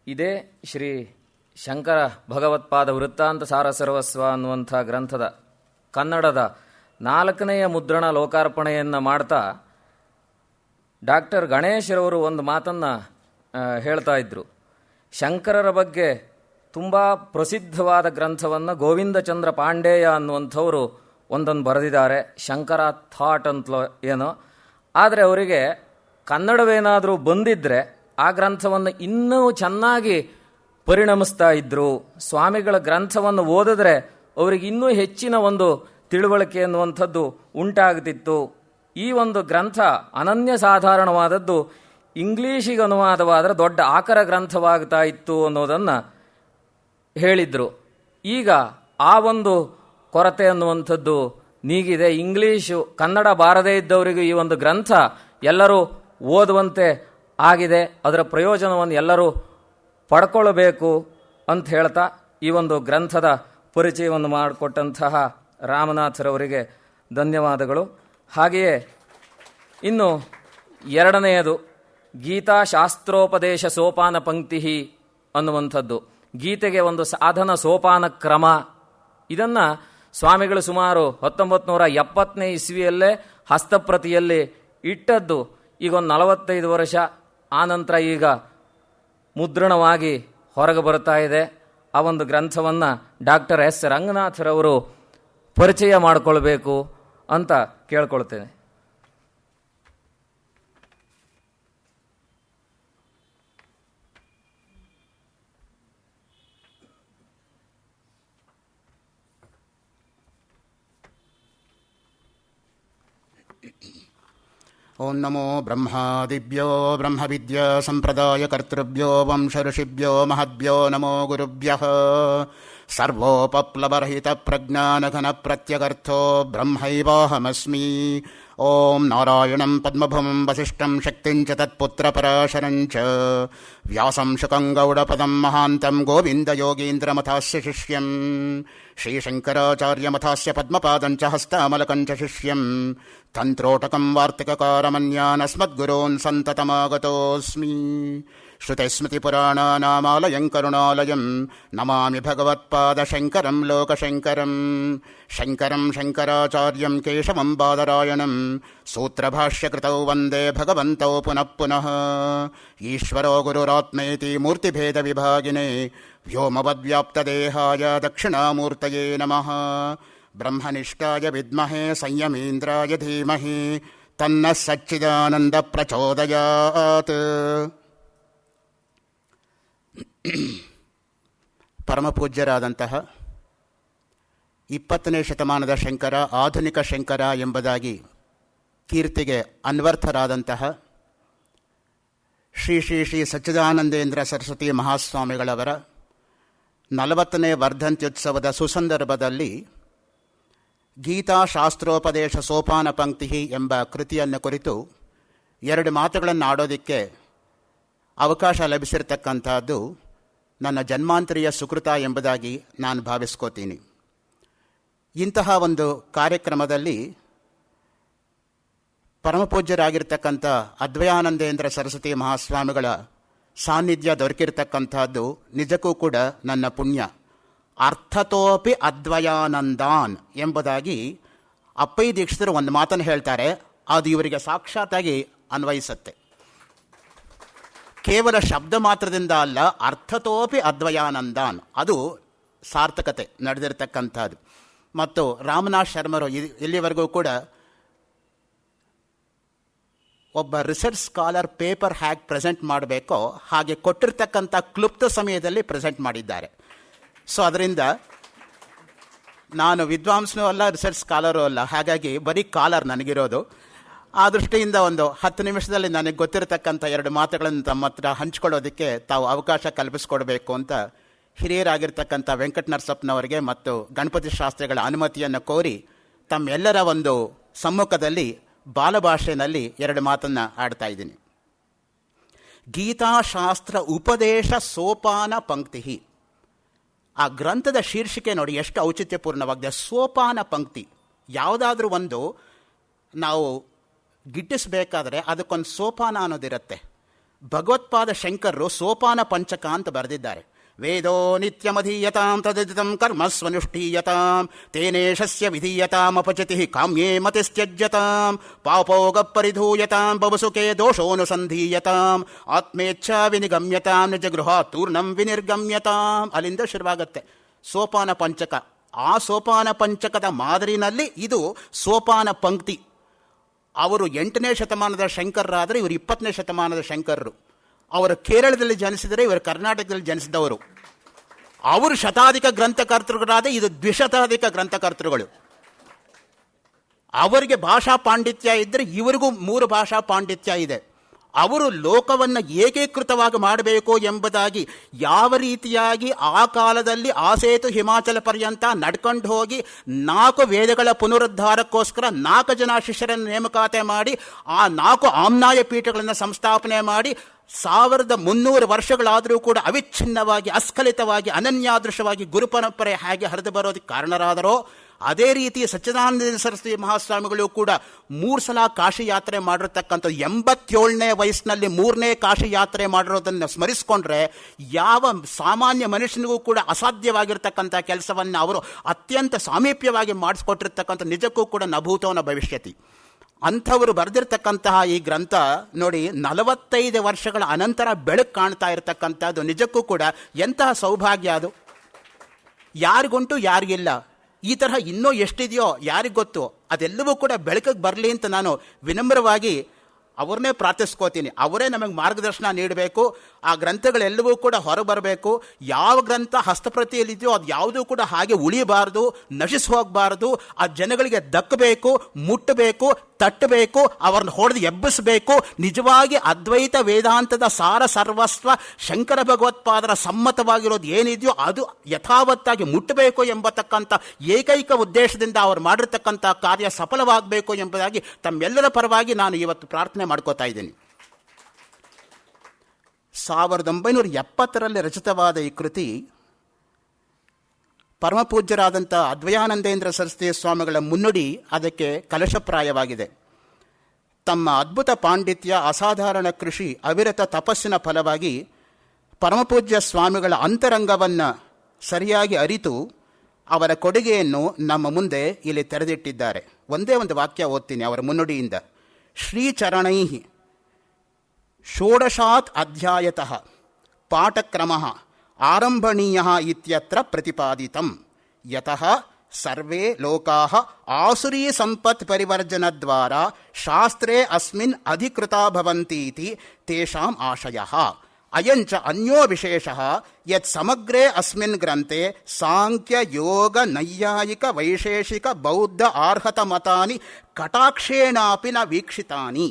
ಇದೇ ಶ್ರೀ ಶಂಕರ ಭಗವತ್ಪಾದ ವೃತ್ತಾಂತ ಸಾರ ಸರ್ವಸ್ವ ಅನ್ನುವಂಥ ಗ್ರಂಥದ ಕನ್ನಡದ 4ನೆಯ ಮುದ್ರಣ ಲೋಕಾರ್ಪಣೆಯನ್ನು ಮಾಡ್ತಾ ಡಾಕ್ಟರ್ ಗಣೇಶ್ರವರು ಒಂದು ಮಾತನ್ನು ಹೇಳ್ತಾ ಇದ್ದರು. ಶಂಕರರ ಬಗ್ಗೆ ತುಂಬ ಪ್ರಸಿದ್ಧವಾದ ಗ್ರಂಥವನ್ನು ಗೋವಿಂದಚಂದ್ರ ಪಾಂಡೇಯ ಅನ್ನುವಂಥವರು ಒಂದನ್ನು ಬರೆದಿದ್ದಾರೆ, ಶಂಕರ ಥಾಟ್ ಅಂತಲೋ ಏನೋ. ಆದರೆ ಅವರಿಗೆ ಕನ್ನಡವೇನಾದರೂ ಬಂದಿದ್ದರೆ ಆ ಗ್ರಂಥವನ್ನು ಇನ್ನೂ ಚೆನ್ನಾಗಿ ಪರಿಣಮಿಸ್ತಾ ಇದ್ದರು. ಸ್ವಾಮಿಗಳ ಗ್ರಂಥವನ್ನು ಓದಿದ್ರೆ ಅವರಿಗೆ ಇನ್ನೂ ಹೆಚ್ಚಿನ ಒಂದು ತಿಳುವಳಿಕೆ ಅನ್ನುವಂಥದ್ದು ಉಂಟಾಗ್ತಿತ್ತು. ಈ ಒಂದು ಗ್ರಂಥ ಅನನ್ಯ ಸಾಧಾರಣವಾದದ್ದು, ಇಂಗ್ಲೀಷಿಗೆ ಅನುವಾದವಾದರೆ ದೊಡ್ಡ ಆಕರ ಗ್ರಂಥವಾಗ್ತಾ ಇತ್ತು ಅನ್ನೋದನ್ನು ಹೇಳಿದರು. ಈಗ ಆ ಒಂದು ಕೊರತೆ ಅನ್ನುವಂಥದ್ದು ನೀಗಿದೆ. ಇಂಗ್ಲೀಷು ಕನ್ನಡ ಬಾರದೇ ಇದ್ದವರಿಗೂ ಈ ಒಂದು ಗ್ರಂಥ ಎಲ್ಲರೂ ಓದುವಂತೆ ಆಗಿದೆ. ಅದರ ಪ್ರಯೋಜನವನ್ನು ಎಲ್ಲರೂ ಪಡ್ಕೊಳ್ಬೇಕು ಅಂತ ಹೇಳ್ತಾ ಈ ಒಂದು ಗ್ರಂಥದ ಪರಿಚಯವನ್ನು ಮಾಡಿಕೊಟ್ಟಂತಹ ರಾಮನಾಥರವರಿಗೆ ಧನ್ಯವಾದಗಳು. ಹಾಗೆಯೇ ಇನ್ನು 2ನೆಯದು ಗೀತಾಶಾಸ್ತ್ರೋಪದೇಶ ಸೋಪಾನ ಪಂಕ್ತಿ ಅನ್ನುವಂಥದ್ದು, ಗೀತೆಗೆ ಒಂದು ಸಾಧನ ಸೋಪಾನ ಕ್ರಮ. ಇದನ್ನು ಸ್ವಾಮಿಗಳು ಸುಮಾರು 1970ನೇ ಇಸ್ವಿಯಲ್ಲೇ ಹಸ್ತಪ್ರತಿಯಲ್ಲಿ ಇಟ್ಟದ್ದು. ಈಗ ಒಂದು 45 ವರ್ಷ ಆನಂತರ ಈಗ ಮುದ್ರಣವಾಗಿ ಹೊರಗೆ ಬರ್ತಾ ಇದೆ. ಆ ಒಂದು ಗ್ರಂಥವನ್ನು ಡಾಕ್ಟರ್ ಎಸ್ ರಂಗನಾಥರವರು ಪರಿಚಯ ಮಾಡಿಕೊಳ್ಬೇಕು ಅಂತ ಕೇಳ್ಕೊಳ್ತೇನೆ. ಓಂ ನಮೋ ಬ್ರಹ್ಮಾದಿಭ್ಯೋ ಬ್ರಹ್ಮವಿದ್ಯಾ ಸಂಪ್ರದಾಯಕರ್ತೃಭ್ಯೋ ವಂಶಋಷಿಭ್ಯೋ ಮಹದ್ಭ್ಯೋ ನಮೋ ಗುರುಭ್ಯಃ. ಸರ್ವೋಪಪ್ಲವರಹಿತ ಪ್ರಜ್ಞಾನಘನ ಪ್ರತ್ಯಗರ್ಥೋ ಬ್ರಹ್ಮೈವಾಹಮಸ್ಮಿ. ಓಂ ನಾರಾಯಣಂ ಪದ್ಮಭುಮಂ ವಸಿಷ್ಠಂ ಶಕ್ತಿಂಚ ತತ್ಪುತ್ರಪರಾಶರಂಚ ವ್ಯಾಸಂ ಶುಕಂ ಗೌಡಪದಂ ಮಹಾಂತಂ ಗೋವಿಂದಯೋಗೀಂದ್ರಮಥಾಸ್ಯ ಶಿಷ್ಯಂ ಶ್ರೀಶಂಕರಾಚಾರ್ಯಮಥಾಸ್ಯ ಪದ್ಮಪಾದಂಚ ಹಸ್ತಾಮಲಕಂಚ ಶಿಷ್ಯಂ ತಂತ್ರೋಟಕಂ ವಾರ್ತಿಕಕಾರಮನ್ಯಾನಸ್ಮದ್ಗುರೋನ್ ಸಂತತಮಾಗತೋಸ್ಮಿ. ಶ್ರುತಿಸ್ಮೃತಿಪುರಾಣಾನಾಮಾಲಯಂ ಕರುಣಾಲಯಂ ನಮಾಮಿ ಭಗವತ್ಪಾದಶಂಕರಂ ಲೋಕಶಂಕರಂ. ಶಂಕರಂ ಶಂಕರಾಚಾರ್ಯಂ ಕೇಶವಂ ಬಾದರಾಯಣಂ ಸೂತ್ರಭಾಷ್ಯಕೃತೌ ವಂದೇ ಭಗವಂತೌ ಪುನಃ ಪುನಃ. ಈಶ್ವರೋ ಗುರುರಾತ್ಮೇತಿ ಮೂರ್ತಿಭೇದ ವಿಭಾಗಿನೇ ವ್ಯೋಮವದ್ವ್ಯಾಪ್ತದೇಹಾಯ ದಕ್ಷಿಣಾಮೂರ್ತಯೇ ನಮಃ. ಬ್ರಹ್ಮನಿಷ್ಠಾಯ ವಿದ್ಮಹೇ ಸಂಯಮೀಂದ್ರಾಯ ಧೀಮಹಿ ತನ್ನಃ ಸಚ್ಚಿದಾನಂದ ಪ್ರಚೋದಯಾತ್. ಪರಮಪೂಜ್ಯರಾದಂತಹ 20ನೇ ಶತಮಾನದ ಶಂಕರ, ಆಧುನಿಕ ಶಂಕರ ಎಂಬುದಾಗಿ ಕೀರ್ತಿಗೆ ಅನ್ವರ್ಥರಾದಂತಹ ಶ್ರೀ ಶ್ರೀ ಶ್ರೀ ಸಚ್ಚಿದಾನಂದೇಂದ್ರ ಸರಸ್ವತಿ ಮಹಾಸ್ವಾಮಿಗಳವರ 40ನೇ ವರ್ಧಂತ್ಯುತ್ಸವದ ಸುಸಂದರ್ಭದಲ್ಲಿ ಗೀತಾಶಾಸ್ತ್ರೋಪದೇಶ ಸೋಪಾನ ಪಂಕ್ತಿ ಎಂಬ ಕೃತಿಯನ್ನು ಕುರಿತು 2 ಮಾತುಗಳನ್ನು ಆಡೋದಕ್ಕೆ ಅವಕಾಶ ಲಭಿಸಿರ್ತಕ್ಕಂಥದ್ದು ನನ್ನ ಜನ್ಮಾಂತರಿಯ ಸುಕೃತ ಎಂಬುದಾಗಿ ನಾನು ಭಾವಿಸ್ಕೋತೀನಿ. ಇಂತಹ ಒಂದು ಕಾರ್ಯಕ್ರಮದಲ್ಲಿ ಪರಮಪೂಜ್ಯರಾಗಿರ್ತಕ್ಕಂಥ ಅದ್ವಯಾನಂದೇಂದ್ರ ಸರಸ್ವತಿ ಮಹಾಸ್ವಾಮಿಗಳ ಸಾನ್ನಿಧ್ಯ ದೊರಕಿರ್ತಕ್ಕಂಥದ್ದು ನಿಜಕ್ಕೂ ಕೂಡ ನನ್ನ ಪುಣ್ಯ. ಅರ್ಥತೋಪಿ ಅದ್ವಯಾನಂದಾನ್ ಎಂಬುದಾಗಿ ಅಪ್ಪಯ್ಯ ದೀಕ್ಷಿತರು ಒಂದು ಮಾತನ್ನು ಹೇಳ್ತಾರೆ, ಅದು ಇವರಿಗೆ ಸಾಕ್ಷಾತ್ತಾಗಿ ಅನ್ವಯಿಸುತ್ತೆ. ಕೇವಲ ಶಬ್ದ ಮಾತ್ರದಿಂದ ಅಲ್ಲ, ಅರ್ಥತೋಪಿ ಅದ್ವಯಾನಂದಾನ್, ಅದು ಸಾರ್ಥಕತೆ ನಡೆದಿರ್ತಕ್ಕಂಥದ್ದು. ಮತ್ತು ರಾಮನಾಥ್ ಶರ್ಮರು ಇಲ್ಲಿವರೆಗೂ ಕೂಡ ಒಬ್ಬ ರಿಸರ್ಚ್ ಸ್ಕಾಲರ್ ಪೇಪರ್ ಹೇಗೆ ಪ್ರೆಸೆಂಟ್ ಮಾಡಬೇಕೋ ಹಾಗೆ ಕೊಟ್ಟಿರ್ತಕ್ಕಂಥ ಕ್ಲುಪ್ತ ಸಮಯದಲ್ಲಿ ಪ್ರೆಸೆಂಟ್ ಮಾಡಿದ್ದಾರೆ. ಸೊ ಅದರಿಂದ ನಾನು ವಿದ್ವಾಂಸನೂ ಅಲ್ಲ, ರಿಸರ್ಚ್ ಸ್ಕಾಲರೂ ಅಲ್ಲ, ಹಾಗಾಗಿ ಬರೀ ಕಾಲರ್ ನನಗಿರೋದು. ಆ ದೃಷ್ಟಿಯಿಂದ ಒಂದು 10 ನಿಮಿಷದಲ್ಲಿ ನನಗೆ ಗೊತ್ತಿರತಕ್ಕಂಥ 2 ಮಾತುಗಳನ್ನು ತಮ್ಮ ಹತ್ರ ಹಂಚ್ಕೊಳ್ಳೋದಕ್ಕೆ ತಾವು ಅವಕಾಶ ಕಲ್ಪಿಸ್ಕೊಡ್ಬೇಕು ಅಂತ ಹಿರಿಯರಾಗಿರ್ತಕ್ಕಂಥ ವೆಂಕಟ ನರಸಪ್ಪನವರಿಗೆ ಮತ್ತು ಗಣಪತಿ ಶಾಸ್ತ್ರಿಗಳ ಅನುಮತಿಯನ್ನು ಕೋರಿ ತಮ್ಮೆಲ್ಲರ ಒಂದು ಸಮ್ಮುಖದಲ್ಲಿ ಬಾಲಭಾಷೆಯಲ್ಲಿ 2 ಮಾತನ್ನು ಆಡ್ತಾ ಇದ್ದೀನಿ. ಗೀತಾಶಾಸ್ತ್ರ ಉಪದೇಶ ಸೋಪಾನ ಪಂಕ್ತಿ. ಆ ಗ್ರಂಥದ ಶೀರ್ಷಿಕೆ ನೋಡಿ ಎಷ್ಟು ಔಚಿತ್ಯಪೂರ್ಣವಾಗಿದೆ. ಸೋಪಾನ ಪಂಕ್ತಿ. ಯಾವುದಾದ್ರೂ ಒಂದು ನಾವು ಗಿಟ್ಟಿಸಬೇಕಾದ್ರೆ ಅದಕ್ಕೊಂದು ಸೋಪಾನ ಅನ್ನೋದಿರುತ್ತೆ. ಭಗವತ್ಪಾದ ಶಂಕರರು ಸೋಪಾನ ಪಂಚಕ ಅಂತ ಬರೆದಿದ್ದಾರೆ. ವೇದೋ ನಿತ್ಯಮಧೀಯತಾಂ ತದಿತಂ ಕರ್ಮಸ್ವನುಷ್ಠೀಯತಾಂ ತೇನೇಶಸ್ಯ ವಿಧೀಯತಾಂ ಅಪಚಿತಿ ಕಾಮ್ಯೇ ಮತಿಸ್ತ್ಯಜ್ಯತಾಂ ಪಾಪೋಗ ಪರಿಧೂಯತಾಂ ಬವಸುಕೆ ದೋಷೋನುಸಂಧೀಯತಾಂ ಆತ್ಮೇಚ್ಛಾ ವಿನಿಗಮ್ಯತಾಂ ನಿಜಗೃಹ ತೂರ್ಣಂ ವಿನಿರ್ಗಮ್ಯತಾಂ. ಅಲ್ಲಿಂದ ಶುರುವಾಗುತ್ತೆ ಸೋಪಾನ ಪಂಚಕ. ಆ ಸೋಪಾನ ಪಂಚಕದ ಮಾದರಿನಲ್ಲಿ ಇದು ಸೋಪಾನ ಪಂಕ್ತಿ. ಅವರು 8ನೇ ಶತಮಾನದ ಶಂಕರರಾದರೆ ಇವರು 20ನೇ ಶತಮಾನದ ಶಂಕರರು. ಅವರು ಕೇರಳದಲ್ಲಿ ಜನಿಸಿದರೆ ಇವರು ಕರ್ನಾಟಕದಲ್ಲಿ ಜನಿಸಿದವರು. ಅವರು ಶತಾಧಿಕ ಗ್ರಂಥಕರ್ತೃಗಳಾದ ಇದು ದ್ವಿಶತಾಧಿಕ ಗ್ರಂಥಕರ್ತೃಗಳು. ಅವರಿಗೆ ಭಾಷಾ ಪಾಂಡಿತ್ಯ ಇದ್ದರೆ ಇವರಿಗೂ 3 ಭಾಷಾ ಪಾಂಡಿತ್ಯ ಇದೆ. ಅವರು ಲೋಕವನ್ನು ಏಕೀಕೃತವಾಗಿ ಮಾಡಬೇಕು ಎಂಬುದಾಗಿ ಯಾವ ರೀತಿಯಾಗಿ ಆ ಕಾಲದಲ್ಲಿ ಆಸೇತು ಹಿಮಾಚಲ ಪರ್ಯಂತ ನಡ್ಕೊಂಡು ಹೋಗಿ 4 ವೇದಗಳ ಪುನರುದ್ಧಾರಕ್ಕೋಸ್ಕರ 4 ಜನ ಶಿಷ್ಯರನ್ನು ನೇಮಕಾತಿ ಮಾಡಿ ಆ 4 ಆಮ್ನಾಯ ಪೀಠಗಳನ್ನು ಸಂಸ್ಥಾಪನೆ ಮಾಡಿ 1300 ವರ್ಷಗಳಾದರೂ ಕೂಡ ಅವಿಚ್ಛಿನ್ನವಾಗಿ ಅಸ್ಖಲಿತವಾಗಿ ಅನನ್ಯಾದೃಶವಾಗಿ ಗುರುಪರಂಪರೆ ಹೇಗೆ ಹರಿದು ಬರೋದಕ್ಕೆ ಕಾರಣರಾದರೋ ಅದೇ ರೀತಿ ಸಚ್ಚಿದಾನಂದ ಸರಸ್ವತಿ ಮಹಾಸ್ವಾಮಿಗಳು ಕೂಡ 3 ಸಲ ಕಾಶಿ ಯಾತ್ರೆ ಮಾಡಿರ್ತಕ್ಕಂಥ 87ನೇ ವಯಸ್ಸಿನಲ್ಲಿ 3ನೇ ಕಾಶಿ ಯಾತ್ರೆ ಮಾಡಿರೋದನ್ನು ಸ್ಮರಿಸಿಕೊಂಡ್ರೆ ಯಾವ ಸಾಮಾನ್ಯ ಮನುಷ್ಯನಿಗೂ ಕೂಡ ಅಸಾಧ್ಯವಾಗಿರ್ತಕ್ಕಂಥ ಕೆಲಸವನ್ನು ಅವರು ಅತ್ಯಂತ ಸಾಮೀಪ್ಯವಾಗಿ ಮಾಡಿಸ್ಕೊಟ್ಟಿರ್ತಕ್ಕಂಥ ನಿಜಕ್ಕೂ ಕೂಡ ನಭೂತೋನ ಭವಿಷ್ಯತಿ. ಅಂಥವರು ಬರೆದಿರ್ತಕ್ಕಂತಹ ಈ ಗ್ರಂಥ ನೋಡಿ 45 ವರ್ಷಗಳ ಅನಂತರ ಬೆಳಕು ಕಾಣ್ತಾ ಇರತಕ್ಕಂಥದ್ದು ನಿಜಕ್ಕೂ ಕೂಡ ಎಂತಹ ಸೌಭಾಗ್ಯ ಅದು. ಯಾರಿಗುಂಟು ಯಾರಿಗಿಲ್ಲ. ಈ ತರಹ ಇನ್ನೂ ಎಷ್ಟಿದೆಯೋ ಯಾರಿಗೆ ಗೊತ್ತು. ಅದೆಲ್ಲವೂ ಕೂಡ ಬೆಳಕಿಗೆ ಬರಲಿ ಅಂತ ನಾನು ವಿನಮ್ರವಾಗಿ ಅವ್ರನ್ನೇ ಪ್ರಾರ್ಥಿಸ್ಕೋತೀನಿ. ಅವರೇ ನಮಗೆ ಮಾರ್ಗದರ್ಶನ ನೀಡಬೇಕು. ಆ ಗ್ರಂಥಗಳೆಲ್ಲವೂ ಕೂಡ ಹೊರಬರಬೇಕು. ಯಾವ ಗ್ರಂಥ ಹಸ್ತಪ್ರತಿಯಲ್ಲಿದೆಯೋ ಅದು ಯಾವುದೂ ಕೂಡ ಹಾಗೆ ಉಳಿಯಬಾರದು, ನಶಿಸಿ ಹೋಗಬಾರದು. ಆ ಜನಗಳಿಗೆ ದಕ್ಕಬೇಕು, ಮುಟ್ಟಬೇಕು, ತಟ್ಟಬೇಕು, ಅವ್ರನ್ನ ಹೊಡೆದು ಎಬ್ಬಿಸಬೇಕು. ನಿಜವಾಗಿ ಅದ್ವೈತ ವೇದಾಂತದ ಸಾರ ಸರ್ವಸ್ವ ಶಂಕರ ಭಗವತ್ಪಾದರ ಸಮ್ಮತವಾಗಿರೋದು ಏನಿದೆಯೋ ಅದು ಯಥಾವತ್ತಾಗಿ ಮುಟ್ಟಬೇಕು ಎಂಬತಕ್ಕಂಥ ಏಕೈಕ ಉದ್ದೇಶದಿಂದ ಅವರು ಮಾಡಿರ್ತಕ್ಕಂಥ ಕಾರ್ಯ ಸಫಲವಾಗಬೇಕು ಎಂಬುದಾಗಿ ತಮ್ಮೆಲ್ಲರ ಪರವಾಗಿ ನಾನು ಇವತ್ತು ಪ್ರಾರ್ಥನೆ ಮಾಡ್ಕೋತಾ ಇದ್ದೀನಿ. 1970ರಲ್ಲಿ ರಚಿತವಾದ ಈ ಕೃತಿ ಪರಮಪೂಜ್ಯರಾದಂಥ ಅದ್ವಯಾನಂದೇಂದ್ರ ಸರಸ್ವತಿ ಸ್ವಾಮಿಗಳ ಮುನ್ನುಡಿ ಅದಕ್ಕೆ ಕಲಶಪ್ರಾಯವಾಗಿದೆ. ತಮ್ಮ ಅದ್ಭುತ ಪಾಂಡಿತ್ಯ, ಅಸಾಧಾರಣ ಕೃಷಿ, ಅವಿರತ ತಪಸ್ಸಿನ ಫಲವಾಗಿ ಪರಮಪೂಜ್ಯ ಸ್ವಾಮಿಗಳ ಅಂತರಂಗವನ್ನು ಸರಿಯಾಗಿ ಅರಿತು ಅವರ ಕೊಡುಗೆಯನ್ನು ನಮ್ಮ ಮುಂದೆ ಇಲ್ಲಿ ತೆರೆದಿಟ್ಟಿದ್ದಾರೆ. ಒಂದೇ ಒಂದು ವಾಕ್ಯ ಓದ್ತೀನಿ ಅವರ ಮುನ್ನುಡಿಯಿಂದ. ಶ್ರೀಚರಣೈ ಷೋಡಶಾತ್ ಅಧ್ಯಾಯತಃ ಪಾಠಕ್ರಮಃ ಆರಂಭಣೀಯಃ ಇತ್ಯತ್ರ ಪ್ರತಿಪಾದಿತಂ. ಯತಃ ಸರ್ವೇ ಲೋಕಾಃ ಆಸುರೀ ಸಂಪತ್ ಪರಿವರ್ಜನದ್ವಾರ ಶಾಸ್ತ್ರೇ ಅಸ್ಮಿನ್ ಅಧಿಕೃತಾ ಭವಂತೀತಿ ತೇಷಾಂ ಆಶಯಃ. ಅಯಂಚ ಅನ್ಯೋ ವಿಶೇಷಃ ಯತ್ ಸಮಗ್ರೇ ಅಸ್ಮಿನ್ ಗ್ರಂಥೆ ಸಾಂಖ್ಯ ಯೋಗ ನೈಯಾಯಿಕ ವೈಶೇಷಿಕ ಬೌದ್ಧ ಆರ್ಹತ ಮತಾನಿ ಕಟಾಕ್ಷೇಣಾಪಿ ನ ವೀಕ್ಷಿತಾನಿ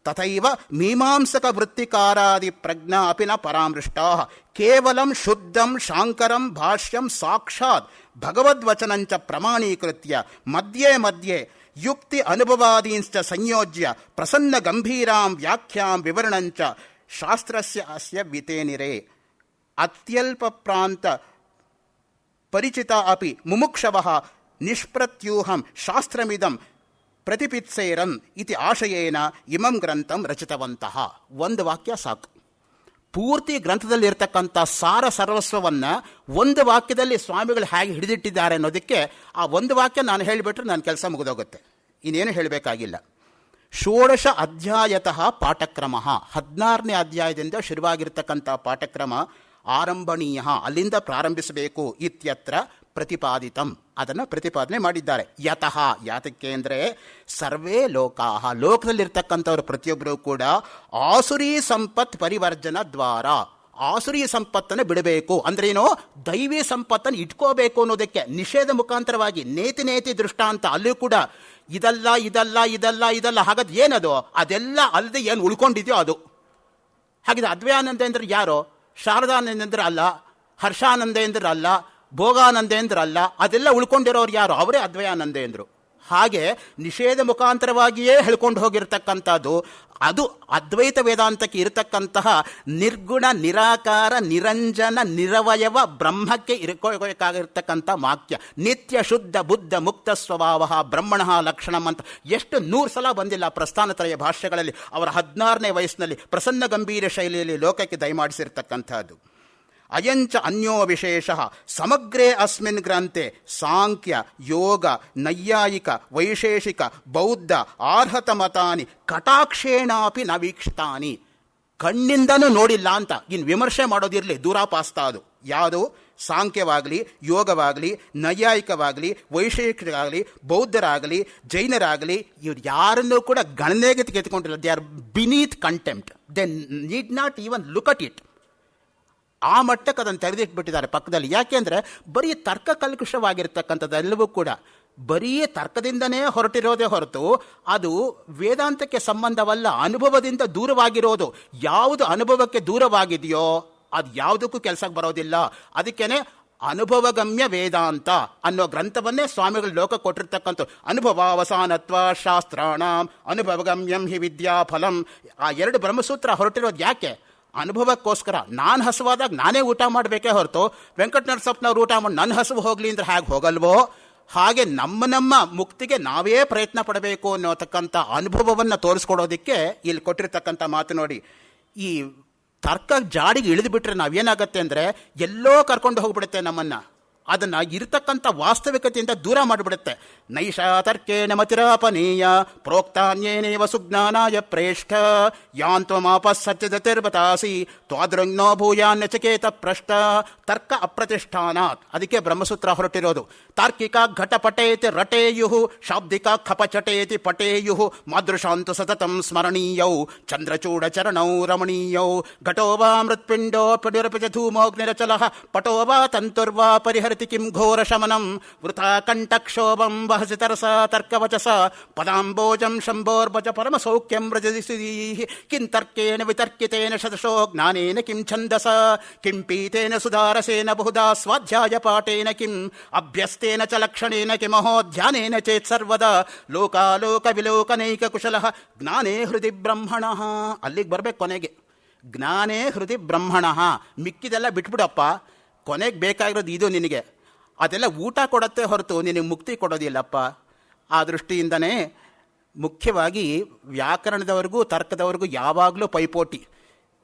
ತಥೈವ ಮೀಮಾಂಸಕ ವೃತ್ತಿಕಾರಾದಿ ಪ್ರಜ್ಞಾ ಅಪಿ ನ ಪರಾಮೃಷ್ಟಾಃ. ಕೇವಲಂ ಶುದ್ಧಂ ಶಾಂಕರಂ ಭಾಷ್ಯಂ ಸಾಕ್ಷಾತ್ ಭಗವದ್ವಚನಂಚ ಪ್ರಮಾಣೀಕೃತ್ಯ ಮಧ್ಯೆ ಮಧ್ಯೆ ಯುಕ್ತಿ ಅನುಭವಾದೀಂಶ್ಚ ಸಂಯೋಜ್ಯ ಪ್ರಸನ್ನ ಗಂಭೀರಾಂ ವ್ಯಾಖ್ಯಾಂ ವಿವರಣಂಚ ಶಾಸ್ತ್ರಸ್ಯ ಅಸ್ಯ ವಿತೇನಿರೇ. ಅತ್ಯಲ್ಪ ಪ್ರಾಂತ ಪರಿಚಿತ ಅಪಿ ಮುಮುಕ್ಷವಃ ನಿಷ್ಪ್ರತ್ಯೂಹಂ ಶಾಸ್ತ್ರಮಿದಂ ಪ್ರತಿಪಿತ್ಸೇರಂ ಇತಿ ಆಶಯೇನ ಇಮಂ ಗ್ರಂಥಂ ರಚಿತವಂತಹ. ಒಂದು ವಾಕ್ಯ ಸಾಕು. ಪೂರ್ತಿ ಗ್ರಂಥದಲ್ಲಿರ್ತಕ್ಕಂಥ ಸಾರ ಸರ್ವಸ್ವವನ್ನು ಒಂದು ವಾಕ್ಯದಲ್ಲಿ ಸ್ವಾಮಿಗಳು ಹೇಗೆ ಹಿಡಿದಿಟ್ಟಿದ್ದಾರೆ ಅನ್ನೋದಕ್ಕೆ ಆ ಒಂದು ವಾಕ್ಯ ನಾನು ಹೇಳಿಬಿಟ್ರೆ ನನ್ನ ಕೆಲಸ ಮುಗಿದೋಗುತ್ತೆ. ಇನ್ನೇನು ಹೇಳಬೇಕಾಗಿಲ್ಲ. ಷೋಡಶ ಅಧ್ಯಾಯತಃ ಪಾಠಕ್ರಮ, 16ನೇ ಅಧ್ಯಾಯದಿಂದ ಶುರುವಾಗಿರ್ತಕ್ಕಂಥ ಪಾಠಕ್ರಮ ಆರಂಭಣೀಯ, ಅಲ್ಲಿಂದ ಪ್ರಾರಂಭಿಸಬೇಕು. ಇತ್ಯತ್ರ ಪ್ರತಿಪಾದಿತಂ, ಅದನ್ನು ಪ್ರತಿಪಾದನೆ ಮಾಡಿದ್ದಾರೆ. ಯತಃ, ಯಾತಕ್ಕೆ ಅಂದರೆ ಸರ್ವೇ ಲೋಕಾಹ, ಲೋಕದಲ್ಲಿರ್ತಕ್ಕಂಥವ್ರು ಪ್ರತಿಯೊಬ್ಬರು ಕೂಡ ಆಸುರಿ ಸಂಪತ್ ಪರಿವರ್ಜನ ದ್ವಾರ, ಆಸುರಿ ಸಂಪತ್ತನ್ನು ಬಿಡಬೇಕು ಅಂದ್ರೇನೋ ದೈವಿ ಸಂಪತ್ತನ್ನು ಇಟ್ಕೋಬೇಕು ಅನ್ನೋದಕ್ಕೆ ನಿಷೇಧ ಮುಖಾಂತರವಾಗಿ ನೇತಿ ದೃಷ್ಟಾಂತ ಅಲ್ಲೂ ಕೂಡ ಇದಲ್ಲ ಇದಲ್ಲ ಇದಲ್ಲ ಇದಲ್ಲ, ಹಾಗಾದ್ರೆ ಏನದು, ಅದೆಲ್ಲ ಅಲ್ಲದೆ ಏನು ಉಳ್ಕೊಂಡಿದೆಯೋ ಅದು. ಹಾಗಿದ್ರೆ ಅದ್ವಯಾನಂದೇಂದ್ರ ಯಾರೋ? ಶಾರದಾನಂದೇಂದ್ರ ಅಲ್ಲ, ಹರ್ಷಾನಂದೇಂದ್ರ ಅಲ್ಲ, ಭೋಗಾನಂದೇಂದ್ರ ಅಲ್ಲ, ಅದೆಲ್ಲ ಉಳ್ಕೊಂಡಿರೋರು ಯಾರು? ಅವರೇ ಅದ್ವಯಾನಂದೇಂದ್ರು. ಹಾಗೆ ನಿಷೇಧ ಮುಖಾಂತರವಾಗಿಯೇ ಹೇಳ್ಕೊಂಡು ಹೋಗಿರ್ತಕ್ಕಂಥದ್ದು ಅದು ಅದ್ವೈತ ವೇದಾಂತಕ್ಕೆ ಇರತಕ್ಕಂತಹ ನಿರ್ಗುಣ ನಿರಾಕಾರ ನಿರಂಜನ ನಿರವಯವ ಬ್ರಹ್ಮಕ್ಕೆ ಇರಬೇಕಾಗಿರ್ತಕ್ಕಂಥ ವಾಕ್ಯ. ನಿತ್ಯ ಶುದ್ಧ ಬುದ್ಧ ಮುಕ್ತ ಸ್ವಭಾವ ಬ್ರಹ್ಮಣ ಲಕ್ಷಣಂ ಅಂತ ಎಷ್ಟು 100 ಸಲ ಬಂದಿಲ್ಲ ಪ್ರಸ್ಥಾನತ್ರಯ ಭಾಷ್ಯಗಳಲ್ಲಿ. ಅವರ 16ನೇ ವಯಸ್ಸಿನಲ್ಲಿ ಪ್ರಸನ್ನ ಗಂಭೀರ ಶೈಲಿಯಲ್ಲಿ ಲೋಕಕ್ಕೆ ದಯಮಾಡಿಸಿರ್ತಕ್ಕಂಥದ್ದು. ಅಯಂಚ ಅನ್ಯೋ ವಿಶೇಷ ಸಮಗ್ರೇ ಅಸ್ಮಿನ್ ಗ್ರಂಥೆ ಸಾಂಖ್ಯ ಯೋಗ ನೈಯಾಯಿಕ ವೈಶೇಷಿಕ ಬೌದ್ಧ ಆರ್ಹತ ಮತಾನಿ ಕಟಾಕ್ಷೇಣಾಪಿ ನ ವೀಕ್ಷಿತಾನಿ. ಕಣ್ಣಿಂದನೂ ನೋಡಿಲ್ಲ ಅಂತ ಇನ್ನು ವಿಮರ್ಶೆ ಮಾಡೋದಿರಲಿ, ದೂರಾಪಾಸ್ತ ಅದು. ಯಾವುದು ಸಾಂಖ್ಯವಾಗಲಿ, ಯೋಗವಾಗಲಿ, ನೈಯಾಯಿಕವಾಗಲಿ, ವೈಶೇಷಿಕರಾಗಲಿ, ಬೌದ್ಧರಾಗಲಿ, ಜೈನರಾಗಲಿ, ಇವ್ರು ಯಾರನ್ನೂ ಕೂಡ ಗಣನೆಗೆ ತೆಗೆದುಕೊಂಡಿಲ್ಲ. They are beneath contempt. They need not even look at it. ಆ ಮಟ್ಟಕ್ಕೆ ಅದನ್ನು ತೆರೆದಿಟ್ಬಿಟ್ಟಿದ್ದಾರೆ ಪಕ್ಕದಲ್ಲಿ. ಯಾಕೆಂದರೆ ಬರೀ ತರ್ಕ ಕಲ್ಕುಷವಾಗಿರ್ತಕ್ಕಂಥದ್ದೆಲ್ಲವೂ ಕೂಡ ಬರೀ ತರ್ಕದಿಂದನೇ ಹೊರಟಿರೋದೇ ಹೊರತು ಅದು ವೇದಾಂತಕ್ಕೆ ಸಂಬಂಧವಲ್ಲ, ಅನುಭವದಿಂದ ದೂರವಾಗಿರೋದು. ಯಾವುದು ಅನುಭವಕ್ಕೆ ದೂರವಾಗಿದೆಯೋ ಅದು ಯಾವುದಕ್ಕೂ ಕೆಲಸಕ್ಕೆ ಬರೋದಿಲ್ಲ. ಅದಕ್ಕೇನೆ ಅನುಭವಗಮ್ಯ ವೇದಾಂತ ಅನ್ನೋ ಗ್ರಂಥವನ್ನೇ ಸ್ವಾಮಿಗಳು ಲೋಕ ಕೊಟ್ಟಿರ್ತಕ್ಕಂಥ. ಅನುಭವಾವಸಾನತ್ವ ಶಾಸ್ತ್ರಾಣ ಅನುಭವಗಮ್ಯಂ ಹಿ ವಿದ್ಯಾಫಲಂ. ಆ 2 ಬ್ರಹ್ಮಸೂತ್ರ ಹೊರಟಿರೋದು ಯಾಕೆ? ಅನುಭವಕ್ಕೋಸ್ಕರ. ನಾನು ಹಸುವಾದಾಗ ನಾನೇ ಊಟ ಮಾಡಬೇಕೇ ಹೊರತು ವೆಂಕಟನರಸಪ್ಪನವ್ರು ಊಟ ಮಾಡಿ ನನ್ನ ಹಸುವು ಹೋಗಲಿ ಅಂದ್ರೆ ಹೇಗೆ ಹೋಗಲ್ವೋ ಹಾಗೆ ನಮ್ಮ ಮುಕ್ತಿಗೆ ನಾವೇ ಪ್ರಯತ್ನ ಪಡಬೇಕು ಅನ್ನೋತಕ್ಕಂಥ ಅನುಭವವನ್ನು ತೋರಿಸ್ಕೊಡೋದಕ್ಕೆ ಇಲ್ಲಿ ಕೊಟ್ಟಿರ್ತಕ್ಕಂಥ ಮಾತು ನೋಡಿ. ಈ ತರ್ಕ ಜಾಡಿಗೆ ಇಳಿದು ಬಿಟ್ರೆ ನಾವೇನಾಗತ್ತೆ ಅಂದರೆ ಎಲ್ಲೋ ಕರ್ಕೊಂಡು ಹೋಗ್ಬಿಡುತ್ತೆ ನಮ್ಮನ್ನು. ಅದನ್ನು ಇರತಕ್ಕಂಥ ವಾಸ್ತವಿಕತೆಯಿಂದ ದೂರ ಮಾಡಿಬಿಡುತ್ತೆ. ನೈಷಾ ತರ್ಕೇಣ ಮತಿರಾಪನೀಯ ಪ್ರೋಕ್ತಾನ್ಯೇನೇವ ಸುಜ್ಞಾನಾಯ ಪ್ರೇಷ್ಠ ಯಾಂತ್ವಮಾಪ ಸತ್ಯದತಿರ್ಬತಾಸಿ ತ್ವಾದೃಂಗ್ನೋ ಭೂಯಾನ್ಯಚಕೇತ ಪ್ರಶ್ನ. ತರ್ಕ ಅಪ್ರತಿಷ್ಠಾನಾತ್. ಅದಕ್ಕೆ ಬ್ರಹ್ಮಸೂತ್ರ ಹೊರಟಿರೋದು. ತಾರ್ಕಿಕ ಘಟಪಟೇತಿ ರಟೇಯು ಶಾಬ್ದಿಕ ಖಪಚಟೇತಿ ಪಟೇಯು ಮಾದೃಶಾಂತು ಸತತಂ ಸ್ಮರಣೀಯೌ ಚಂದ್ರಚೂಡ ಚರಣೌ ರಮಣೀಯೌ ಘಟೋ ವಾ ಮೃತ್ಪಿಂಡೋ ಪಡಿರಪಜ ಧೂಮೋಗ್ನಿರಚಲಃ ಪಟೋ ವಾ ತಂತುರ್ವಾ ಪರಿಹರಿತಿ ಕಿಂ ಘೋರ ಶಮನಂ ವೃಥಾ ಕಂಠಕ್ಷೋಭಂ ವಹಸಿ ತರಸ ತರ್ಕವಚಸ ಪದಾಂಬೋಜಂ ಶಂಭೋರ್ಭಜ ಪರಮ ಸೌಖ್ಯಂ ವ್ರಜಸಿ ಕಿಂ ತರ್ಕೇಣ ವಿತರ್ಕಿತೇನ ಶತಶೋ ಜ್ಞಾನೇನ ಕಿಂ ಛಂದಸ ಕಿಂ ಪೀತೇನ ಸುಧಾರಸೇನ ಬಹುಧಾ ಸ್ವಾಧ್ಯಾಯ ಪಾಠೇನ ಕಿಂ ಅಭ್ಯಸ್ತೇನ ಚ ಲಕ್ಷಣೇನ ಕಿಮಹೋ ಧ್ಯಾನೇನ ಚೇತ್ ಸರ್ವದಾ ಲೋಕಾಲೋಕ ವಿಲೋಕನೈಕ ಕುಶಲಃ ಜ್ಞಾನೇ ಹೃದಯ ಬ್ರಹ್ಮಣಃ. ಅಲ್ಲಿಗೆ ಬರ್ಬೇಕು ಕೊನೆಗೆ. ಜ್ಞಾನೇ ಹೃದಯ ಬ್ರಹ್ಮಣಃ. ಮಿಕ್ಕಿದೆಲ್ಲ ಬಿಟ್ಬಿಡಪ್ಪ, ಕೊನೆಗೆ ಬೇಕಾಗಿರೋದು ಇದು ನಿನಗೆ. ಅದೆಲ್ಲ ಊಟ ಕೊಡುತ್ತೆ ಹೊರತು ನಿನಗೆ ಮುಕ್ತಿ ಕೊಡೋದಿಲ್ಲಪ್ಪ. ಆ ದೃಷ್ಟಿಯಿಂದನೇ ಮುಖ್ಯವಾಗಿ ವ್ಯಾಕರಣದವರೆಗೂ ತರ್ಕದವರೆಗೂ ಯಾವಾಗಲೂ ಪೈಪೋಟಿ.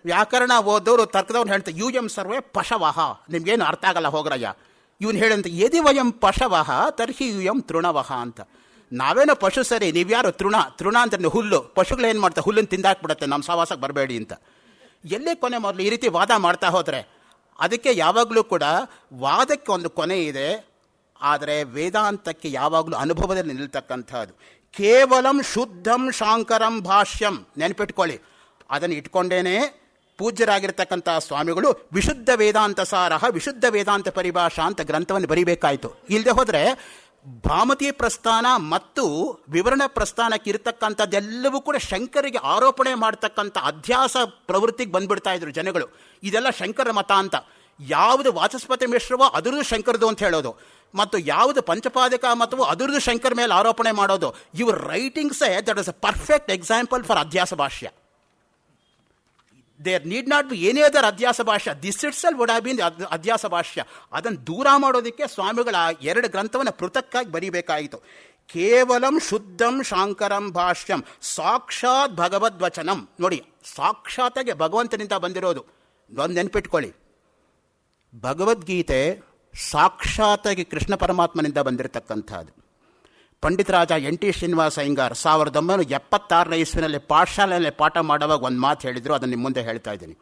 ವ್ಯಾಕರಣ ಓದೋರು ತರ್ಕದವ್ರು ಹೇಳ್ತಾರೆ ಯು ಎಂ ಸರ್ವೇ ಪಶವಃ. ನಿಮ್ಗೇನು ಅರ್ಥ ಆಗಲ್ಲ ಹೋಗ್ರಯ್ಯ. ಇವನು ಹೇಳಂತ ಯದಿ ವಯಂ ಪಶವಃ ತರ್ಹಿ ಯು ಎಂ ತೃಣವಃ ಅಂತ. ನಾವೇನೋ ಪಶು ಸರಿ, ನೀವ್ಯಾರು ತೃಣ ಅಂದ್ರೆ ಹುಲ್ಲು. ಪಶುಗಳೇನು ಮಾಡ್ತಾರೆ? ಹುಲ್ಲನ್ನು ತಿಂದಾಕ್ಬಿಡುತ್ತೆ, ನಮ್ಮ ಸಹವಾಸಕ್ಕೆ ಬರಬೇಡಿ ಅಂತ. ಎಲ್ಲೇ ಕೊನೆ ಮೊದಲು ಈ ರೀತಿ ವಾದ ಮಾಡ್ತಾ ಹೋದರೆ ಅದಕ್ಕೆ ಯಾವಾಗಲೂ ಕೂಡ ವಾದಕ್ಕೆ ಒಂದು ಕೊನೆ ಇದೆ. ಆದರೆ ವೇದಾಂತಕ್ಕೆ ಯಾವಾಗಲೂ ಅನುಭವದಲ್ಲಿ ನಿಲ್ತಕ್ಕಂಥದ್ದು. ಕೇವಲಂ ಶುದ್ಧಂ ಶಾಂಕರಂ ಭಾಷ್ಯಂ. ನೆನಪಿಟ್ಕೊಳ್ಳಿ, ಅದನ್ನು ಇಟ್ಕೊಂಡೇನೆ ಪೂಜ್ಯರಾಗಿರ್ತಕ್ಕಂಥ ಸ್ವಾಮಿಗಳು ವಿಶುದ್ಧ ವೇದಾಂತ ಸಾರಹ ವಿಶುದ್ಧ ವೇದಾಂತ ಪರಿಭಾಷಾ ಅಂತ ಗ್ರಂಥವನ್ನು ಬರೀಬೇಕಾಯಿತು. ಇಲ್ಲದೆ ಹೋದರೆ ಭಾಮತಿ ಪ್ರಸ್ಥಾನ ಮತ್ತು ವಿವರಣ ಪ್ರಸ್ಥಾನಕ್ಕೆ ಇರತಕ್ಕಂಥದ್ದೆಲ್ಲವೂ ಕೂಡ ಶಂಕರಿಗೆ ಆರೋಪಣೆ ಮಾಡ್ತಕ್ಕಂಥ ಅಧ್ಯಾಸ ಪ್ರವೃತ್ತಿಗೆ ಬಂದ್ಬಿಡ್ತಾ ಇದ್ರು ಜನಗಳು. ಇದೆಲ್ಲ ಶಂಕರ ಮತ ಅಂತ. ಯಾವುದು ವಾಚಸ್ಪತಿ ಮಿಶ್ರವೋ ಅದರದ್ದು ಶಂಕರದು ಅಂತ ಹೇಳೋದು, ಮತ್ತು ಯಾವುದು ಪಂಚಪಾದಿಕ ಮತವೋ ಅದರದ್ದು ಶಂಕರ ಮೇಲೆ ಆರೋಪಣೆ ಮಾಡೋದು. ಇವ್ರ ರೈಟಿಂಗ್ಸೇ that is a perfect example for Adhyasa Bhashya. There need not be any other Adhyasa Bhashya. This itself would have been Adhyasa Bhashya. ಅದನ್ನು ದೂರ ಮಾಡೋದಕ್ಕೆ ಸ್ವಾಮಿಗಳ 2 ಗ್ರಂಥವನ್ನು ಪೃಥಕ್ಕಾಗಿ ಬರೀಬೇಕಾಯಿತು. ಕೇವಲಂ ಶುದ್ಧಂ ಶಾಂಕರಂ ಭಾಷ್ಯಂ ಸಾಕ್ಷಾತ್ ಭಗವದ್ವಚನಂ. ನೋಡಿ, ಸಾಕ್ಷಾತಾಗಿ ಭಗವಂತನಿಂದ ಬಂದಿರೋದು. ಒಂದು ನೆನ್ಪಿಟ್ಕೊಳ್ಳಿ, ಭಗವದ್ಗೀತೆ ಸಾಕ್ಷಾತಾಗಿ ಕೃಷ್ಣ ಪರಮಾತ್ಮನಿಂದ ಬಂದಿರತಕ್ಕಂಥದ್ದು. ಪಂಡಿತರಾಜ NT ಶ್ರೀನಿವಾಸ ಅಯ್ಯಂಗಾರ್ 1976ನೇ ಇಸ್ವಿನಲ್ಲಿ ಪಾಠಶಾಲೆಯಲ್ಲಿ ಪಾಠ ಮಾಡುವಾಗ ಒಂದು ಮಾತು ಹೇಳಿದರು, ಅದನ್ನು ನಿಮ್ಮ ಮುಂದೆ ಹೇಳ್ತಾ ಇದ್ದೀನಿ.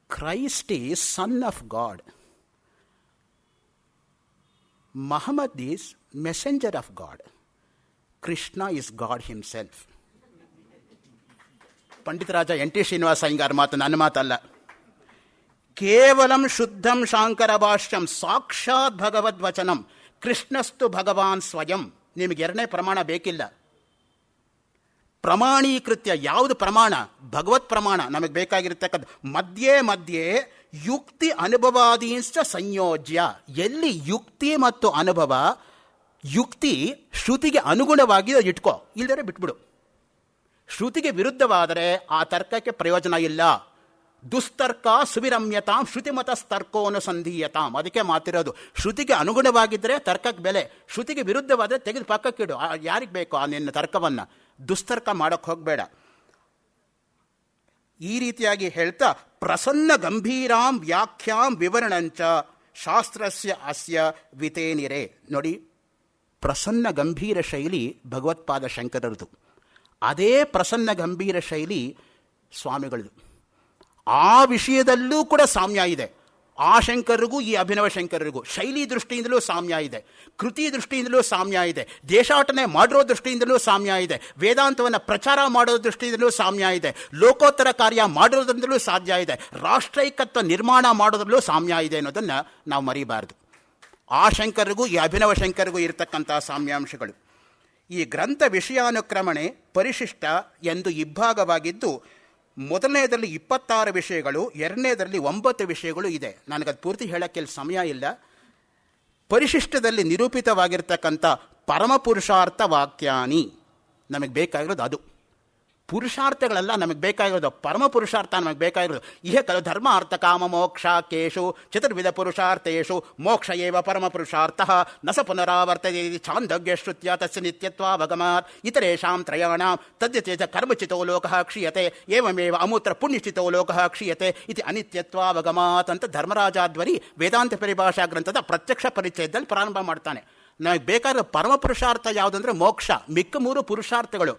Christ is son of God. Muhammad is messenger of God. Krishna is God himself. Panditaraja N T Srinivasa Iyengar ಮಾತು, ನನ್ನ ಮಾತಲ್ಲ. ಕೇವಲಂ ಶುದ್ಧಂ ಶಾಂಕರ ಭಾಷ್ಯಂ ಸಾಕ್ಷಾತ್ ಭಗವದ್ವಚನಂ ಕೃಷ್ಣಸ್ತು ಭಗವಾನ್ ಸ್ವಯಂ. ನಿಮಗೆ ಎರಡನೇ ಪ್ರಮಾಣ ಬೇಕಿಲ್ಲ. ಪ್ರಮಾಣೀಕೃತ್ಯ ಯಾವುದು ಪ್ರಮಾಣ? ಭಗವತ್ ಪ್ರಮಾಣ ನಮಗೆ ಬೇಕಾಗಿರ್ತಕ್ಕಂಥ. ಮಧ್ಯೆ ಮಧ್ಯೆ ಯುಕ್ತಿ ಅನುಭವಾದೀಂಶ ಸಂಯೋಜ್ಯ. ಎಲ್ಲಿ ಯುಕ್ತಿ ಮತ್ತು ಅನುಭವ, ಯುಕ್ತಿ ಶ್ರುತಿಗೆ ಅನುಗುಣವಾಗಿ ಇಟ್ಕೋ, ಇಲ್ಲದರೆ ಬಿಟ್ಬಿಡು. ಶ್ರುತಿಗೆ ವಿರುದ್ಧವಾದರೆ ಆ ತರ್ಕಕ್ಕೆ ಪ್ರಯೋಜನ ಇಲ್ಲ. ದುಸ್ತರ್ಕ ಸುವಿರಮ್ಯತಾಂ ಶ್ರುತಿಮತಸ್ತರ್ಕೋನುಸಂಧೀಯತಾಂ. ಅದಕ್ಕೆ ಮಾತಿರೋದು. ಶ್ರುತಿಗೆ ಅನುಗುಣವಾಗಿದ್ದರೆ ತರ್ಕಕ್ಕೆ ಬೆಲೆ, ಶ್ರುತಿಗೆ ವಿರುದ್ಧವಾದರೆ ತೆಗೆದು ಪಕ್ಕಕ್ಕಿಡು. ಯಾರಿಗೆ ಬೇಕು ಆ ನಿನ್ನ ತರ್ಕವನ್ನು? ದುಸ್ತರ್ಕ ಮಾಡೋಕ್ಕೆ ಹೋಗಬೇಡ. ಈ ರೀತಿಯಾಗಿ ಹೇಳ್ತಾ ಪ್ರಸನ್ನ ಗಂಭೀರಾಂ ವ್ಯಾಖ್ಯಾಂ ವಿವರಣಂಚ ಶಾಸ್ತ್ರಸ್ಯ ಅಸ್ಯ ವಿತೇನಿರೆ. ನೋಡಿ, ಪ್ರಸನ್ನ ಗಂಭೀರ ಶೈಲಿ ಭಗವತ್ಪಾದ ಶಂಕರರದು. ಅದೇ ಪ್ರಸನ್ನ ಗಂಭೀರ ಶೈಲಿ ಸ್ವಾಮಿಗಳದು. ಆ ವಿಷಯದಲ್ಲೂ ಕೂಡ ಸಾಮ್ಯ ಇದೆ. ಆ ಶಂಕರರಿಗೂ ಈ ಅಭಿನವ ಶಂಕರರಿಗೂ ಶೈಲಿ ದೃಷ್ಟಿಯಿಂದಲೂ ಸಾಮ್ಯ ಇದೆ, ಕೃತಿ ದೃಷ್ಟಿಯಿಂದಲೂ ಸಾಮ್ಯ ಇದೆ, ದೇಶಾಟನೆ ಮಾಡಿರೋ ದೃಷ್ಟಿಯಿಂದಲೂ ಸಾಮ್ಯ ಇದೆ, ವೇದಾಂತವನ್ನು ಪ್ರಚಾರ ಮಾಡೋ ದೃಷ್ಟಿಯಿಂದಲೂ ಸಾಮ್ಯ ಇದೆ, ಲೋಕೋತ್ತರ ಕಾರ್ಯ ಮಾಡೋದ್ರಿಂದಲೂ ಸಾಧ್ಯ ಇದೆ, ರಾಷ್ಟ್ರೈಕತ್ವ ನಿರ್ಮಾಣ ಮಾಡೋದ್ರಲ್ಲೂ ಸಾಮ್ಯ ಇದೆ ಅನ್ನೋದನ್ನು ನಾವು ಮರಿಬಾರ್ದು. ಆ ಶಂಕರಿಗೂ ಈ ಅಭಿನವ ಶಂಕರಿಗೂ ಇರತಕ್ಕಂಥ ಸಾಮ್ಯಾಂಶಗಳು. ಈ ಗ್ರಂಥ ವಿಷಯಾನುಕ್ರಮಣೆ ಪರಿಶಿಷ್ಟ ಎಂದು ಇಬ್ಬಾಗವಾಗಿದ್ದು, ಮೊದಲನೇದರಲ್ಲಿ 26 ವಿಷಯಗಳು, ಎರಡನೇದರಲ್ಲಿ 9 ವಿಷಯಗಳು ಇದೆ. ನನಗದು ಪೂರ್ತಿ ಹೇಳೋಕ್ಕೆ ಸಮಯ ಇಲ್ಲ. ಪರಿಶಿಷ್ಟದಲ್ಲಿ ನಿರೂಪಿತವಾಗಿರ್ತಕ್ಕಂಥ ಪರಮಪುರುಷಾರ್ಥ ವಾಕ್ಯಾನಿ ನಮಗೆ ಬೇಕಾಗಿರೋದು ಅದು. ಪುರುಷಾರ್ಥಗಳೆಲ್ಲ ನಮಗೆ ಬೇಕಾಗಿರೋದು, ಪರಮ ಪುರುಷಾರ್ಥ ನಮಗೆ ಬೇಕಾಗಿರೋದು. ಇಹ ಕಲು ಧರ್ಮ ಅರ್ಥ ಕಾಮ ಮೋಕ್ಷ ಕೇಶು ಚತುರ್ವಿಧ ಪುರುಷಾರ್ಥೇಶು ಮೋಕ್ಷ ಏವ ಪರಮ ಪುರುಷಾರ್ಥ ನ ಸ ಪುನರಾವರ್ತತೆ ಛಾಂದೋಗ್ಯ ಶ್ರುತ್ಯ ತಸ್ಯ ನಿತ್ಯತ್ವಾವಗಮಾತ್ ಇತರೇಷಾಂ ತ್ರಯಾಣಾಂ ತದ್ಯತೇಜ ಕರ್ಮಚಿತೋ ಲೋಕಃ ಕ್ಷೀಯತೆ ಏವಮೇವ ಅಮೂತ್ರ ಪುಣ್ಯಚಿತೋ ಲೋಕಃ ಕ್ಷೀಯತೆ ಇತಿ ಅನಿತ್ಯತ್ವಾವಗಮಾತ್ ಅಂತ ಧರ್ಮರಾಜಾಧ್ವರಿ ವೇದಾಂತ ಪರಿಭಾಷಾ ಗ್ರಂಥದ ಪ್ರತ್ಯಕ್ಷ ಪರಿಚಯದಲ್ಲಿ ಪ್ರಾರಂಭ ಮಾಡ್ತಾನೆ. ನಮಗೆ ಬೇಕಾದ ಪರಮ ಪುರುಷಾರ್ಥ ಯಾವುದಂದ್ರೆ ಮೋಕ್ಷ. ಮಿಕ್ಕ 3 ಪುರುಷಾರ್ಥಗಳು.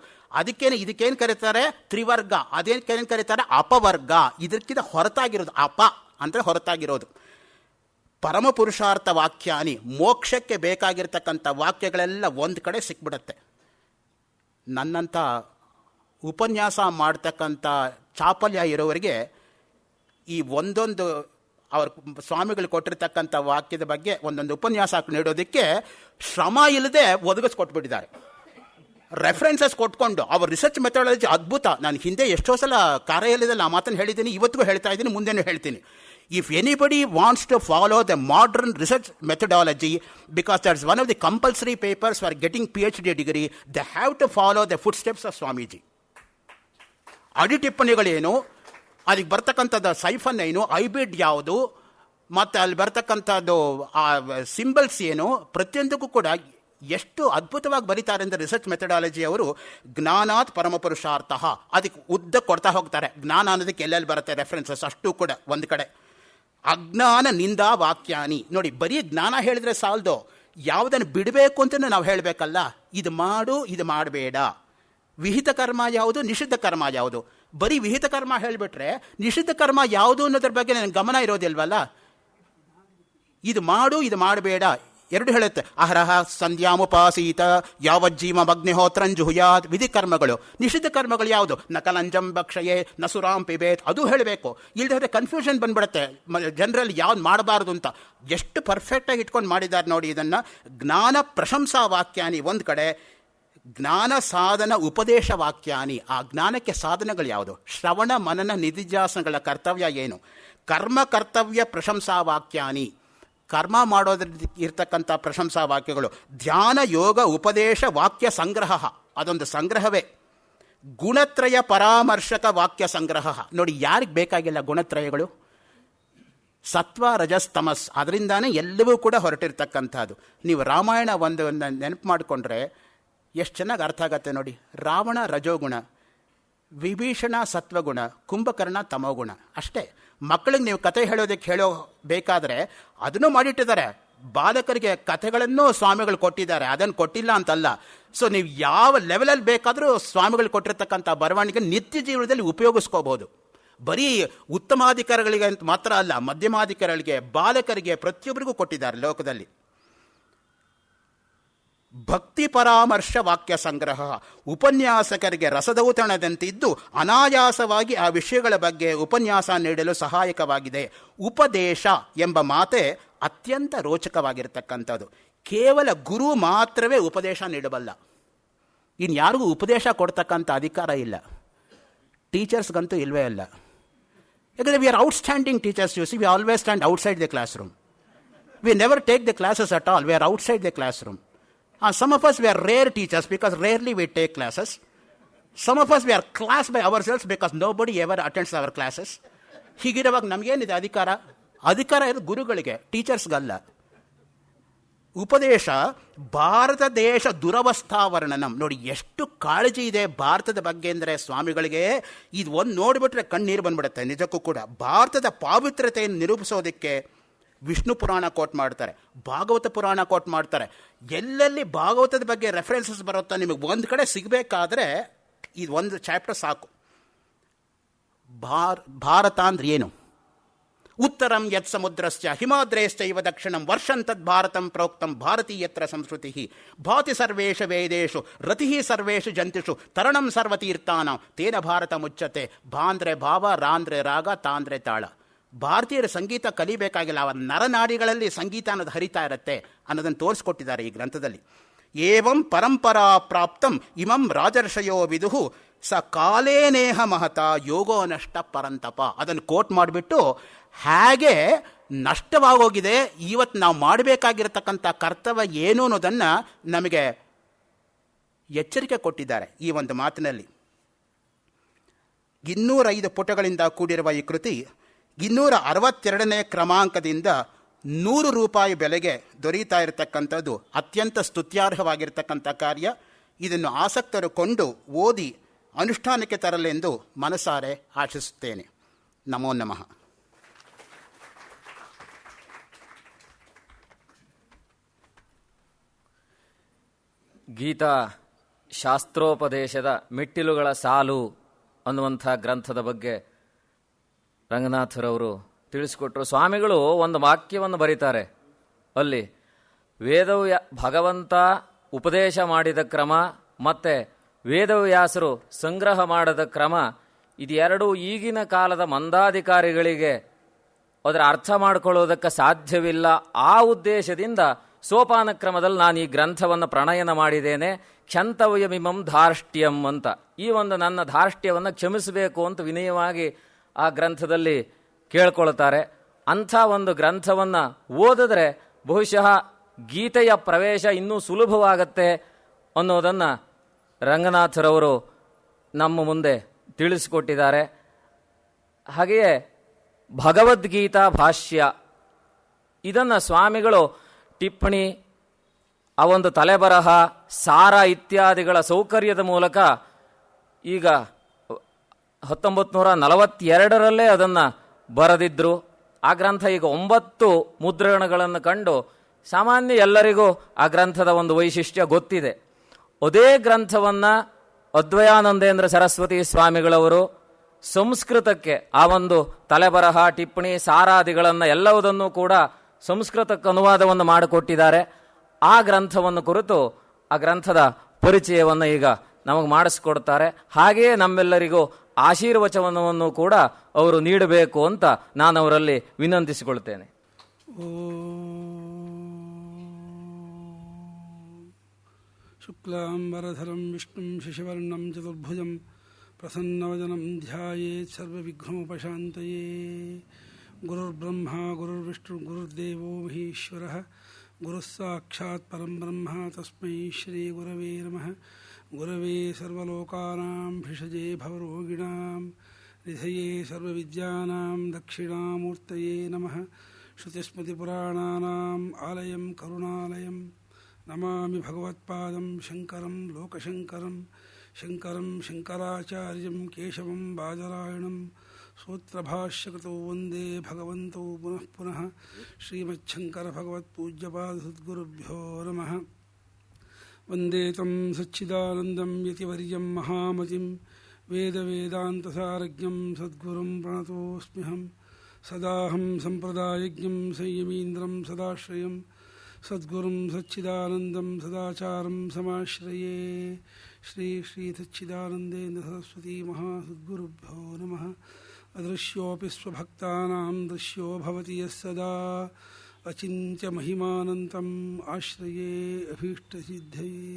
ಇದಕ್ಕೇನು ಕರೀತಾರೆ? ತ್ರಿವರ್ಗ. ಅದೇನು ಕರೀತಾರೆ? ಅಪವರ್ಗ. ಇದಕ್ಕಿಂತ ಹೊರತಾಗಿರೋದು. ಅಪ ಅಂದರೆ ಹೊರತಾಗಿರೋದು. ಪರಮ ಪುರುಷಾರ್ಥ ವಾಕ್ಯಾನಿ, ಮೋಕ್ಷಕ್ಕೆ ಬೇಕಾಗಿರ್ತಕ್ಕಂಥ ವಾಕ್ಯಗಳೆಲ್ಲ ಒಂದು ಕಡೆ ಸಿಕ್ಬಿಡುತ್ತೆ. ನನ್ನಂಥ ಉಪನ್ಯಾಸ ಮಾಡ್ತಕ್ಕಂಥ ಚಾಪಲ್ಯ ಇರೋವರಿಗೆ ಈ ಒಂದೊಂದು ಅವ್ರ ಸ್ವಾಮಿಗಳು ಕೊಟ್ಟಿರ್ತಕ್ಕಂಥ ವಾಕ್ಯದ ಬಗ್ಗೆ ಒಂದೊಂದು ಉಪನ್ಯಾಸ ನೀಡೋದಕ್ಕೆ ಶ್ರಮ ಇಲ್ಲದೆ ಒದಗಿಸ್ಕೊಟ್ಬಿಟ್ಟಿದ್ದಾರೆ. ರೆಫರೆನ್ಸಸ್ ಕೊಟ್ಕೊಂಡು ಅವ್ರ ರಿಸರ್ಚ್ ಮೆಥಡಾಲಜಿ ಅದ್ಭುತ. ನಾನು ಹಿಂದೆ ಎಷ್ಟೋ ಸಲ ಕಾರ್ಯಾಲಯದಲ್ಲಿ ಆ ಮಾತನ್ನು ಹೇಳಿದ್ದೀನಿ, ಇವತ್ತಿಗೂ ಹೇಳ್ತಾ ಇದ್ದೀನಿ, ಮುಂದೆನೂ ಹೇಳ್ತೀನಿ. If anybody wants to follow the modern research methodology, because that's one of the compulsory papers for getting PhD degree, they have to follow the footsteps of Swamiji. ಅಡಿ ಟಿಪ್ಪಣಿಗಳೇನು, ಅದಕ್ಕೆ ಬರ್ತಕ್ಕಂಥದ್ದು ಸೈಫನ್ ಏನು, ಐಬಿಡ್ ಯಾವುದು, ಮತ್ತು ಅಲ್ಲಿ ಬರ್ತಕ್ಕಂಥದ್ದು ಆ ಸಿಂಬಲ್ಸ್ ಏನು, ಪ್ರತಿಯೊಂದಕ್ಕೂ ಕೂಡ ಎಷ್ಟು ಅದ್ಭುತವಾಗಿ ಬರೀತಾರೆ ಅಂದರೆ ರಿಸರ್ಚ್ ಮೆಥಡಾಲಜಿ ಅವರು. ಜ್ಞಾನಾತ್ ಪರಮಪುರುಷಾರ್ಥ ಅದಕ್ಕೆ ಉದ್ದ ಕೊಡ್ತಾ ಹೋಗ್ತಾರೆ. ಜ್ಞಾನ ಅನ್ನೋದಕ್ಕೆ ಎಲ್ಲೆಲ್ಲಿ ಬರುತ್ತೆ ರೆಫರೆನ್ಸಸ್ ಅಷ್ಟು ಕೂಡ ಒಂದು ಕಡೆ. ಅಜ್ಞಾನ ನಿಂದಾ ವಾಕ್ಯಾನಿ. ನೋಡಿ, ಬರೀ ಜ್ಞಾನ ಹೇಳಿದ್ರೆ ಸಾಲದು, ಯಾವುದನ್ನು ಬಿಡಬೇಕು ಅಂತಲೇ ನಾವು ಹೇಳಬೇಕಲ್ಲ. ಇದು ಮಾಡು, ಇದು ಮಾಡಬೇಡ, ವಿಹಿತ ಕರ್ಮ ಯಾವುದು, ನಿಷಿದ್ಧ ಕರ್ಮ ಯಾವುದು. ಬರೀ ವಿಹಿತ ಕರ್ಮ ಹೇಳಿಬಿಟ್ರೆ ನಿಷಿದ್ಧ ಕರ್ಮ ಯಾವುದು ಅನ್ನೋದ್ರ ಬಗ್ಗೆ ನನಗೆ ಗಮನ ಇರೋದಿಲ್ವಲ್ಲ. ಇದು ಮಾಡು, ಇದು ಮಾಡಬೇಡ ಎರಡು ಹೇಳುತ್ತೆ. ಅಹರಹ ಸಂಧ್ಯಾಮುಪಾಸೀತ ಯಾವಜ್ಜೀಮ ಅಗ್ನಿಹೋತ್ರಂಜುಹುಯಾತ್ ವಿಧಿ ಕರ್ಮಗಳು. ನಿಷಿದ್ಧ ಕರ್ಮಗಳು ಯಾವುದು? ನ ಕಲಂಜಂ ಭಕ್ಷಯೇ ನ ಸುರಾಂ ಪಿಬೇತ್, ಅದು ಹೇಳಬೇಕು. ಇಲ್ಲದೆ ಕನ್ಫ್ಯೂಷನ್ ಬಂದ್ಬಿಡುತ್ತೆ ಜನರಲ್ಲಿ ಯಾವ್ದು ಮಾಡಬಾರ್ದು ಅಂತ. ಎಷ್ಟು ಪರ್ಫೆಕ್ಟಾಗಿ ಇಟ್ಕೊಂಡು ಮಾಡಿದ್ದಾರೆ ನೋಡಿ ಇದನ್ನು. ಜ್ಞಾನ ಪ್ರಶಂಸಾ ವಾಕ್ಯಾನಿ ಒಂದು ಕಡೆ, ಜ್ಞಾನ ಸಾಧನ ಉಪದೇಶ ವಾಕ್ಯಾನಿ. ಆ ಜ್ಞಾನಕ್ಕೆ ಸಾಧನಗಳು ಯಾವುದು? ಶ್ರವಣ ಮನನ ನಿಧಿಧ್ಯಾಸನಗಳ ಕರ್ತವ್ಯ ಏನು? ಕರ್ಮ ಕರ್ತವ್ಯ ಪ್ರಶಂಸಾ ವಾಕ್ಯಾನಿ, ಕರ್ಮ ಮಾಡೋದ್ರಲ್ಲಿ ಇರ್ತಕ್ಕಂಥ ಪ್ರಶಂಸಾ ವಾಕ್ಯಗಳು. ಧ್ಯಾನ ಯೋಗ ಉಪದೇಶ ವಾಕ್ಯ ಸಂಗ್ರಹ, ಅದೊಂದು ಸಂಗ್ರಹವೇ. ಗುಣತ್ರಯ ಪರಾಮರ್ಶಕ ವಾಕ್ಯ ಸಂಗ್ರಹ. ನೋಡಿ, ಯಾರಿಗೆ ಬೇಕಾಗಿಲ್ಲ ಗುಣತ್ರಯಗಳು? ಸತ್ವ ರಜಸ್ ತಮಸ್, ಅದರಿಂದಾನೇ ಎಲ್ಲವೂ ಕೂಡ ಹೊರಟಿರ್ತಕ್ಕಂಥದ್ದು. ನೀವು ರಾಮಾಯಣ ಒಂದು ನೆನಪು ಮಾಡಿಕೊಂಡ್ರೆ ಎಷ್ಟು ಚೆನ್ನಾಗಿ ಅರ್ಥ ಆಗತ್ತೆ ನೋಡಿ. ರಾವಣ ರಜೋಗುಣ, ವಿಭೀಷಣ ಸತ್ವಗುಣ, ಕುಂಭಕರ್ಣ ತಮೋಗುಣ. ಅಷ್ಟೇ. ಮಕ್ಕಳಿಗೆ ನೀವು ಕತೆ ಹೇಳೋದಕ್ಕೆ ಬೇಕಾದರೆ ಅದನ್ನು ಮಾಡಿಟ್ಟಿದ್ದಾರೆ. ಬಾಲಕರಿಗೆ ಕಥೆಗಳನ್ನು ಸ್ವಾಮಿಗಳು ಕೊಟ್ಟಿದ್ದಾರೆ, ಅದನ್ನು ಕೊಟ್ಟಿಲ್ಲ ಅಂತಲ್ಲ. ಸೊ ನೀವು ಯಾವ ಲೆವೆಲಲ್ಲಿ ಬೇಕಾದರೂ ಸ್ವಾಮಿಗಳು ಕೊಟ್ಟಿರ್ತಕ್ಕಂಥ ಬರವಣಿಗೆ ನಿತ್ಯ ಜೀವನದಲ್ಲಿ ಉಪಯೋಗಿಸ್ಕೋಬೋದು. ಬರೀ ಉತ್ತಮಾಧಿಕಾರಿಗಳಿಗೆ ಅಂತ ಮಾತ್ರ ಅಲ್ಲ, ಮಧ್ಯಮಾಧಿಕಾರಿಗಳಿಗೆ, ಬಾಲಕರಿಗೆ, ಪ್ರತಿಯೊಬ್ಬರಿಗೂ ಕೊಟ್ಟಿದ್ದಾರೆ ಲೋಕದಲ್ಲಿ. ಭಕ್ತಿ ಪರಾಮರ್ಶ ವಾಕ್ಯ ಸಂಗ್ರಹ, ಉಪನ್ಯಾಸಕರಿಗೆ ರಸದೌತಣದಂತಿದ್ದು ಅನಾಯಾಸವಾಗಿ ಆ ವಿಷಯಗಳ ಬಗ್ಗೆ ಉಪನ್ಯಾಸ ನೀಡಲು ಸಹಾಯಕವಾಗಿದೆ. ಉಪದೇಶ ಎಂಬ ಮಾತೆ ಅತ್ಯಂತ ರೋಚಕವಾಗಿರ್ತಕ್ಕಂಥದ್ದು. ಕೇವಲ ಗುರು ಮಾತ್ರವೇ ಉಪದೇಶ ನೀಡಬಲ್ಲ. ಇನ್ಯಾರಿಗೂ ಉಪದೇಶ ಕೊಡ್ತಕ್ಕಂಥ ಅಧಿಕಾರ ಇಲ್ಲ. ಟೀಚರ್ಸ್ಗಂತೂ ಇಲ್ಲವೇ ಇಲ್ಲ. ಯಾಕಂದರೆ we are outstanding teachers. U C, we always stand outside the class room. We never take the classes at all. We are outside the class room. Some of us, we are rare teachers because rarely we take classes. Some of us, we are class by ourselves because nobody ever attends our classes. ಹೀಗಿರುವಾಗ ನಮಗೇನಿದೆ ಅಧಿಕಾರ? ಅಧಿಕಾರ ಇರೋದು ಗುರುಗಳಿಗೆ, ಟೀಚರ್ಸ್ಗಲ್ಲ. ಉಪದೇಶ ಭಾರತ ದೇಶ ದುರವಸ್ಥಾವರ್ಣನಂ. ನೋಡಿ ಎಷ್ಟು ಕಾಳಜಿ ಇದೆ ಭಾರತದ ಬಗ್ಗೆ ಅಂದರೆ ಸ್ವಾಮಿಗಳಿಗೆ. ಇದು ಒಂದು ನೋಡಿಬಿಟ್ರೆ ಕಣ್ಣೀರು ಬಂದ್ಬಿಡುತ್ತೆ. ನಿಜಕ್ಕೂ ಕೂಡ ಭಾರತದ ಪಾವಿತ್ರತೆಯನ್ನು ನಿರೂಪಿಸೋದಕ್ಕೆ ವಿಷ್ಣು ಪುರಾಣ ಕೋಟ್ ಮಾಡ್ತಾರೆ, ಭಾಗವತ ಪುರಾಣ ಕೋಟ್ ಮಾಡ್ತಾರೆ. ಎಲ್ಲೆಲ್ಲಿ ಭಾಗವತದ ಬಗ್ಗೆ ರೆಫರೆನ್ಸಸ್ ಬರುತ್ತೋ ನಿಮಗೆ ಒಂದು ಕಡೆ ಸಿಗಬೇಕಾದ್ರೆ ಇದು ಒಂದು ಚಾಪ್ಟರ್ ಸಾಕು. ಭಾರತ ಅಂದ್ರೆ ಏನು? ಉತ್ತರಂ ಯತ್ ಸಮುದ್ರಸ್ಯ ಹಿಮಾದ್ರೇಶ್ಚ ಇವ ದಕ್ಷಿಣಂ ವರ್ಷಂತದ್ ಭಾರತಂ ಪ್ರೋಕ್ತಂ ಭಾರತೀಯತ್ರ ಸಂಸ್ಕೃತಿ ಭಾತಿ ಸರ್ವೇಷು ವೇದೇಶು ರತಿ ಸರ್ವೇಷು ಜಂತುಷು ತರಣಂ ಸರ್ವತೀರ್ಥಾನಾಂ ತೇನ ಭಾರತ ಮುಚ್ಚತೆ. ಭಾಂದ್ರೆ ಭಾವ, ರಾಂದ್ರೆ ರಾಗ, ತಾಂದ್ರೆ ತಾಳ. ಭಾರತೀಯರ ಸಂಗೀತ ಕಲಿಬೇಕಾಗಿಲ್ಲ, ಅವರ ನರನಾಡಿಗಳಲ್ಲಿ ಸಂಗೀತ ಅನ್ನೋದು ಹರಿತಾ ಇರುತ್ತೆ ಅನ್ನೋದನ್ನು ತೋರಿಸ್ಕೊಟ್ಟಿದ್ದಾರೆ ಈ ಗ್ರಂಥದಲ್ಲಿ. ಏವಂ ಪರಂಪರಾ ಪ್ರಾಪ್ತಂ ಇಮಂ ರಾಜರ್ಷಯೋ ವಿದುಹು ಸ ಕಾಲೇನೇಹ ಮಹತ ಯೋಗೋ ನಷ್ಟ ಪರಂತಪ. ಅದನ್ನು ಕೋಟ್ ಮಾಡಿಬಿಟ್ಟು ಹೇಗೆ ನಷ್ಟವಾಗೋಗಿದೆ, ಇವತ್ತು ನಾವು ಮಾಡಬೇಕಾಗಿರತಕ್ಕಂಥ ಕರ್ತವ್ಯ ಏನು ಅನ್ನೋದನ್ನು ನಮಗೆ ಎಚ್ಚರಿಕೆ ಕೊಟ್ಟಿದ್ದಾರೆ ಈ ಒಂದು ಮಾತಿನಲ್ಲಿ. 205 ಪುಟಗಳಿಂದ ಕೂಡಿರುವ ಈ ಕೃತಿ 262ನೇ ಕ್ರಮಾಂಕದಿಂದ 100 ರೂಪಾಯಿ ಬೆಲೆಗೆ ದೊರೀತಾ ಇರತಕ್ಕಂಥದ್ದು ಅತ್ಯಂತ ಸ್ತುತ್ಯಾರ್ಹವಾಗಿರ್ತಕ್ಕಂಥ ಕಾರ್ಯ. ಇದನ್ನು ಆಸಕ್ತರು ಕೊಂಡು ಓದಿ ಅನುಷ್ಠಾನಕ್ಕೆ ತರಲೆಂದು ಮನಸಾರೆ ಆಶಿಸುತ್ತೇನೆ. ನಮೋ ನಮಃ. ಗೀತಾ ಶಾಸ್ತ್ರೋಪದೇಶದ ಮೆಟ್ಟಿಲುಗಳ ಸಾಲು ಅನ್ನುವಂಥ ಗ್ರಂಥದ ಬಗ್ಗೆ ರಂಗನಾಥರವರು ತಿಳಿಸಿಕೊಟ್ರು. ಸ್ವಾಮಿಗಳು ಒಂದು ವಾಕ್ಯವನ್ನು ಬರೀತಾರೆ. ಅಲ್ಲಿ ಭಗವಂತ ಉಪದೇಶ ಮಾಡಿದ ಕ್ರಮ ಮತ್ತು ವೇದವ್ಯಾಸರು ಸಂಗ್ರಹ ಮಾಡಿದ ಕ್ರಮ, ಇದೆರಡೂ ಈಗಿನ ಕಾಲದ ಮಂದಾಧಿಕಾರಿಗಳಿಗೆ ಅದರ ಅರ್ಥ ಮಾಡಿಕೊಳ್ಳೋದಕ್ಕೆ ಸಾಧ್ಯವಿಲ್ಲ. ಆ ಉದ್ದೇಶದಿಂದ ಸೋಪಾನ ಕ್ರಮದಲ್ಲಿ ನಾನು ಈ ಗ್ರಂಥವನ್ನು ಪ್ರಣಯನ ಮಾಡಿದ್ದೇನೆ. ಕ್ಷಂತವ್ಯಮಿಮಂ ಧಾರ್ಷ್ಟ್ಯಂ ಅಂತ, ಈ ಒಂದು ನನ್ನ ಧಾರ್ಷ್ಟ್ಯವನ್ನು ಕ್ಷಮಿಸಬೇಕು ಅಂತ ವಿನಯವಾಗಿ ಆ ಗ್ರಂಥದಲ್ಲಿ ಕೇಳ್ಕೊಳ್ತಾರೆ. ಅಂಥ ಒಂದು ಗ್ರಂಥವನ್ನು ಓದಿದ್ರೆ ಬಹುಶಃ ಗೀತೆಯ ಪ್ರವೇಶ ಇನ್ನೂ ಸುಲಭವಾಗತ್ತೆ ಅನ್ನೋದನ್ನು ರಂಗನಾಥರವರು ನಮ್ಮ ಮುಂದೆ ತಿಳಿಸಿಕೊಟ್ಟಿದ್ದಾರೆ. ಹಾಗೆಯೇ ಭಗವದ್ಗೀತಾ ಭಾಷ್ಯ, ಇದನ್ನು ಸ್ವಾಮಿಗಳು ಟಿಪ್ಪಣಿ, ಆ ಒಂದು ತಲೆಬರಹ, ಸಾರ ಇತ್ಯಾದಿಗಳ ಸೌಕರ್ಯದ ಮೂಲಕ ಈಗ 1942 ಅದನ್ನು ಬರೆದಿದ್ದರು. ಆ ಗ್ರಂಥ ಈಗ 9 ಮುದ್ರಣಗಳನ್ನು ಕಂಡು ಸಾಮಾನ್ಯ ಎಲ್ಲರಿಗೂ ಆ ಗ್ರಂಥದ ಒಂದು ವೈಶಿಷ್ಟ್ಯ ಗೊತ್ತಿದೆ. ಅದೇ ಗ್ರಂಥವನ್ನು ಅದ್ವಯಾನಂದೇಂದ್ರ ಸರಸ್ವತಿ ಸ್ವಾಮಿಗಳವರು ಸಂಸ್ಕೃತಕ್ಕೆ ಆ ಒಂದು ತಲೆಬರಹ, ಟಿಪ್ಪಣಿ, ಸಾರಾದಿಗಳನ್ನು ಎಲ್ಲವುದನ್ನು ಕೂಡ ಸಂಸ್ಕೃತಕ್ಕೆ ಅನುವಾದವನ್ನು ಮಾಡಿಕೊಟ್ಟಿದ್ದಾರೆ. ಆ ಗ್ರಂಥವನ್ನು ಕುರಿತು ಆ ಗ್ರಂಥದ ಪರಿಚಯವನ್ನು ಈಗ ನಮಗೆ ಮಾಡಿಸ್ಕೊಡ್ತಾರೆ. ಹಾಗೆಯೇ ನಮ್ಮೆಲ್ಲರಿಗೂ ಆಶೀರ್ವಚನವನ್ನು ಕೂಡ ಅವರು ನೀಡಬೇಕು ಅಂತ ನಾನು ಅವರಲ್ಲಿ ವಿನಂತಿಸಿಕೊಳ್ತೇನೆ. ಶುಕ್ಲಾಂಬರಧರಂ ವಿಷ್ಣುಂ ಶಶಿವರ್ಣಂ ಚತುರ್ಭುಜಂ ಪ್ರಸನ್ನವದನಂ ಧ್ಯಾಯೇತ್ ಸರ್ವವಿಘ್ನೋಪಶಾಂತಯೇ. ಗುರುರ್ಬ್ರಹ್ಮ ಗುರುರ್ವಿಷ್ಣು ಗುರುರ್ದೇವೋ ಮಹೇಶ್ವರಃ, ಗುರುಸ್ಸಾಕ್ಷಾತ್ ಪರಂ ಬ್ರಹ್ಮ ತಸ್ಮೈ ಶ್ರೀ ಗುರವೇ ನಮಃ. ಗುರವೇ ಸರ್ವಲೋಕಾನಾಂ ಭಿಷಜೇ ಭವರೋಗಿಣಾಂ ನಿಧಯೇ ಸರ್ವವಿದ್ಯಾನಾಂ ದಕ್ಷಿಣಾಮೂರ್ತಯೇ ನಮಃ. ಶ್ರುತಿಸ್ಮೃತಿಪುರಾಣಾನಾಂ ಆಲಯಂ ಕರುಣಾಲಯಂ ನಮಾಮಿ ಭಗವತ್ಪಾದಂ ಶಂಕರಂ ಲೋಕಶಂಕರಂ. ಶಂಕರಂ ಶಂಕರಾಚಾರ್ಯಂ ಕೇಶವಂ ಬಾದರಾಯಣಂ ಸೂತ್ರಭಾಷ್ಯಕೃತೋ ವಂದೇ ಭಗವಂತೋ ಪುನಃ ಪುನಃ. ಶ್ರೀಮಚ್ಛಂಕರ ಭಗವತ್ಪೂಜ್ಯಪಾದಸದ್ಗುರುಭ್ಯೋ ನಮಃ. ವಂದೇ ತಂ ಸಚ್ಚಿದಾನಂದಂ ಯತಿವರ್ಯಂ ಮಹಾಮತಿಂ ವೇದವೇದಾಂತಸಾರಜ್ಞಂ ಸದ್ಗುರುಂ ಪ್ರಣತೋಸ್ಮ್ಯಹಂ. ಸದಾಹಂ ಸಂಪ್ರದಾಯಜ್ಞಂ ಸಂಯಮೀಂದ್ರಂ ಸದಾಶ್ರಯಂ ಸದ್ಗುರುಂ ಸಚ್ಚಿದಾನಂದಂ ಸದಾಚಾರಂ ಸಮಾಶ್ರಯೇ. ಶ್ರೀ ಶ್ರೀ ಸಚ್ಚಿದಾನಂದೇಂದ್ರ ಸರಸ್ವತಿ ಮಹಾಸದ್ಗುರುಭ್ಯೋ ನಮಃ. ಅದೃಶ್ಯೋಪಿ ಸ್ವಭಕ್ತಾನಾಂ ದೃಶ್ಯೋ ಭವತಿ ಯಸ್ಸದಾ ಅಚಿಂತ್ಯ ಮಹಿಮಾನಂತಂ ಆಶ್ರಯೇ ಅಭೀಷ್ಟಸಿದ್ಧಯೇ.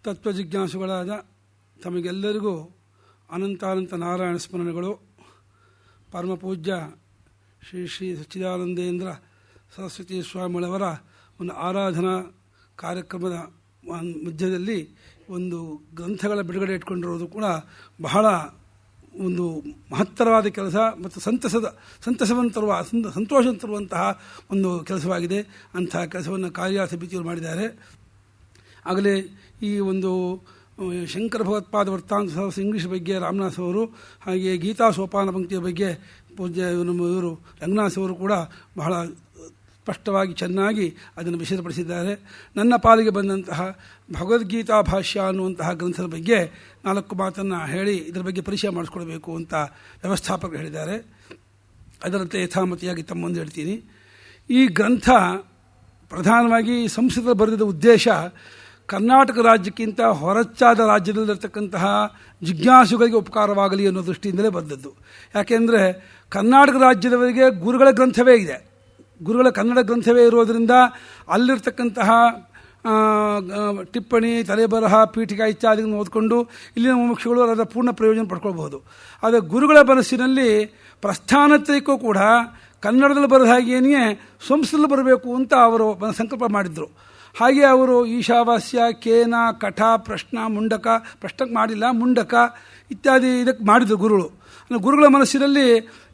ತತ್ವಜಿಜ್ಞಾಸುಗಳಾದ ತಮಗೆಲ್ಲರಿಗೂ ಅನಂತಾನಂತ ನಾರಾಯಣ ಸ್ಮರಣೆಗಳು. ಪರಮಪೂಜ್ಯ ಶ್ರೀ ಶ್ರೀ ಸಚ್ಚಿದಾನಂದೇಂದ್ರ ಸರಸ್ವತಿ ಸ್ವಾಮಿಗಳವರ ಒಂದು ಆರಾಧನಾ ಕಾರ್ಯಕ್ರಮದ ಮಧ್ಯದಲ್ಲಿ ಒಂದು ಗ್ರಂಥಗಳ ಬಿಡುಗಡೆ ಇಟ್ಕೊಂಡಿರೋದು ಕೂಡ ಬಹಳ ಒಂದು ಮಹತ್ತರವಾದ ಕೆಲಸ ಮತ್ತು ಸಂತಸವನ್ನು ತರುವ ಸಂತೋಷವನ್ನು ತರುವಂತಹ ಒಂದು ಕೆಲಸವಾಗಿದೆ. ಅಂತಹ ಕೆಲಸವನ್ನು ಕಾರ್ಯಸಮಿತಿಯವರು ಮಾಡಿದ್ದಾರೆ. ಆಗಲೇ ಈ ಒಂದು ಶಂಕರ ಭಗವತ್ಪಾದ ವೃತ್ತಾಂತ ಸಹಸ್ರ ಇಂಗ್ಲೀಷ್ ಬಗ್ಗೆ ರಾಮನಾಥ್ ಅವರು, ಹಾಗೆಯೇ ಗೀತಾ ಸೋಪಾನ ಪಂಕ್ತಿಯ ಬಗ್ಗೆ ಪೂಜ್ಯ ಇವರು ರಂಗನಾಥ್ ಅವರು ಕೂಡ ಬಹಳ ಸ್ಪಷ್ಟವಾಗಿ ಚೆನ್ನಾಗಿ ಅದನ್ನು ವಿಷದಪಡಿಸಿದ್ದಾರೆ. ನನ್ನ ಪಾಲಿಗೆ ಬಂದಂತಹ ಭಗವದ್ಗೀತಾ ಭಾಷ್ಯ ಅನ್ನುವಂತಹ ಗ್ರಂಥದ ಬಗ್ಗೆ 4 ಮಾತನ್ನು ಹೇಳಿ ಇದರ ಬಗ್ಗೆ ಪರಿಚಯ ಮಾಡಿಸ್ಕೊಳ್ಬೇಕು ಅಂತ ವ್ಯವಸ್ಥಾಪಕರು ಹೇಳಿದ್ದಾರೆ. ಅದರಂತೆ ಯಥಾಮತಿಯಾಗಿ ತಮ್ಮ ಮುಂದೆ ಹೇಳ್ತೀನಿ. ಈ ಗ್ರಂಥ ಪ್ರಧಾನವಾಗಿ ಸಂಸ್ಕೃತದಲ್ಲಿ ಬರೆದಿದ್ದ ಉದ್ದೇಶ ಕರ್ನಾಟಕ ರಾಜ್ಯಕ್ಕಿಂತ ಹೊರಚಾದ ರಾಜ್ಯದಲ್ಲಿರ್ತಕ್ಕಂತಹ ಜಿಜ್ಞಾಸುಗಳಿಗೆ ಉಪಕಾರವಾಗಲಿ ಅನ್ನೋ ದೃಷ್ಟಿಯಿಂದಲೇ ಬಂದದ್ದು. ಯಾಕೆಂದರೆ ಕರ್ನಾಟಕ ರಾಜ್ಯದವರಿಗೆ ಗುರುಗಳ ಗ್ರಂಥವೇ ಇದೆ, ಗುರುಗಳ ಕನ್ನಡ ಗ್ರಂಥವೇ ಇರೋದರಿಂದ ಅಲ್ಲಿರ್ತಕ್ಕಂತಹ ಟಿಪ್ಪಣಿ, ತಲೆಬರಹ, ಪೀಠಿಕಾ ಇತ್ಯಾದಿಗಳನ್ನು ಓದಿಕೊಂಡು ಇಲ್ಲಿನ ಮುಮುಕ್ಷುಗಳು ಅದರ ಪೂರ್ಣ ಪ್ರಯೋಜನ ಪಡ್ಕೊಳ್ಬಹುದು. ಆದರೆ ಗುರುಗಳ ಮನಸ್ಸಿನಲ್ಲಿ ಪ್ರಸ್ಥಾನತ್ರಯಕ್ಕೂ ಕೂಡ ಕನ್ನಡದಲ್ಲಿ ಬರೆದ ಹಾಗೇನೆಯೇ ಸಂಸ್ಕೃತದಲ್ಲಿ ಬರಬೇಕು ಅಂತ ಅವರು ಸಂಕಲ್ಪ ಮಾಡಿದರು. ಹಾಗೆ ಅವರು ಈಶಾವಾಸ್ಯ, ಕೇನ, ಕಠ, ಪ್ರಶ್ನ, ಮುಂಡಕ, ಪ್ರಶ್ನಕ್ಕೆ ಮಾಡಿಲ್ಲ, ಮುಂಡಕ ಇತ್ಯಾದಿ ಇದಕ್ಕೆ ಮಾಡಿದರು ಗುರುಗಳು. ಗುರುಗಳ ಮನಸ್ಸಿನಲ್ಲಿ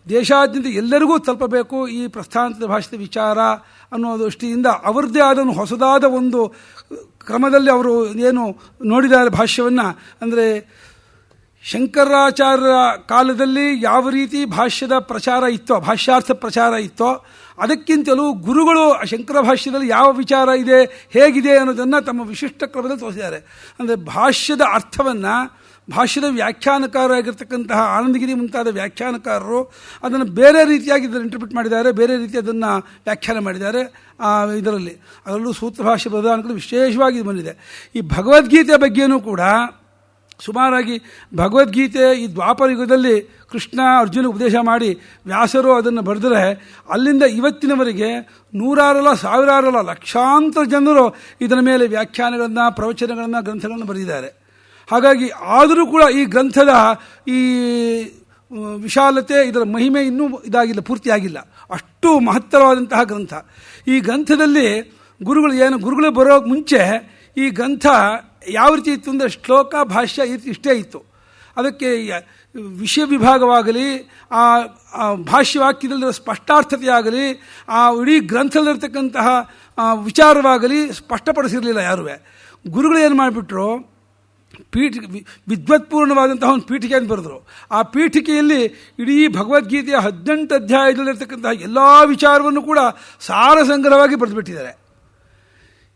ದೇಶಾದ್ಯಂತ ಎಲ್ಲರಿಗೂ ತಲುಪಬೇಕು ಈ ಪ್ರಸ್ಥಾನದ ಭಾಷೆಯ ವಿಚಾರ ಅನ್ನೋ ದೃಷ್ಟಿಯಿಂದ ಅವರದ್ದೇ ಆದ ಹೊಸದಾದ ಒಂದು ಕ್ರಮದಲ್ಲಿ ಅವರು ಏನು ನೋಡಿದ್ದಾರೆ ಭಾಷ್ಯವನ್ನು. ಅಂದರೆ ಶಂಕರಾಚಾರ್ಯರ ಕಾಲದಲ್ಲಿ ಯಾವ ರೀತಿ ಭಾಷ್ಯದ ಪ್ರಚಾರ ಇತ್ತೋ, ಭಾಷ್ಯಾರ್ಥ ಪ್ರಚಾರ ಇತ್ತೋ, ಅದಕ್ಕಿಂತಲೂ ಗುರುಗಳು ಶಂಕರ ಭಾಷ್ಯದಲ್ಲಿ ಯಾವ ವಿಚಾರ ಇದೆ, ಹೇಗಿದೆ ಅನ್ನೋದನ್ನು ತಮ್ಮ ವಿಶಿಷ್ಟ ಕ್ರಮದಲ್ಲಿ ತೋರಿಸಿದ್ದಾರೆ. ಅಂದರೆ ಭಾಷ್ಯದ ಅರ್ಥವನ್ನು ಭಾಷ್ಯದ ವ್ಯಾಖ್ಯಾನಕಾರರಾಗಿರ್ತಕ್ಕಂತಹ ಆನಂದಗಿರಿ ಮುಂತಾದ ವ್ಯಾಖ್ಯಾನಕಾರರು ಅದನ್ನು ಬೇರೆ ರೀತಿಯಾಗಿ ಇದನ್ನು ಇಂಟರ್ಪ್ರಿಟ್ ಮಾಡಿದ್ದಾರೆ, ಬೇರೆ ರೀತಿ ಅದನ್ನು ವ್ಯಾಖ್ಯಾನ ಮಾಡಿದ್ದಾರೆ. ಇದರಲ್ಲಿ ಅದರಲ್ಲೂ ಸೂತ್ರ ಭಾಷೆ ಪ್ರಧಾನಗಳು ವಿಶೇಷವಾಗಿ ಬಂದಿದೆ. ಈ ಭಗವದ್ಗೀತೆ ಬಗ್ಗೆಯೂ ಕೂಡ ಸುಮಾರಾಗಿ ಭಗವದ್ಗೀತೆ ಈ ದ್ವಾಪರ ಯುಗದಲ್ಲಿ ಕೃಷ್ಣ ಅರ್ಜುನ ಉಪದೇಶ ಮಾಡಿ ವ್ಯಾಸರು ಅದನ್ನು ಬರೆದರೆ ಅಲ್ಲಿಂದ ಇವತ್ತಿನವರೆಗೆ ನೂರಾರಲ್ಲ, ಸಾವಿರಾರಲ್ಲ, ಲಕ್ಷಾಂತರ ಜನರು ಇದರ ಮೇಲೆ ವ್ಯಾಖ್ಯಾನಗಳನ್ನು, ಪ್ರವಚನಗಳನ್ನು, ಗ್ರಂಥಗಳನ್ನು ಬರೆದಿದ್ದಾರೆ. ಹಾಗಾಗಿ ಆದರೂ ಕೂಡ ಈ ಗ್ರಂಥದ ಈ ವಿಶಾಲತೆ, ಇದರ ಮಹಿಮೆ ಇನ್ನೂ ಇದಾಗಿಲ್ಲ, ಪೂರ್ತಿಯಾಗಿಲ್ಲ. ಅಷ್ಟು ಮಹತ್ತರವಾದಂತಹ ಗ್ರಂಥ. ಈ ಗ್ರಂಥದಲ್ಲಿ ಗುರುಗಳು ಬರೋ ಮುಂಚೆ ಈ ಗ್ರಂಥ ಯಾವ ರೀತಿ ಇತ್ತು ಅಂದರೆ ಶ್ಲೋಕ, ಭಾಷ್ಯ ಇಷ್ಟೇ ಇತ್ತು. ಅದಕ್ಕೆ ವಿಷಯ ವಿಭಾಗವಾಗಲಿ, ಆ ಭಾಷ್ಯವಾಕ್ಯದಲ್ಲಿರೋ ಸ್ಪಷ್ಟಾರ್ಥತೆಯಾಗಲಿ, ಆ ಇಡೀ ಗ್ರಂಥದಲ್ಲಿರ್ತಕ್ಕಂತಹ ವಿಚಾರವಾಗಲಿ ಸ್ಪಷ್ಟಪಡಿಸಿರಲಿಲ್ಲ ಯಾರೂ. ಗುರುಗಳು ಏನು ಮಾಡಿಬಿಟ್ರು, ವಿದ್ವತ್ಪೂರ್ಣವಾದಂತಹ ಒಂದು ಪೀಠಿಕೆಯನ್ನು ಬರೆದರು. ಆ ಪೀಠಿಕೆಯಲ್ಲಿ ಇಡೀ ಭಗವದ್ಗೀತೆಯ 18 ಅಧ್ಯಾಯದಲ್ಲಿರ್ತಕ್ಕಂತಹ ಎಲ್ಲ ವಿಚಾರವನ್ನು ಕೂಡ ಸಾರ ಸಂಗ್ರಹವಾಗಿ ಬರೆದುಬಿಟ್ಟಿದ್ದಾರೆ.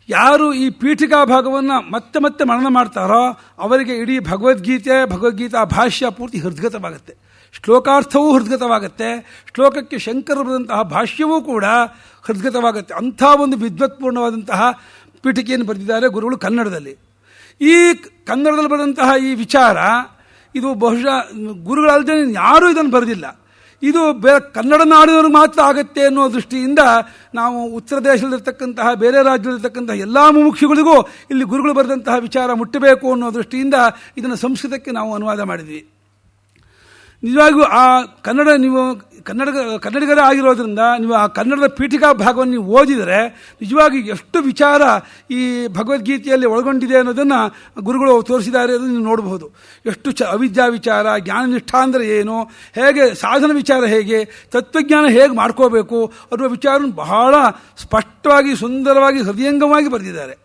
ಯಾರು ಈ ಪೀಠಿಕಾ ಭಾಗವನ್ನು ಮತ್ತೆ ಮತ್ತೆ ಮನನ ಮಾಡ್ತಾರೋ ಅವರಿಗೆ ಇಡೀ ಭಗವದ್ಗೀತಾ ಭಾಷ್ಯ ಪೂರ್ತಿ ಹೃದ್ಗತವಾಗುತ್ತೆ. ಶ್ಲೋಕಾರ್ಥವೂ ಹೃದ್ಗತವಾಗುತ್ತೆ, ಶ್ಲೋಕಕ್ಕೆ ಶಂಕರರು ಬರೆದಂತಹ ಭಾಷ್ಯವೂ ಕೂಡ ಹೃದ್ಗತವಾಗುತ್ತೆ. ಅಂಥ ಒಂದು ವಿದ್ವತ್ಪೂರ್ಣವಾದಂತಹ ಪೀಠಿಕೆಯನ್ನು ಬರೆದಿದ್ದಾರೆ ಗುರುಗಳು ಕನ್ನಡದಲ್ಲಿ. ಈ ಕನ್ನಡದಲ್ಲಿ ಬರೆದಂತಹ ಈ ವಿಚಾರ ಇದು ಬಹುಶಃ ಗುರುಗಳಲ್ಲದೆ ಯಾರೂ ಇದನ್ನು ಬರೆದಿಲ್ಲ. ಇದು ಕನ್ನಡ ನಾಡಿನವ್ರಿಗೆ ಮಾತ್ರ ಆಗತ್ತೆ ಅನ್ನೋ ದೃಷ್ಟಿಯಿಂದ ನಾವು ಉತ್ತರ ದೇಶದಲ್ಲಿರ್ತಕ್ಕಂತಹ, ಬೇರೆ ರಾಜ್ಯದಲ್ಲಿರ್ತಕ್ಕಂತಹ ಎಲ್ಲ ಮುಮುಕ್ಷುಗಳಿಗೂ ಇಲ್ಲಿ ಗುರುಗಳು ಬರೆದಂತಹ ವಿಚಾರ ಮುಟ್ಟಬೇಕು ಅನ್ನೋ ದೃಷ್ಟಿಯಿಂದ ಇದನ್ನು ಸಂಸ್ಕೃತಕ್ಕೆ ನಾವು ಅನುವಾದ ಮಾಡಿದ್ವಿ. ನಿಜವಾಗಿಯೂ ಆ ಕನ್ನಡಿಗರೇ ಆಗಿರೋದ್ರಿಂದ ನೀವು ಆ ಕನ್ನಡದ ಪೀಠಿಕಾ ಭಾಗವನ್ನು ನೀವು ಓದಿದರೆ ನಿಜವಾಗಿ ಎಷ್ಟು ವಿಚಾರ ಈ ಭಗವದ್ಗೀತೆಯಲ್ಲಿ ಒಳಗೊಂಡಿದೆ ಅನ್ನೋದನ್ನು ಗುರುಗಳು ತೋರಿಸಿದ್ದಾರೆ. ಅದನ್ನು ನೀವು ನೋಡಬಹುದು. ಎಷ್ಟು ಅವಿದ್ಯಾ ವಿಚಾರ, ಜ್ಞಾನನಿಷ್ಠ ಅಂದರೆ ಏನು, ಹೇಗೆ ಸಾಧನ ವಿಚಾರ, ಹೇಗೆ ತತ್ವಜ್ಞಾನ ಹೇಗೆ ಮಾಡ್ಕೋಬೇಕು ಅನ್ನುವ ವಿಚಾರವನ್ನು ಬಹಳ ಸ್ಪಷ್ಟವಾಗಿ, ಸುಂದರವಾಗಿ, ಹೃದಯಂಗವಾಗಿ ಬರೆದಿದ್ದಾರೆ.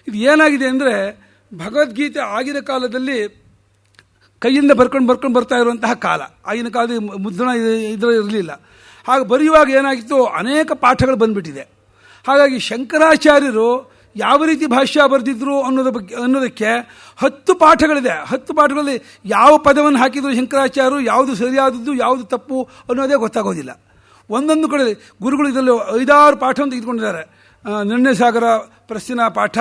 ಇದು ಏನಾಗಿದೆ ಅಂದರೆ ಭಗವದ್ಗೀತೆ ಆಗಿನ ಕಾಲದಲ್ಲಿ ಕೈಯಿಂದ ಬರ್ಕೊಂಡು ಬರ್ತಾ ಇರುವಂತಹ ಕಾಲ. ಆಗಿನ ಕಾಲದಲ್ಲಿ ಮುದ್ರಣ ಇರಲಿಲ್ಲ. ಹಾಗೆ ಬರೆಯುವಾಗ ಏನಾಗಿತ್ತು, ಅನೇಕ ಪಾಠಗಳು ಬಂದುಬಿಟ್ಟಿದೆ. ಹಾಗಾಗಿ ಶಂಕರಾಚಾರ್ಯರು ಯಾವ ರೀತಿ ಭಾಷ್ಯ ಬರೆದಿದ್ರು ಅನ್ನೋದಕ್ಕೆ 10 ಪಾಠಗಳಿದೆ. 10 ಪಾಠಗಳಲ್ಲಿ ಯಾವ ಪದವನ್ನು ಹಾಕಿದ್ರು ಶಂಕರಾಚಾರ್ಯರು, ಯಾವುದು ಸರಿಯಾದದ್ದು ಯಾವುದು ತಪ್ಪು ಅನ್ನೋದೇ ಗೊತ್ತಾಗೋದಿಲ್ಲ. ಒಂದೊಂದು ಕಡೆ ಗುರುಗಳು ಇದರಲ್ಲಿ 5-6 ಪಾಠವನ್ನು ತೆಗೆದುಕೊಂಡಿದ್ದಾರೆ. ನಿರ್ಣಯ ಸಾಗರ ಪ್ರೆಸ್ಸಿನ ಪಾಠ,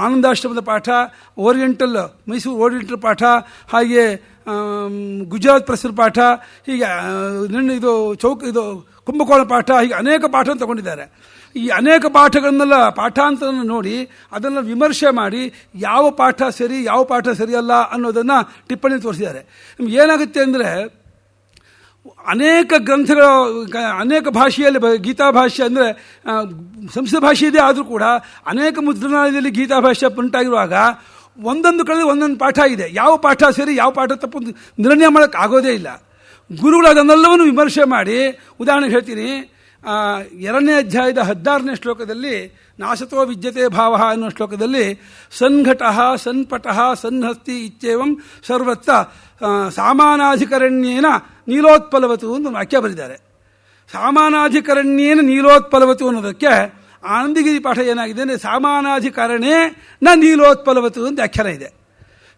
ಆನಂದಾಶ್ರಮದ ಪಾಠ, ಮೈಸೂರು ಓರಿಯೆಂಟಲ್ ಪಾಠ, ಹಾಗೆ ಗುಜರಾತ್ ಪ್ರೆಸ್ಸಿನ ಪಾಠ, ಹೀಗೆ ಇದು ಕುಂಭಕೋಣ ಪಾಠ, ಹೀಗೆ ಅನೇಕ ಪಾಠವನ್ನು ತಗೊಂಡಿದ್ದಾರೆ. ಈ ಅನೇಕ ಪಾಠಗಳನ್ನೆಲ್ಲ ಪಾಠಾಂತರವನ್ನು ನೋಡಿ ಅದನ್ನು ವಿಮರ್ಶೆ ಮಾಡಿ ಯಾವ ಪಾಠ ಸರಿ ಯಾವ ಪಾಠ ಸರಿಯಲ್ಲ ಅನ್ನೋದನ್ನು ಟಿಪ್ಪಣಿ ತೋರಿಸಿದ್ದಾರೆ. ನಿಮ್ಗೆ ಏನಾಗುತ್ತೆ ಅಂದರೆ, ಅನೇಕ ಗ್ರಂಥಗಳು ಅನೇಕ ಭಾಷೆಯಲ್ಲಿ, ಗೀತಾ ಭಾಷೆ ಅಂದರೆ ಸಂಸ್ಕೃತ ಭಾಷೆ ಇದೆ, ಆದರೂ ಕೂಡ ಅನೇಕ ಮುದ್ರಣಾಲಯದಲ್ಲಿ ಗೀತಾ ಭಾಷೆ ಉಂಟಾಗಿರುವಾಗ ಒಂದೊಂದು ಕಡೆ ಒಂದೊಂದು ಪಾಠ ಇದೆ. ಯಾವ ಪಾಠ ಸರಿ ಯಾವ ಪಾಠ ತಪ್ಪು ನಿರ್ಣಯ ಮಾಡೋಕ್ಕಾಗೋದೇ ಇಲ್ಲ. ಗುರುಗಳು ಅದನ್ನೆಲ್ಲವನ್ನು ವಿಮರ್ಶೆ ಮಾಡಿ, ಉದಾಹರಣೆಗೆ ಹೇಳ್ತೀನಿ, 2ನೇ ಅಧ್ಯಾಯದ 16ನೇ ಶ್ಲೋಕದಲ್ಲಿ ನಾಶತೋ ವಿದ್ಯತೆ ಭಾವ ಅನ್ನೋ ಶ್ಲೋಕದಲ್ಲಿ ಸನ್ಘಟಃ ಸನ್ಪಟಃ ಸನ್ಹಸ್ತಿ ಇತ್ಯೇವಂ ಸರ್ವತ್ರ ಸಾಮಾನಾಧಿಕರಣ್ಯೇನ ನೀಲೋತ್ಪಲವತು ಅಂತ ವಾಕ್ಯ ಬರೆದಿದ್ದಾರೆ. ಸಾಮಾನಾಧಿಕರಣ್ಯೇನ ನೀಲೋತ್ಪಲವತು ಅನ್ನೋದಕ್ಕೆ ಆನಂದಗಿರಿ ಪಾಠ ಏನಾಗಿದೆ ಅಂದರೆ ಸಾಮಾನಾಧಿಕರಣೇ ನ ನೀಲೋತ್ಪಲವತು ಅಂತ ವ್ಯಾಖ್ಯಾನ ಇದೆ.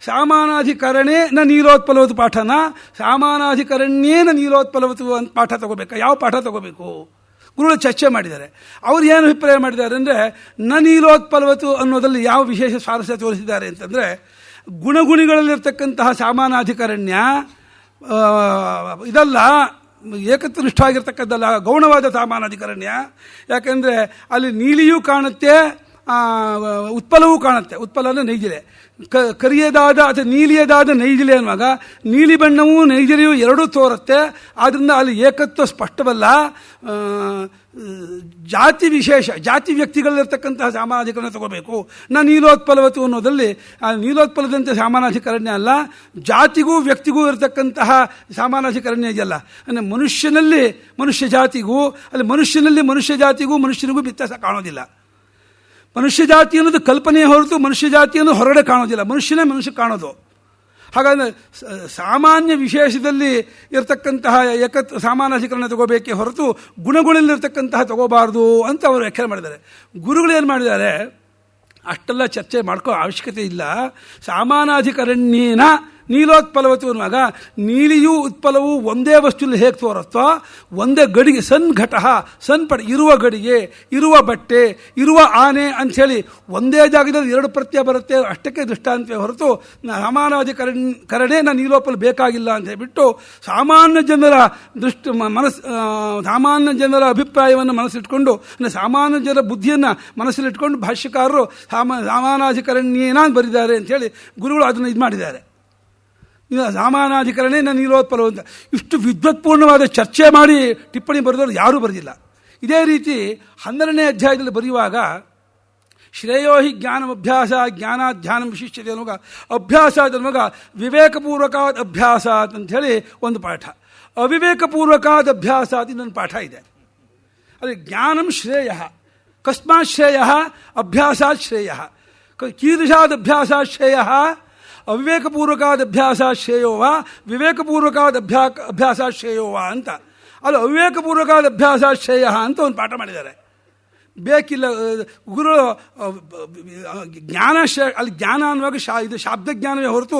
ಸಾಮಾನಾಧಿಕರಣೇ ನ ನೀಲೋತ್ಪಲವತು ಪಾಠನ ಸಾಮಾನಾಧಿಕರಣ್ಯೇನ ನೀಲೋತ್ಪಲವತು ಅಂತ ಪಾಠ ತಗೋಬೇಕಾ, ಯಾವ ಪಾಠ ತಗೋಬೇಕು ಗುರುಗಳು ಚರ್ಚೆ ಮಾಡಿದ್ದಾರೆ. ಅವರು ಏನು ಅಭಿಪ್ರಾಯ ಮಾಡಿದ್ದಾರೆ ಅಂದರೆ, ನ ನೀಲೋತ್ಪಲವತು ಅನ್ನೋದಲ್ಲಿ ಯಾವ ವಿಶೇಷ ಸ್ವಾರಸ್ಯ ತೋರಿಸಿದ್ದಾರೆ ಅಂತಂದರೆ, ಗುಣಗುಣಿಗಳಲ್ಲಿರ್ತಕ್ಕಂತಹ ಸಾಮಾನಾಧಿಕರಣ್ಯ ಇದಲ್ಲ, ಏಕತ್ವನಿಷ್ಠವಾಗಿರ್ತಕ್ಕದ್ದಲ್ಲ, ಗೌಣವಾದ ಸಾಮಾನಾಧಿಕರಣ್ಯ. ಯಾಕೆಂದರೆ ಅಲ್ಲಿ ನೀಲಿಯೂ ಕಾಣುತ್ತೆ, ಉತ್ಪಲವೂ ಕಾಣುತ್ತೆ. ಉತ್ಪಲ ಅಂದರೆ ನೈಜಿಲೆ, ಕರಿಯದಾದ ಅಥವಾ ನೀಲಿಯದಾದ ನೈಜಿಲೆ ಅನ್ನುವಾಗ ನೀಲಿ ಬಣ್ಣವೂ ನೈಜಿಲೆಯೂ ಎರಡೂ ತೋರುತ್ತೆ. ಆದ್ದರಿಂದ ಅಲ್ಲಿ ಏಕತ್ವ ಸ್ಪಷ್ಟವಲ್ಲ. ಜಾತಿ ವಿಶೇಷ, ಜಾತಿ ವ್ಯಕ್ತಿಗಳಲ್ಲಿರ್ತಕ್ಕಂತಹ ಸಾಮಾನಾಧಿಕರಣ ತಗೋಬೇಕು. ನೀಲೋತ್ಪಲವತು ಅನ್ನೋದಲ್ಲಿ ನೀಲೋತ್ಪಲದಂತೆ ಸಾಮಾನಾಧಿಕರಣ್ಯ ಅಲ್ಲ, ಜಾತಿಗೂ ವ್ಯಕ್ತಿಗೂ ಇರತಕ್ಕಂತಹ ಸಾಮಾನಾಧಿಕರಣ್ಯ ಇದೆಯಲ್ಲ. ಅಂದರೆ ಮನುಷ್ಯನಲ್ಲಿ ಮನುಷ್ಯ ಜಾತಿಗೂ, ಅಲ್ಲಿ ಮನುಷ್ಯನಲ್ಲಿ ಮನುಷ್ಯ ಜಾತಿಗೂ ಮನುಷ್ಯನಿಗೂ ವ್ಯತ್ಯಾಸ ಕಾಣೋದಿಲ್ಲ. ಮನುಷ್ಯ ಜಾತಿ ಅನ್ನೋದು ಕಲ್ಪನೆಯ ಹೊರತು ಮನುಷ್ಯ ಜಾತಿಯನ್ನು ಹೊರಗಡೆ ಕಾಣೋದಿಲ್ಲ, ಮನುಷ್ಯನೇ ಮನುಷ್ಯ ಕಾಣೋದು. ಹಾಗಾದರೆ ಸಾಮಾನ್ಯ ವಿಶೇಷದಲ್ಲಿ ಇರತಕ್ಕಂತಹ ಸಾಮಾನಾಧಿಕರಣ ತಗೋಬೇಕೇ ಹೊರತು ಗುಣಗಳಲ್ಲಿರ್ತಕ್ಕಂತಹ ತಗೋಬಾರ್ದು ಅಂತ ಅವರು ವ್ಯಾಖ್ಯಾನ ಮಾಡಿದ್ದಾರೆ. ಗುರುಗಳು ಏನು ಮಾಡಿದ್ದಾರೆ, ಅಷ್ಟೆಲ್ಲ ಚರ್ಚೆ ಮಾಡ್ಕೋ ಅವಶ್ಯಕತೆ ಇಲ್ಲ. ಸಾಮಾನಾಧಿಕರಣ್ಯೇನ ನೀಲೋತ್ಪಲವತು ಅನ್ನುವಾಗ ನೀಲಿಯೂ ಉತ್ಪಲವೂ ಒಂದೇ ವಸ್ತುವಿನಲ್ಲಿ ಹೇಗೆ ತೋರುತ್ತೋ, ಒಂದೇ ಗಡಿಗೆ ಸನ್ಘಟ ಸನ್ಪಟ, ಇರುವ ಗಡಿಗೆ, ಇರುವ ಬಟ್ಟೆ, ಇರುವ ಆನೆ ಅಂಥೇಳಿ ಒಂದೇ ಜಾಗದಲ್ಲಿ 2 ಪ್ರತ್ಯಯ ಬರುತ್ತೆ, ಅಷ್ಟಕ್ಕೆ ದೃಷ್ಟಾಂತವೇ ಹೊರತು ಸಮಾನಾಧಿಕರಣೆ ನೀಲೋತ್ಪಲ ಬೇಕಾಗಿಲ್ಲ ಅಂತ ಹೇಳ್ಬಿಟ್ಟು ಸಾಮಾನ್ಯ ಜನರ ಸಾಮಾನ್ಯ ಜನರ ಅಭಿಪ್ರಾಯವನ್ನು ಮನಸ್ಸಿಟ್ಕೊಂಡು, ಸಾಮಾನ್ಯ ಜನರ ಬುದ್ಧಿಯನ್ನು ಮನಸ್ಸಲ್ಲಿಟ್ಕೊಂಡು ಭಾಷ್ಯಕಾರರು ಸಾಮಾನಾಧಿಕರಣ್ಯೇನ ಬರೆದಿದ್ದಾರೆ ಅಂಥೇಳಿ ಗುರುಗಳು ಅದನ್ನು ಇದು ಮಾಡಿದ್ದಾರೆ. ಸಾಮಾನಾಧಿಕರಣೆ ನೀಲೋತ್ಪಲ ಅಂತ ಇಷ್ಟು ವಿದ್ವತ್ಪೂರ್ಣವಾದ ಚರ್ಚೆ ಮಾಡಿ ಟಿಪ್ಪಣಿ ಬರೆದವರು ಯಾರೂ ಬರೆದಿಲ್ಲ. ಇದೇ ರೀತಿ 12ನೇ ಅಧ್ಯಾಯದಲ್ಲಿ ಬರೆಯುವಾಗ ಶ್ರೇಯೋ ಹಿ ಜ್ಞಾನಮಭ್ಯಾಸ ಜ್ಞಾನಾಧ್ಯಾನಂ ವಿಶಿಷ್ಯತೆ ಅನ್ನುವಾಗ ಅಭ್ಯಾಸ ಅನ್ನುವಾಗ ವಿವೇಕಪೂರ್ವಕಾದ ಅಭ್ಯಾಸ ಅಂಥೇಳಿ ಒಂದು ಪಾಠ, ಅವಿವೇಕಪೂರ್ವಕಾದ ಅಭ್ಯಾಸ ಅಂತ ಇನ್ನೊಂದು ಪಾಠ ಇದೆ. ಅಲ್ಲಿ ಜ್ಞಾನಂ ಶ್ರೇಯ, ಕಸ್ಮಾತ್ ಶ್ರೇಯ ಅಭ್ಯಾಸಾತ್ ಶ್ರೇಯ, ಕೀದೃಶಾದ್ ಅಭ್ಯಾಸಾತ್ ಶ್ರೇಯ, ಅವಿವೇಕಪೂರ್ವಕಾದ ಅಭ್ಯಾಸ ಶ್ರೇಯೋವ ವಿವೇಕಪೂರ್ವಕಾದ ಅಭ್ಯಾಸ ಶ್ರೇಯೋವ ಅಂತ. ಅಲ್ಲಿ ಅವಿವೇಕಪೂರ್ವಕಾದ ಅಭ್ಯಾಸ ಶ್ರೇಯ ಅಂತ ಒಂದು ಪಾಠ ಮಾಡಿದ್ದಾರೆ. ಬೇಕಿಲ್ಲ ಗುರು ಜ್ಞಾನ ಅಲ್ಲಿ ಜ್ಞಾನ ಅನ್ನುವಾಗ ಇದು ಶಾಬ್ದಜ್ಞಾನವೇ ಹೊರತು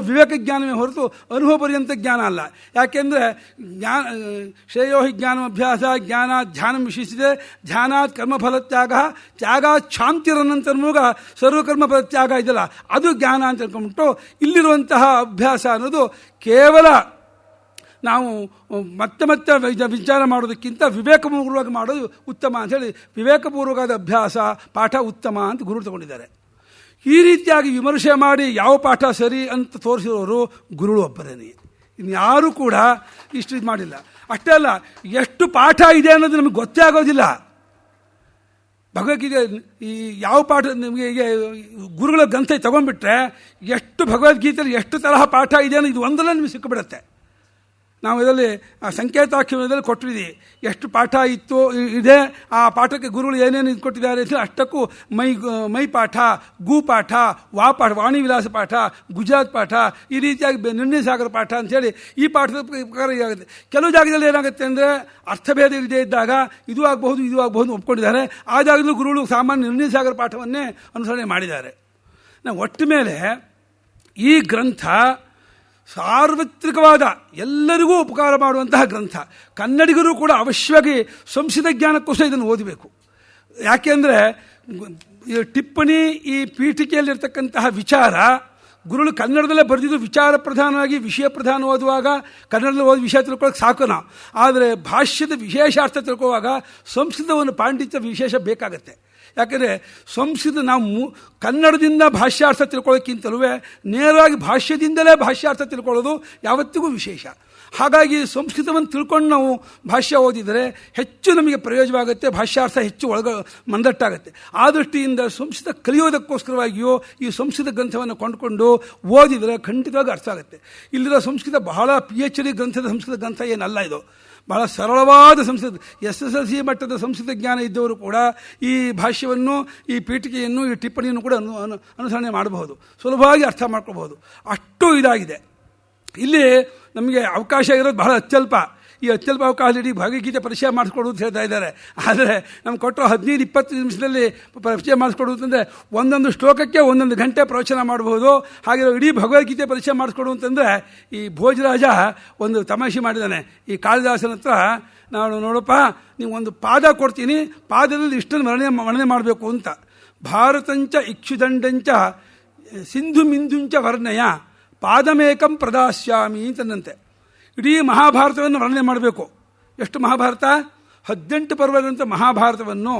ವಿವೇಕ ಜ್ಞಾನವೇ ಹೊರತು ಅನುಭವ ಪರ್ಯಂತ ಜ್ಞಾನ ಅಲ್ಲ. ಯಾಕೆಂದರೆ ಶ್ರೇಯೋ ಹಿ ಜ್ಞಾನಮಭ್ಯಾಸ ಜ್ಞಾನಾತ್ ಧ್ಯಾನಂ ವಿಶಿಷ್ಯತೆ ಧ್ಯಾನಾತ್ ಕರ್ಮಫಲತ್ಯಾಗ ತ್ಯಾಗಾತ್ ಶಾಂತಿರನ್ನಂತರ್ಮೂಗ ಸರ್ವಕರ್ಮಫಲತ್ಯಾಗ ಇದೆಯಲ್ಲ ಅದು ಜ್ಞಾನ ಅಂತ ತಿಳ್ಕೊಂಡ್ಬಿಟ್ಟು ಇಲ್ಲಿರುವಂತಹ ಅಭ್ಯಾಸ ಅನ್ನೋದು ಕೇವಲ ನಾವು ಮತ್ತೆ ಮತ್ತೆ ವಿಚಾರ ಮಾಡೋದಕ್ಕಿಂತ ವಿವೇಕಪೂರ್ವಕವಾಗಿ ಮಾಡೋದು ಉತ್ತಮ ಅಂಥೇಳಿ ವಿವೇಕಪೂರ್ವಕವಾದ ಅಭ್ಯಾಸ ಪಾಠ ಉತ್ತಮ ಅಂತ ಗುರು ತಗೊಂಡಿದ್ದಾರೆ. ಈ ರೀತಿಯಾಗಿ ವಿಮರ್ಶೆ ಮಾಡಿ ಯಾವ ಪಾಠ ಸರಿ ಅಂತ ತೋರಿಸಿರೋರು ಗುರುಗಳು ಒಬ್ಬರೇನೆ, ಇನ್ಯಾರೂ ಕೂಡ ಇಷ್ಟು ಇದು ಮಾಡಿಲ್ಲ. ಅಷ್ಟೇ ಅಲ್ಲ, ಎಷ್ಟು ಪಾಠ ಇದೆ ಅನ್ನೋದು ನಮಗೆ ಗೊತ್ತೇ ಆಗೋದಿಲ್ಲ. ಭಗವದ್ಗೀತೆ ಈ ಯಾವ ಪಾಠ ನಿಮಗೆ ಗುರುಗಳ ಗ್ರಂಥ ತಗೊಂಡ್ಬಿಟ್ರೆ ಎಷ್ಟು ಭಗವದ್ಗೀತೆಯಲ್ಲಿ ಎಷ್ಟು ತರಹ ಪಾಠ ಇದೆ ಅನ್ನೋ ಇದು ಒಂದಲ್ಲ ನಿಮಗೆ ಸಿಕ್ಕಿಬಿಡುತ್ತೆ. ನಾವು ಇದರಲ್ಲಿ ಸಂಕೇತಾಕ್ಷರದಲ್ಲಿ ಕೊಟ್ಟಿದ್ದೀವಿ ಎಷ್ಟು ಪಾಠ ಇತ್ತು ಇದೆ, ಆ ಪಾಠಕ್ಕೆ ಗುರುಗಳು ಏನೇನು ಇದು ಕೊಟ್ಟಿದ್ದಾರೆ ಅಂತ. ಅಷ್ಟಕ್ಕೂ ಮೈ ಪಾಠ, ಗು ಪಾಠ, ವಾಣಿ ವಿಲಾಸ ಪಾಠ, ಗುಜರಾತ್ ಪಾಠ, ಈ ರೀತಿಯಾಗಿ ನಿರ್ಣಯ ಸಾಗರ ಪಾಠ ಅಂಥೇಳಿ ಈ ಪಾಠದ ಪ್ರಕಾರ ಆಗುತ್ತೆ. ಕೆಲವು ಜಾಗದಲ್ಲಿ ಏನಾಗುತ್ತೆ ಅಂದರೆ ಅರ್ಥಭೇದ ಇಲ್ಲದೆ ಇದ್ದಾಗ ಇದು ಆಗಬಹುದು ಒಪ್ಕೊಂಡಿದ್ದಾರೆ. ಆ ಜಾಗದಲ್ಲೂ ಗುರುಗಳು ಸಾಮಾನ್ಯ ನಿರ್ಣಯ ಸಾಗರ ಪಾಠವನ್ನೇ ಅನುಸರಣೆ ಮಾಡಿದ್ದಾರೆ. ನಾವು ಒಟ್ಟು ಮೇಲೆ ಈ ಗ್ರಂಥ ಸಾರ್ವತ್ರಿಕವಾದ ಎಲ್ಲರಿಗೂ ಉಪಕಾರ ಮಾಡುವಂತಹ ಗ್ರಂಥ. ಕನ್ನಡಿಗರು ಕೂಡ ಅವಶ್ಯವಾಗಿ ಸಂಸ್ಕೃತ ಜ್ಞಾನಕ್ಕೋಸ್ಕರ ಇದನ್ನು ಓದಬೇಕು. ಯಾಕೆಂದರೆ ಟಿಪ್ಪಣಿ ಈ ಪೀಠಿಕೆಯಲ್ಲಿರ್ತಕ್ಕಂತಹ ವಿಚಾರ ಗುರುಗಳು ಕನ್ನಡದಲ್ಲೇ ಬರೆದಿದ್ದು ವಿಚಾರ ಪ್ರಧಾನವಾಗಿ ವಿಷಯ ಪ್ರಧಾನ ಓದುವಾಗ ಕನ್ನಡದಲ್ಲಿ ಓದಿ ವಿಷಯ ತಿಳ್ಕೊಳ್ಳೋಕೆ ಸಾಕು ನಾವು. ಆದರೆ ಭಾಷ್ಯದ ವಿಶೇಷಾರ್ಥ ತಿಳ್ಕೊಳ್ಳುವಾಗ ಸಂಸ್ಕೃತವನ್ನು ಪಾಂಡಿತ್ಯ ವಿಶೇಷ ಬೇಕಾಗತ್ತೆ. ಯಾಕಂದರೆ ಸಂಸ್ಕೃತ ನಾವು ಕನ್ನಡದಿಂದ ಭಾಷ್ಯಾರ್ಥ ತಿಳ್ಕೊಳ್ಳೋಕ್ಕಿಂತಲೂ ನೇರವಾಗಿ ಭಾಷ್ಯದಿಂದಲೇ ಭಾಷ್ಯಾರ್ಥ ತಿಳ್ಕೊಳ್ಳೋದು ಯಾವತ್ತಿಗೂ ವಿಶೇಷ. ಹಾಗಾಗಿ ಸಂಸ್ಕೃತವನ್ನು ತಿಳ್ಕೊಂಡು ನಾವು ಭಾಷ್ಯ ಓದಿದರೆ ಹೆಚ್ಚು ನಮಗೆ ಪ್ರಯೋಜನವಾಗುತ್ತೆ, ಭಾಷ್ಯಾರ್ಥ ಹೆಚ್ಚು ಮಂದಟ್ಟಾಗುತ್ತೆ. ಆ ದೃಷ್ಟಿಯಿಂದ ಸಂಸ್ಕೃತ ಕಲಿಯೋದಕ್ಕೋಸ್ಕರವಾಗಿಯೋ ಈ ಸಂಸ್ಕೃತ ಗ್ರಂಥವನ್ನು ಕೊಂಡುಕೊಂಡು ಓದಿದರೆ ಖಂಡಿತವಾಗಿ ಅರ್ಥ ಆಗುತ್ತೆ. ಇಲ್ಲಿರೋ ಸಂಸ್ಕೃತ ಬಹಳ PhD ಗ್ರಂಥದ ಸಂಸ್ಕೃತ ಗ್ರಂಥ ಏನಲ್ಲ. ಇದು ಬಹಳ ಸರಳವಾದ ಸಂಸ್ಕೃತ SSLC ಮಟ್ಟದ ಸಂಸ್ಕೃತ ಜ್ಞಾನ ಇದ್ದವರು ಕೂಡ ಈ ಭಾಷ್ಯವನ್ನು, ಈ ಪೀಠಿಕೆಯನ್ನು, ಈ ಟಿಪ್ಪಣಿಯನ್ನು ಕೂಡ ಅನುಸರಣೆ ಮಾಡಬಹುದು, ಸುಲಭವಾಗಿ ಅರ್ಥ ಮಾಡ್ಕೊಳ್ಬಹುದು. ಅಷ್ಟು ಇದಾಗಿದೆ. ಇಲ್ಲಿ ನಮಗೆ ಅವಕಾಶ ಇರೋದು ಬಹಳ ಅತ್ಯಲ್ಪ. ಈ ಅತ್ಯಲ್ಪ ಅವಕಾಶದಲ್ಲಿ ಭಗವದ್ಗೀತೆ ಪರಿಚಯ ಮಾಡಿಸ್ಕೊಡು ಅಂತ ಹೇಳ್ತಾ ಇದ್ದಾರೆ. ಆದರೆ ನಮ್ಗೆ ಕೊಟ್ಟರು 15-20 ನಿಮಿಷದಲ್ಲಿ ಪರಿಚಯ ಮಾಡಿಸ್ಕೊಡು ಅಂತಂದರೆ ಒಂದೊಂದು ಶ್ಲೋಕಕ್ಕೆ 1 ಗಂಟೆ ಪ್ರವಚನ ಮಾಡಬಹುದು. ಹಾಗೆ ಇಡೀ ಭಗವದ್ಗೀತೆ ಪರಿಚಯ ಮಾಡಿಸ್ಕೊಡು ಅಂತಂದರೆ ಈ ಭೋಜರಾಜ ಒಂದು ತಮಾಷೆ ಮಾಡಿದ್ದಾನೆ ಈ ಕಾಳಿದಾಸನ ಹತ್ರ. ನಾನು ನೋಡಪ್ಪ, ನೀವು ಒಂದು ಪಾದ ಕೊಡ್ತೀನಿ, ಪಾದದಲ್ಲಿ ಇಷ್ಟನ್ನು ವರ್ಣನೆ ಮಾಡಬೇಕು ಅಂತ. ಭಾರತಂಚ ಇಕ್ಷುದಂಡಂಚ ಸಿಂಧು ಮಿಂದುಂಚ ವರ್ಣಯ ಪಾದಮೇಕಂ ಪ್ರದಾಸ್ಯಾಮಿ ಅಂತಂದಂತೆ. ಇಡೀ ಮಹಾಭಾರತವನ್ನು ವರ್ಣನೆ ಮಾಡಬೇಕು. ಎಷ್ಟು ಮಹಾಭಾರತ? 18 ಪರ್ವದಂಥ ಮಹಾಭಾರತವನ್ನು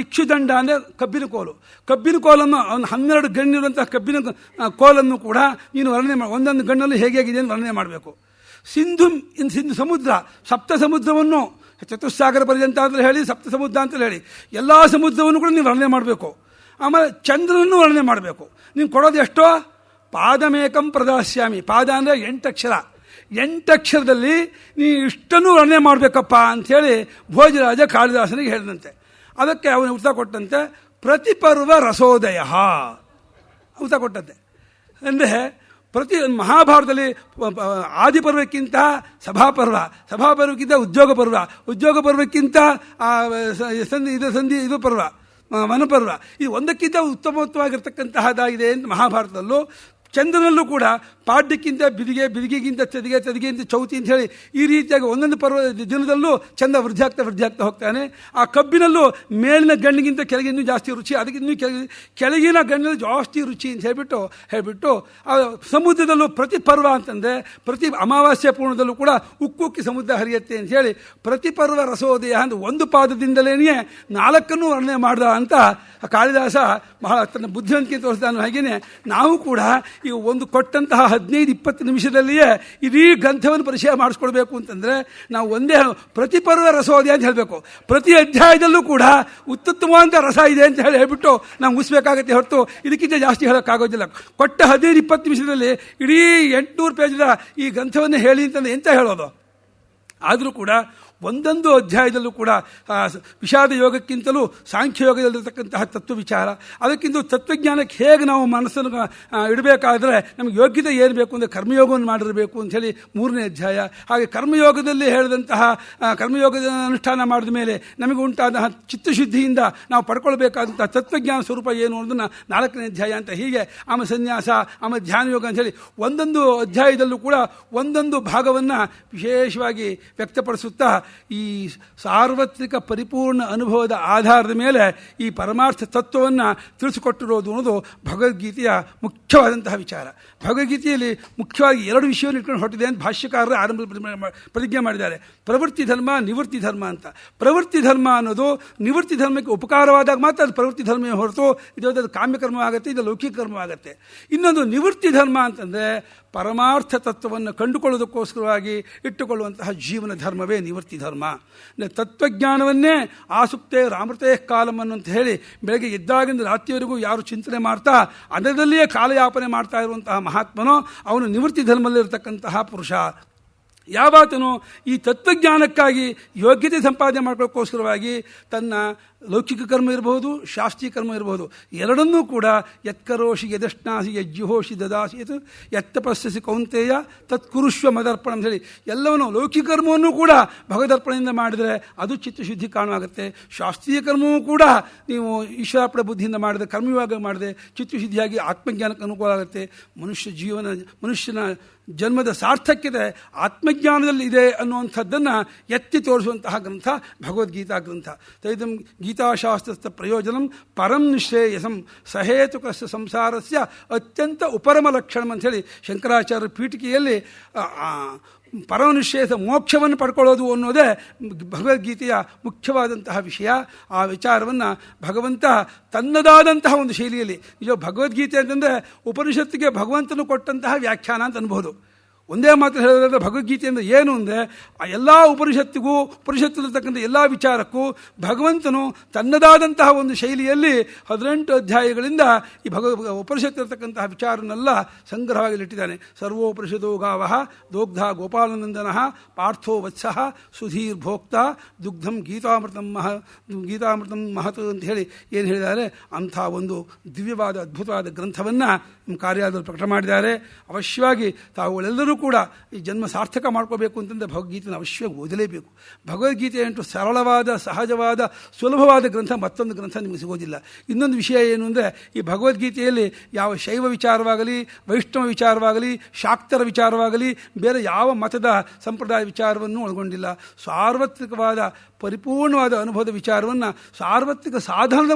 ಇಕ್ಷುದಂಡ ಅಂದರೆ ಕಬ್ಬಿನ ಕೋಲು, ಕಬ್ಬಿನ ಕೋಲನ್ನು 12 ಗಣ್ಣಿರುವಂಥ ಕಬ್ಬಿನ ಕೋಲನ್ನು ಕೂಡ ನೀನು ವರ್ಣನೆ ಮಾಡಿ, ಒಂದೊಂದು ಗಣ್ಣಲ್ಲಿ ಹೇಗಿದೆ ಅಂತ ವರ್ಣನೆ ಮಾಡಬೇಕು. ಸಿಂಧು ಸಮುದ್ರ, ಸಪ್ತ ಸಮುದ್ರವನ್ನು ಚತುಸ್ಸಾಗರ ಪರ್ಯಂತ ಅಂತ ಹೇಳಿ ಸಪ್ತ ಸಮುದ್ರ ಅಂತ ಹೇಳಿ ಎಲ್ಲ ಸಮುದ್ರವನ್ನು ಕೂಡ ನೀವು ವರ್ಣನೆ ಮಾಡಬೇಕು. ಆಮೇಲೆ ಚಂದ್ರನನ್ನು ವರ್ಣನೆ ಮಾಡಬೇಕು. ನೀವು ಕೊಡೋದು ಎಷ್ಟೋ? ಪಾದಮೇಕಂ ಪ್ರದಾಸ್ಯಾಮಿ. ಪಾದ ಅಂದರೆ 8 ಅಕ್ಷರ. 8 ಅಕ್ಷರದಲ್ಲಿ ನೀವು ಇಷ್ಟನ್ನು ವರ್ಣನೆ ಮಾಡಬೇಕಪ್ಪ ಅಂಥೇಳಿ ಭೋಜರಾಜ ಕಾಳಿದಾಸನಿಗೆ ಹೇಳಿದಂತೆ. ಅದಕ್ಕೆ ಅವನು ಉತ್ತರ ಕೊಟ್ಟಂತೆ ಪ್ರತಿಪರ್ವ ರಸೋದಯ ಉತ್ತರ ಕೊಟ್ಟಂತೆ. ಅಂದರೆ ಪ್ರತಿ ಮಹಾಭಾರತದಲ್ಲಿ ಆದಿಪರ್ವಕ್ಕಿಂತ ಸಭಾಪರ್ವ, ಸಭಾಪರ್ವಕ್ಕಿಂತ ಉದ್ಯೋಗ ಪರ್ವಕ್ಕಿಂತ ಇದು ಪರ್ವ, ವನಪರ್ವ. ಇದು ಒಂದಕ್ಕಿಂತ ಉತ್ತಮೋತ್ತವಾಗಿರ್ತಕ್ಕಂತಹದ್ದಾಗಿದೆ ಅಂತ ಮಹಾಭಾರತದಲ್ಲೂ. ಚಂದ್ರನಲ್ಲೂ ಕೂಡ ಪಾಡ್ಯಕ್ಕಿಂತ ಬಿದಿಗೆ, ಬಿದಿಗೆಗಿಂತ ತೆದಿಗೆಗಿಂತ ಚೌತಿ ಅಂತ ಹೇಳಿ ಈ ರೀತಿಯಾಗಿ ಒಂದೊಂದು ಪರ್ವ ದಿನದಲ್ಲೂ ಚಂದ ವೃದ್ಧಾಗ್ತಾ ಹೋಗ್ತಾನೆ. ಆ ಕಬ್ಬಿನಲ್ಲೂ ಮೇಲಿನ ಗಣ್ಣಿಗಿಂತ ಕೆಳಗಿನ್ನೂ ಜಾಸ್ತಿ ರುಚಿ, ಅದಕ್ಕಿನ್ನೂ ಕೆಳಗಿನ ಗಣ್ಣಿನಲ್ಲಿ ಜಾಸ್ತಿ ರುಚಿ ಅಂತ ಹೇಳಿಬಿಟ್ಟು ಆ ಸಮುದ್ರದಲ್ಲೂ ಪ್ರತಿ ಪರ್ವ ಅಂತಂದರೆ ಪ್ರತಿ ಅಮಾವಾಸ್ಯ ಪೂರ್ಣದಲ್ಲೂ ಕೂಡ ಉಕ್ಕಿ ಸಮುದ್ರ ಹರಿಯುತ್ತೆ ಅಂತ ಹೇಳಿ ಪ್ರತಿಪರ್ವ ರಸೋದಯ ಅಂತ ಒಂದು ಪಾದದಿಂದಲೇ 4 ವರ್ಣನೆ ಮಾಡ್ದ ಅಂತ ಕಾಳಿದಾಸ ಬಹಳ ತನ್ನ ಬುದ್ಧಿವಂತಿಕೆ ತೋರಿಸ್ತಾನೆ. ಹಾಗೆಯೇ ನಾವು ಕೂಡ ಈಗ ಒಂದು ಕೊಟ್ಟಂತಹ 15-20 ನಿಮಿಷದಲ್ಲಿಯೇ ಇಡೀ ಗ್ರಂಥವನ್ನು ಪರಿಚಯ ಮಾಡಿಸ್ಕೊಳ್ಬೇಕು ಅಂತಂದರೆ ನಾವು ಒಂದೇ ಪ್ರತಿಪರ್ವ ರಸೋದಯ ಅಂತ ಹೇಳಬೇಕು. ಪ್ರತಿ ಅಧ್ಯಾಯದಲ್ಲೂ ಕೂಡ ಉತ್ತಮವಾದ ರಸ ಇದೆ ಅಂತ ಹೇಳ್ಬಿಟ್ಟು ನಾವು ಮುಗಿಸ್ಬೇಕಾಗತ್ತೆ ಹೊರತು ಇದಕ್ಕಿಂತ ಜಾಸ್ತಿ ಹೇಳೋಕ್ಕಾಗೋದಿಲ್ಲ. ಕೊಟ್ಟ 15-20 ನಿಮಿಷದಲ್ಲಿ ಇಡೀ 800 ಪೇಜದ ಈ ಗ್ರಂಥವನ್ನು ಹೇಳಿ ಅಂತಂದರೆ ಎಂತ ಹೇಳೋದು? ಆದರೂ ಕೂಡ ಒಂದೊಂದು ಅಧ್ಯಾಯದಲ್ಲೂ ಕೂಡ ವಿಷಾದ ಯೋಗಕ್ಕಿಂತಲೂ ಸಾಂಖ್ಯ ಯೋಗದಲ್ಲಿರ್ತಕ್ಕಂತಹ ತತ್ವ ವಿಚಾರ, ಅದಕ್ಕಿಂತ ತತ್ವಜ್ಞಾನಕ್ಕೆ ಹೇಗೆ ನಾವು ಮನಸ್ಸನ್ನು ಇಡಬೇಕಾದ್ರೆ ನಮಗೆ ಯೋಗ್ಯತೆ ಏನು ಬೇಕು ಅಂದರೆ ಕರ್ಮಯೋಗವನ್ನು ಮಾಡಿರಬೇಕು ಅಂಥೇಳಿ 3ನೇ ಅಧ್ಯಾಯ. ಹಾಗೆ ಕರ್ಮಯೋಗದಲ್ಲಿ ಹೇಳಿದಂತಹ ಕರ್ಮಯೋಗದ ಅನುಷ್ಠಾನ ಮಾಡಿದ ಮೇಲೆ ನಮಗೆ ಉಂಟಾದ ಚಿತ್ತಶುದ್ಧಿಯಿಂದ ನಾವು ಪಡ್ಕೊಳ್ಬೇಕಾದಂತಹ ತತ್ವಜ್ಞಾನ ಸ್ವರೂಪ ಏನು ಅನ್ನೋದನ್ನು 4ನೇ ಅಧ್ಯಾಯ ಅಂತ. ಹೀಗೆ ಆಮೇಲೆ ಸನ್ಯಾಸ, ಆಮೇಲೆ ಧ್ಯಾನ ಯೋಗ ಅಂಥೇಳಿ ಒಂದೊಂದು ಅಧ್ಯಾಯದಲ್ಲೂ ಕೂಡ ಒಂದೊಂದು ಭಾಗವನ್ನು ವಿಶೇಷವಾಗಿ ವ್ಯಕ್ತಪಡಿಸುತ್ತಾ ಈ ಸಾರ್ವತ್ರಿಕ ಪರಿಪೂರ್ಣ ಅನುಭವದ ಆಧಾರದ ಮೇಲೆ ಈ ಪರಮಾರ್ಥ ತತ್ವವನ್ನು ತಿಳಿಸಿಕೊಟ್ಟಿರೋದು ಅನ್ನೋದು ಭಗವದ್ಗೀತೆಯ ಮುಖ್ಯವಾದಂತಹ ವಿಚಾರ. ಭಗವದ್ಗೀತೆಯಲ್ಲಿ ಮುಖ್ಯವಾಗಿ 2 ವಿಷಯವನ್ನು ಇಟ್ಕೊಂಡು ಹೊರಟಿದೆ ಅಂತ ಭಾಷ್ಯಕಾರರು ಆರಂಭ ಪ್ರತಿಜ್ಞೆ ಮಾಡಿದ್ದಾರೆ. ಪ್ರವೃತ್ತಿ ಧರ್ಮ, ನಿವೃತ್ತಿ ಧರ್ಮ ಅಂತ. ಪ್ರವೃತ್ತಿ ಧರ್ಮ ಅನ್ನೋದು ನಿವೃತ್ತಿ ಧರ್ಮಕ್ಕೆ ಉಪಕಾರವಾದಾಗ ಮಾತ್ರ ಅದು ಪ್ರವೃತ್ತಿ ಧರ್ಮ ಹೊರತು ಇದು ಕಾಮ್ಯಕರ್ಮವಾಗುತ್ತೆ, ಇದು ಲೌಕಿಕ ಕರ್ಮವಾಗುತ್ತೆ. ಇನ್ನೊಂದು ನಿವೃತ್ತಿ ಧರ್ಮ ಅಂತಂದರೆ ಪರಮಾರ್ಥ ತತ್ವವನ್ನು ಕಂಡುಕೊಳ್ಳೋದಕ್ಕೋಸ್ಕರವಾಗಿ ಇಟ್ಟುಕೊಳ್ಳುವಂತಹ ಜೀವನ ಧರ್ಮವೇ ನಿವೃತ್ತಿ ಧರ್ಮ. ತತ್ವಜ್ಞಾನವನ್ನೇ ಆಸುಪ್ತೆ ರಾಮೃತೇ ಕಾಲಂ ಅಂತ ಹೇಳಿ ಬೆಳಗ್ಗೆ ಎದ್ದಾಗಿಂದ ರಾತ್ರಿಯವರೆಗೂ ಯಾರು ಚಿಂತನೆ ಮಾಡ್ತಾ ಅದರಲ್ಲಿಯೇ ಕಾಲಯಾಪನೆ ಮಾಡ್ತಾ ಇರುವಂತಹ ಮಹಾತ್ಮನೋ ಅವನು ನಿವೃತ್ತಿ ಧರ್ಮದಲ್ಲಿರ್ತಕ್ಕಂತಹ ಪುರುಷ. ಯಾವಾತನು ಈ ತತ್ವಜ್ಞಾನಕ್ಕಾಗಿ ಯೋಗ್ಯತೆ ಸಂಪಾದನೆ ಮಾಡ್ಕೊಳ್ಳೋಕ್ಕೋಸ್ಕರವಾಗಿ ತನ್ನ ಲೌಕಿಕ ಕರ್ಮ ಇರಬಹುದು, ಶಾಸ್ತ್ರೀಯ ಕರ್ಮ ಇರಬಹುದು, ಎರಡನ್ನೂ ಕೂಡ ಯತ್ಕರೋಷಿ ಯದಶ್ನಾಸಿ ಯಜ್ಜುಹೋಷಿ ದದಾಸಿ ಯತ್ತಪಸ್ಯಸಿ ಕೌಂತೆಯ ತತ್ಕುರುಷ್ವ ಮದರ್ಪಣ ಅಂತ ಹೇಳಿ ಎಲ್ಲವನ್ನೂ ಲೌಕಿಕ ಕರ್ಮವನ್ನು ಕೂಡ ಭಗವದರ್ಪಣೆಯಿಂದ ಮಾಡಿದರೆ ಅದು ಚಿತ್ತಶುದ್ಧಿ ಕಾರಣವಾಗುತ್ತೆ. ಶಾಸ್ತ್ರೀಯ ಕರ್ಮವೂ ಕೂಡ ನೀವು ಈಶ್ವರಾರ್ಪಣ ಬುದ್ಧಿಯಿಂದ ಮಾಡಿದರೆ, ಕರ್ಮಯೋಗ ಮಾಡಿದೆ ಚಿತ್ತಶುದ್ಧಿಯಾಗಿ ಆತ್ಮಜ್ಞಾನಕ್ಕೆ ಅನುಕೂಲ ಆಗುತ್ತೆ. ಮನುಷ್ಯನ ಜನ್ಮದ ಸಾರ್ಥಕ್ಯತೆ ಆತ್ಮಜ್ಞಾನದಲ್ಲಿ ಇದೆ ಅನ್ನುವಂಥದ್ದನ್ನು ಎತ್ತಿ ತೋರಿಸುವಂತಹ ಗ್ರಂಥ ಭಗವದ್ಗೀತಾ ಗ್ರಂಥ. ತೈದಂ ಗೀತಾಶಾಸ್ತ್ರಸ್ಥ ಪ್ರಯೋಜನಂ ಪರಂ ನಿಶ್ರೇಯಸಂ ಸಹೇತುಕಸ್ಯ ಸಂಸಾರಸ್ಯ ಅತ್ಯಂತ ಉಪರಮ ಲಕ್ಷಣಂ ಅಂಥೇಳಿ ಶಂಕರಾಚಾರ್ಯ ಪೀಠಿಕೆಯಲ್ಲಿ ಪರಮನಿಶ್ರೇಯಸ ಮೋಕ್ಷವನ್ನು ಪಡ್ಕೊಳ್ಳೋದು ಅನ್ನೋದೇ ಭಗವದ್ಗೀತೆಯ ಮುಖ್ಯವಾದಂತಹ ವಿಷಯ. ಆ ವಿಚಾರವನ್ನು ಭಗವಂತ ತನ್ನದಾದಂತಹ ಒಂದು ಶೈಲಿಯಲ್ಲಿ, ನಿಜ ಭಗವದ್ಗೀತೆ ಅಂತಂದರೆ ಉಪನಿಷತ್ತಿಗೆ ಭಗವಂತನು ಕೊಟ್ಟಂತಹ ವ್ಯಾಖ್ಯಾನ ಅಂತ ಅನ್ಬೋದು. ಒಂದೇ ಮಾತು ಹೇಳೋದಾದ್ರೆ ಭಗವದ್ಗೀತೆ ಅಂದರೆ ಏನು ಅಂದರೆ ಆ ಎಲ್ಲ ಉಪನಿಷತ್ತಿರತಕ್ಕಂಥ ಎಲ್ಲ ವಿಚಾರಕ್ಕೂ ಭಗವಂತನು ತನ್ನದಾದಂತಹ ಒಂದು ಶೈಲಿಯಲ್ಲಿ 18 ಅಧ್ಯಾಯಗಳಿಂದ ಈ ಉಪನಿಷತ್ತಿರತಕ್ಕಂತಹ ವಿಚಾರನೆಲ್ಲ ಸಂಗ್ರಹವಾಗಿಟ್ಟಿದ್ದಾನೆ. ಸರ್ವೋಪನಿಷದೋ ಗಾವಃ ದೋಗ್ಧ ಗೋಪಾಲನಂದನಃ ಪಾರ್ಥೋ ವತ್ಸಃ ಸುಧೀರ್ ಭೋಕ್ತ ದುಗ್ಧಂ ಗೀತಾಮೃತಂ ಮಹತ್ ಅಂತ ಹೇಳಿ ಏನು ಹೇಳಿದ್ದಾರೆ, ಅಂಥ ಒಂದು ದಿವ್ಯವಾದ ಅದ್ಭುತವಾದ ಗ್ರಂಥವನ್ನು ನಮ್ಮ ಕಾರ್ಯಾಲಯದಲ್ಲಿ ಪ್ರಕಟ ಮಾಡಿದ್ದಾರೆ. ಅವಶ್ಯವಾಗಿ ತಾವುಗಳೆಲ್ಲರೂ ಕೂಡ ಈ ಜನ್ಮ ಸಾರ್ಥಕ ಮಾಡ್ಕೋಬೇಕು ಅಂತಂದರೆ ಭಗವದ್ಗೀತೆಯನ್ನು ಅವಶ್ಯವಾಗಿ ಓದಲೇಬೇಕು. ಭಗವದ್ಗೀತೆ ಅಂಟು ಸರಳವಾದ, ಸಹಜವಾದ, ಸುಲಭವಾದ ಗ್ರಂಥ ಮತ್ತೊಂದು ಗ್ರಂಥ ನಿಮಗೆ ಸಿಗೋದಿಲ್ಲ. ಇನ್ನೊಂದು ವಿಷಯ ಏನು ಅಂದರೆ, ಈ ಭಗವದ್ಗೀತೆಯಲ್ಲಿ ಯಾವ ಶೈವ ವಿಚಾರವಾಗಲಿ, ವೈಷ್ಣವ ವಿಚಾರವಾಗಲಿ, ಶಾಕ್ತರ ವಿಚಾರವಾಗಲಿ, ಬೇರೆ ಯಾವ ಮತದ ಸಂಪ್ರದಾಯ ವಿಚಾರವನ್ನು ಒಳಗೊಂಡಿಲ್ಲ. ಸಾರ್ವತ್ರಿಕವಾದ ಪರಿಪೂರ್ಣವಾದ ಅನುಭವದ ವಿಚಾರವನ್ನು ಸಾರ್ವತ್ರಿಕ ಸಾಧನದ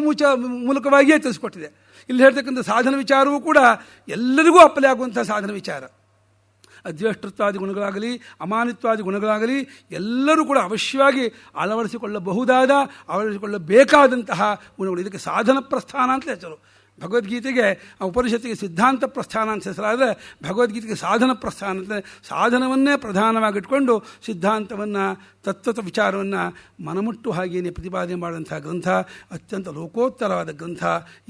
ಮೂಲಕವಾಗಿಯೇ ತಿಳಿಸ್ಕೊಟ್ಟಿದೆ. ಇಲ್ಲಿ ಹೇಳ್ತಕ್ಕಂಥ ಸಾಧನ ವಿಚಾರವೂ ಕೂಡ ಎಲ್ಲರಿಗೂ ಅಪ್ಪಲೆ ಆಗುವಂಥ ಸಾಧನ ವಿಚಾರ. ಅದ್ವೇಷ್ಟತ್ವಾದಿ ಗುಣಗಳಾಗಲಿ, ಅಮಾನಿತ್ವಾದಿ ಗುಣಗಳಾಗಲಿ ಎಲ್ಲರೂ ಕೂಡ ಅವಶ್ಯವಾಗಿ ಅಳವಡಿಸಿಕೊಳ್ಳಬೇಕಾದಂತಹ ಗುಣಗಳು. ಇದಕ್ಕೆ ಸಾಧನ ಪ್ರಸ್ಥಾನ ಅಂತ ಹೆಸರು. ಭಗವದ್ಗೀತೆಗೆ, ಉಪನಿಷತ್ತಿಗೆ ಸಿದ್ಧಾಂತ ಪ್ರಸ್ಥಾನ ಅಂತ ಹೆಸರಾದರೆ ಭಗವದ್ಗೀತೆಗೆ ಸಾಧನ ಪ್ರಸ್ಥಾನ ಅಂತ, ಸಾಧನವನ್ನೇ ಪ್ರಧಾನವಾಗಿಟ್ಕೊಂಡು ಸಿದ್ಧಾಂತವನ್ನು, ತತ್ವದ ವಿಚಾರವನ್ನು ಮನಮುಟ್ಟು ಹಾಗೆಯೇ ಪ್ರತಿಪಾದನೆ ಮಾಡುವಂಥ ಗ್ರಂಥ, ಅತ್ಯಂತ ಲೋಕೋತ್ತರವಾದ ಗ್ರಂಥ.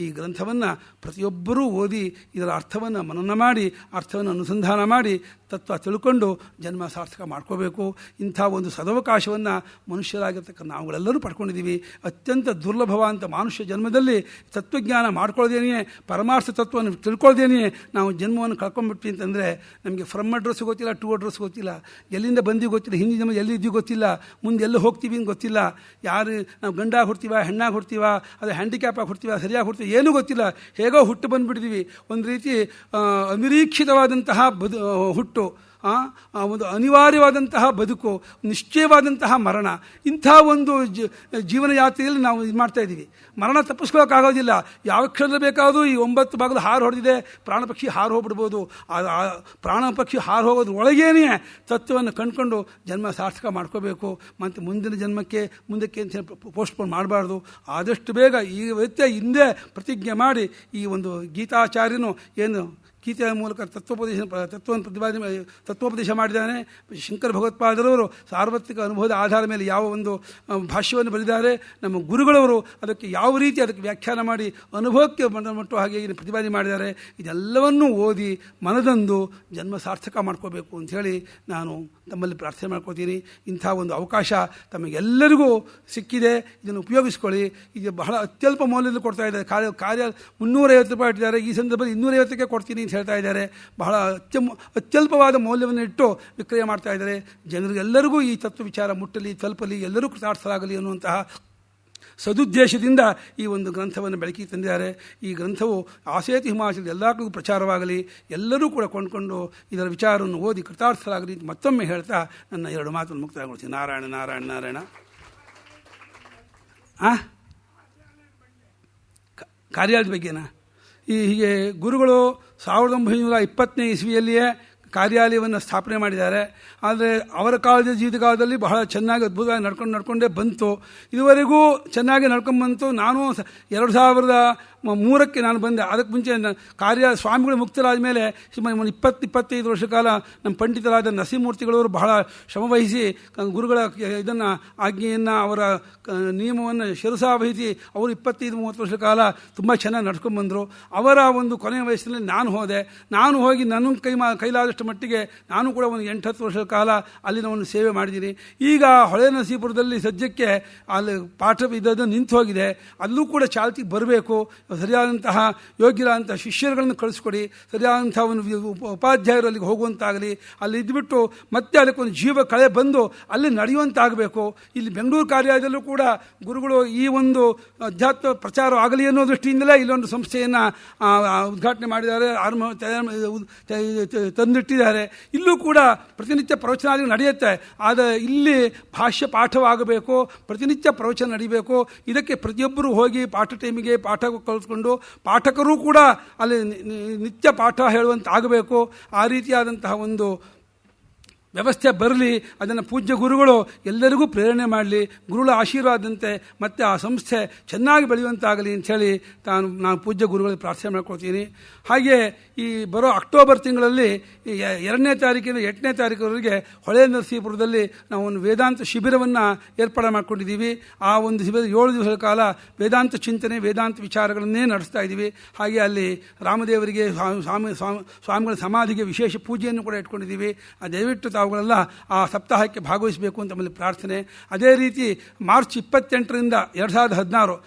ಈ ಗ್ರಂಥವನ್ನು ಪ್ರತಿಯೊಬ್ಬರೂ ಓದಿ ಇದರ ಅರ್ಥವನ್ನು ಮನನ ಮಾಡಿ, ಅರ್ಥವನ್ನು ಅನುಸಂಧಾನ ಮಾಡಿ ತತ್ವ ತಿಳ್ಕೊಂಡು ಜನ್ಮ ಸಾರ್ಥಕ ಮಾಡ್ಕೋಬೇಕು. ಇಂಥ ಒಂದು ಸದವಕಾಶವನ್ನು ಮನುಷ್ಯರಾಗಿರ್ತಕ್ಕ ನಾವುಗಳೆಲ್ಲರೂ ಪಡ್ಕೊಂಡಿದ್ದೀವಿ. ಅತ್ಯಂತ ದುರ್ಲಭವ ಅಂತ ಮಾನುಷ್ಯ ಜನ್ಮದಲ್ಲಿ ತತ್ವಜ್ಞಾನ ಮಾಡ್ಕೊಳ್ಳೋದೇನೆಯೇ, ಪರಮಾರ್ಥ ತತ್ವವನ್ನು ತಿಳ್ಕೊಳ್ಳೋದೇನೆಯೇ ನಾವು ಜನ್ಮವನ್ನು ಕಳ್ಕೊಂಡ್ಬಿಟ್ವಿ ಅಂತಂದರೆ ನಮಗೆ ಫ್ರಮ್ ಅಡ್ರೆಸ್ ಗೊತ್ತಿಲ್ಲ, ಟು ಅಡ್ರೆಸ್ ಗೊತ್ತಿಲ್ಲ, ಎಲ್ಲಿಂದ ಬಂದು ಗೊತ್ತಿಲ್ಲ, ಹಿಂದಿನ ಜನ್ಮ ಎಲ್ಲಿದ್ದೀವಿ ಗೊತ್ತಿಲ್ಲ, ಮುಂದೆ ಎಲ್ಲೂ ಹೋಗ್ತೀವಿ ಅಂತ ಗೊತ್ತಿಲ್ಲ, ಯಾರು ನಾವು ಗಂಡಾಗಿ ಹುಡ್ತೀವ, ಹೆಣ್ಣಾಗಿ ಹುಡ್ತೀವ, ಅದು ಹ್ಯಾಂಡಿಕ್ಯಾಪಾಗಿ ಹುಡ್ತೀವ, ಸರಿಯಾಗಿ ಹುಡ್ತೀವಿ, ಏನೂ ಗೊತ್ತಿಲ್ಲ, ಹೇಗೋ ಹುಟ್ಟು ಬಂದುಬಿಟ್ಟಿದ್ದೀವಿ. ಒಂದು ರೀತಿ ಅನಿರೀಕ್ಷಿತವಾದಂತಹ ಹುಟ್ಟು, ಒಂದು ಅನಿವಾರ್ಯವಾದಂತಹ ಬದುಕು, ನಿಶ್ಚಯವಾದಂತಹ ಮರಣ. ಇಂಥ ಒಂದು ಜೀವನ ಯಾತ್ರೆಯಲ್ಲಿ ನಾವು ಇದು ಮಾಡ್ತಾ ಇದ್ದೀವಿ. ಮರಣ ತಪ್ಪಿಸ್ಕೊಳ್ಳೋಕ್ಕಾಗೋದಿಲ್ಲ. ಯಾವ ಕ್ಷಣದಲ್ಲಿ ಬೇಕಾದರೂ ಈ 9 ಭಾಗದ ಹಾರು ಹೊಡೆದಿದೆ, ಪ್ರಾಣ ಪಕ್ಷಿ ಹಾರು ಹೋಗ್ಬಿಡ್ಬೋದು. ಪ್ರಾಣ ಪಕ್ಷಿ ಹಾರು ಹೋಗೋದ್ರ ಒಳಗೇನೆ ತತ್ವವನ್ನು ಕಂಡುಕೊಂಡು ಜನ್ಮ ಸಾರ್ಥಕ ಮಾಡ್ಕೋಬೇಕು. ಮತ್ತು ಮುಂದಿನ ಜನ್ಮಕ್ಕೆ ಮುಂದಕ್ಕೆ ಅಂತ ಪೋಸ್ಟ್ಪೋನ್ ಮಾಡಬಾರ್ದು. ಆದಷ್ಟು ಬೇಗ ಈ ವ್ಯಕ್ತಿಯ ಹಿಂದೆ ಪ್ರತಿಜ್ಞೆ ಮಾಡಿ ಈ ಒಂದು ಗೀತಾಚಾರ್ಯನು ಏನು ಗೀತೆಯ ಮೂಲಕ ತತ್ವೋಪದೇಶ ಮಾಡಿದ್ದಾನೆ. ಶಂಕರ ಭಗವತ್ಪಾದರವರು ಸಾರ್ವತ್ರಿಕ ಅನುಭವದ ಆಧಾರದ ಮೇಲೆ ಯಾವ ಒಂದು ಭಾಷ್ಯವನ್ನು ಬರೆದಿದ್ದಾರೆ, ನಮ್ಮ ಗುರುಗಳವರು ಅದಕ್ಕೆ ಯಾವ ರೀತಿ ಅದಕ್ಕೆ ವ್ಯಾಖ್ಯಾನ ಮಾಡಿ ಅನುಭವಕ್ಕೆ ಮಟ್ಟು ಹಾಗೆ ಪ್ರತಿಪಾದನೆ ಮಾಡಿದ್ದಾರೆ. ಇದೆಲ್ಲವನ್ನೂ ಓದಿ ಮನದಂದು ಜನ್ಮ ಸಾರ್ಥಕ ಮಾಡ್ಕೋಬೇಕು ಅಂಥೇಳಿ ನಾನು ತಮ್ಮಲ್ಲಿ ಪ್ರಾರ್ಥನೆ ಮಾಡ್ಕೋತೀನಿ. ಇಂಥ ಒಂದು ಅವಕಾಶ ತಮಗೆಲ್ಲರಿಗೂ ಸಿಕ್ಕಿದೆ, ಇದನ್ನು ಉಪಯೋಗಿಸ್ಕೊಳ್ಳಿ. ಇದು ಬಹಳ ಅತ್ಯಲ್ಪ ಮೌಲ್ಯದಲ್ಲಿ ಕೊಡ್ತಾ ಇದ್ದಾರೆ. ಕಾರ್ಯ 350 ರೂಪಾಯಿ ಇಟ್ಟಿದ್ದಾರೆ, ಈ ಸಂದರ್ಭದಲ್ಲಿ 250ಕ್ಕೆ ಕೊಡ್ತೀನಿ ಅಂತ ಹೇಳ್ತಾ ಇದ್ದಾರೆ. ಬಹಳ ಅತ್ಯಲ್ಪವಾದ ಮೌಲ್ಯವನ್ನು ಇಟ್ಟು ವಿಕ್ರಯ ಮಾಡ್ತಾ ಇದ್ದಾರೆ. ಜನರಿಗೆಲ್ಲರಿಗೂ ಈ ತತ್ವ ವಿಚಾರ ಮುಟ್ಟಲಿ, ತಲುಪಲಿ, ಎಲ್ಲರೂ ಕೃತಾರ್ಥರಾಗಲಿ ಅನ್ನುವಂತಹ ಸದುದ್ದೇಶದಿಂದ ಈ ಒಂದು ಗ್ರಂಥವನ್ನು ಬೆಳಕಿಗೆ ತಂದಿದ್ದಾರೆ. ಈ ಗ್ರಂಥವು ಆಸೇತು ಹಿಮಾಚಲದ ಎಲ್ಲ ಕಡೆಗೂ ಪ್ರಚಾರವಾಗಲಿ, ಎಲ್ಲರೂ ಕೂಡ ಕೊಂಡ್ಕೊಂಡು ಇದರ ವಿಚಾರವನ್ನು ಓದಿ ಕೃತಾರ್ಥರಾಗಲಿ ಅಂತ ಮತ್ತೊಮ್ಮೆ ಹೇಳ್ತಾ ನನ್ನ 2 ಮಾತನ್ನು ಮುಕ್ತಾಯಗೊಳಿಸಿ. ನಾರಾಯಣ ನಾರಾಯಣ ನಾರಾಯಣ. ಕಾರ್ಯಾಲಯದ ಬಗ್ಗೆನಾ? ಹೀಗೆ ಗುರುಗಳು 1920ನೇ ಇಸ್ವಿಯಲ್ಲಿಯೇ ಕಾರ್ಯಾಲಯವನ್ನು ಸ್ಥಾಪನೆ ಮಾಡಿದ್ದಾರೆ. ಆದರೆ ಅವರ ಕಾಲದ ಜೀವಿತ ಕಾಲದಲ್ಲಿ ಬಹಳ ಚೆನ್ನಾಗಿ ಅದ್ಭುತವಾಗಿ ನಡ್ಕೊಂಡೇ ಬಂತು. ಇದುವರೆಗೂ ಚೆನ್ನಾಗಿ ನಡ್ಕೊಂಡು ಬಂತು. ನಾನು 2003ಕ್ಕೆ ನಾನು ಬಂದೆ. ಅದಕ್ಕೆ ಮುಂಚೆ ಸ್ವಾಮಿಗಳು ಮುಕ್ತರಾದ ಮೇಲೆ 20-25 ವರ್ಷ ಕಾಲ ನಮ್ಮ ಪಂಡಿತರಾದ ನರಸಿಂಹಮೂರ್ತಿಗಳವರು ಬಹಳ ಶ್ರಮವಹಿಸಿ ಗುರುಗಳ ಇದನ್ನು ಆಜ್ಞೆಯನ್ನು, ಅವರ ನಿಯಮವನ್ನು ಶಿರಸಾವಹಿಸಿ ಅವರು 25-30 ವರ್ಷ ಕಾಲ ತುಂಬ ಚೆನ್ನಾಗಿ ನಡ್ಕೊಂಡು ಬಂದರು. ಅವರ ಒಂದು ಕೊನೆಯ ವಯಸ್ಸಿನಲ್ಲಿ ನಾನು ಹೋದೆ. ನಾನು ಹೋಗಿ ನನ್ನ ಕೈಲಾದಷ್ಟು ಮಟ್ಟಿಗೆ ನಾನು ಕೂಡ ಒಂದು 8-10 ವರ್ಷದ ಕಾಲ ಅಲ್ಲಿನ ಒಂದು ಸೇವೆ ಮಾಡಿದ್ದೀನಿ. ಈಗ ಹೊಳೆ ನರಸೀಪುರದಲ್ಲಿ ಸದ್ಯಕ್ಕೆ ಅಲ್ಲಿ ಪಾಠ ಇದ್ದದ್ದು ನಿಂತು ಹೋಗಿದೆ. ಅಲ್ಲೂ ಕೂಡ ಚಾಲ್ತಿಗೆ ಬರಬೇಕು. ಸರಿಯಾದಂತಹ ಯೋಗ್ಯರಾದಂತಹ ಶಿಷ್ಯರುಗಳನ್ನು ಕಳಿಸ್ಕೊಡಿ, ಸರಿಯಾದಂತಹ ಒಂದು ಉಪಾಧ್ಯಾಯರು ಅಲ್ಲಿಗೆ ಹೋಗುವಂತಾಗಲಿ, ಅಲ್ಲಿ ಇದ್ದುಬಿಟ್ಟು ಮತ್ತೆ ಅದಕ್ಕೊಂದು ಜೀವ ಕಳೆ ಬಂದು ಅಲ್ಲಿ ನಡೆಯುವಂತಾಗಬೇಕು. ಇಲ್ಲಿ ಬೆಂಗಳೂರು ಕಾರ್ಯದಲ್ಲೂ ಕೂಡ ಗುರುಗಳು ಈ ಒಂದು ಅಧ್ಯಾತ್ಮ ಪ್ರಚಾರ ಆಗಲಿ ಅನ್ನೋ ದೃಷ್ಟಿಯಿಂದಲೇ ಇಲ್ಲೊಂದು ಸಂಸ್ಥೆಯನ್ನು ಉದ್ಘಾಟನೆ ಮಾಡಿದ್ದಾರೆ, ತಂದಿಟ್ಟಿದ್ದಾರೆ. ಇಲ್ಲೂ ಕೂಡ ಪ್ರತಿನಿತ್ಯ ಪ್ರವಚನ ನಡೆಯುತ್ತೆ. ಆದರೆ ಇಲ್ಲಿ ಭಾಷ್ಯ ಪಾಠವಾಗಬೇಕು, ಪ್ರತಿನಿತ್ಯ ಪ್ರವಚನ ನಡೀಬೇಕು. ಇದಕ್ಕೆ ಪ್ರತಿಯೊಬ್ಬರು ಹೋಗಿ ಪಾಠ ಟೈಮಿಗೆ ಪಾಠ ಕಲಿಸ್ಕೊಂಡು ಪಾಠಕರೂ ಕೂಡ ಅಲ್ಲಿ ನಿತ್ಯ ಪಾಠ ಹೇಳುವಂತಾಗಬೇಕು. ಆ ರೀತಿಯಾದಂತಹ ಒಂದು ವ್ಯವಸ್ಥೆ ಬರಲಿ. ಅದನ್ನು ಪೂಜ್ಯ ಗುರುಗಳು ಎಲ್ಲರಿಗೂ ಪ್ರೇರಣೆ ಮಾಡಲಿ, ಗುರುಗಳ ಆಶೀರ್ವಾದಂತೆ ಮತ್ತೆ ಆ ಸಂಸ್ಥೆ ಚೆನ್ನಾಗಿ ಬೆಳೆಯುವಂತಾಗಲಿ ಅಂಥೇಳಿ ನಾನು ಪೂಜ್ಯ ಗುರುಗಳಿಗೆ ಪ್ರಾರ್ಥನೆ ಮಾಡ್ಕೊಳ್ತೀನಿ. ಹಾಗೆ ಈ ಬರೋ ಅಕ್ಟೋಬರ್ ತಿಂಗಳಲ್ಲಿ 2ನೇ ತಾರೀಕಿನ 8ನೇ ತಾರೀಕುವರೆಗೆ ಹೊಳೆ ನರಸೀಪುರದಲ್ಲಿ ನಾವು ಒಂದು ವೇದಾಂತ ಶಿಬಿರವನ್ನು ಏರ್ಪಾಡು ಮಾಡ್ಕೊಂಡಿದ್ದೀವಿ. ಆ ಒಂದು ಶಿಬಿರ 7 ದಿವಸಗಳ ಕಾಲ ವೇದಾಂತ ಚಿಂತನೆ, ವೇದಾಂತ ವಿಚಾರಗಳನ್ನೇ ನಡೆಸ್ತಾ ಇದ್ದೀವಿ. ಹಾಗೆ ಅಲ್ಲಿ ರಾಮದೇವರಿಗೆ ಸ್ವಾಮಿಗಳ ಸಮಾಧಿಗೆ ವಿಶೇಷ ಪೂಜೆಯನ್ನು ಕೂಡ ಇಟ್ಕೊಂಡಿದ್ದೀವಿ. ದಯವಿಟ್ಟು ತಾವುಗಳೆಲ್ಲ ಆ ಸಪ್ತಾಹಕ್ಕೆ ಭಾಗವಹಿಸಬೇಕು ಅಂತ ನಮ್ಮಲ್ಲಿ ಪ್ರಾರ್ಥನೆ. ಅದೇ ರೀತಿ ಮಾರ್ಚ್ 28ರಿಂದ 2016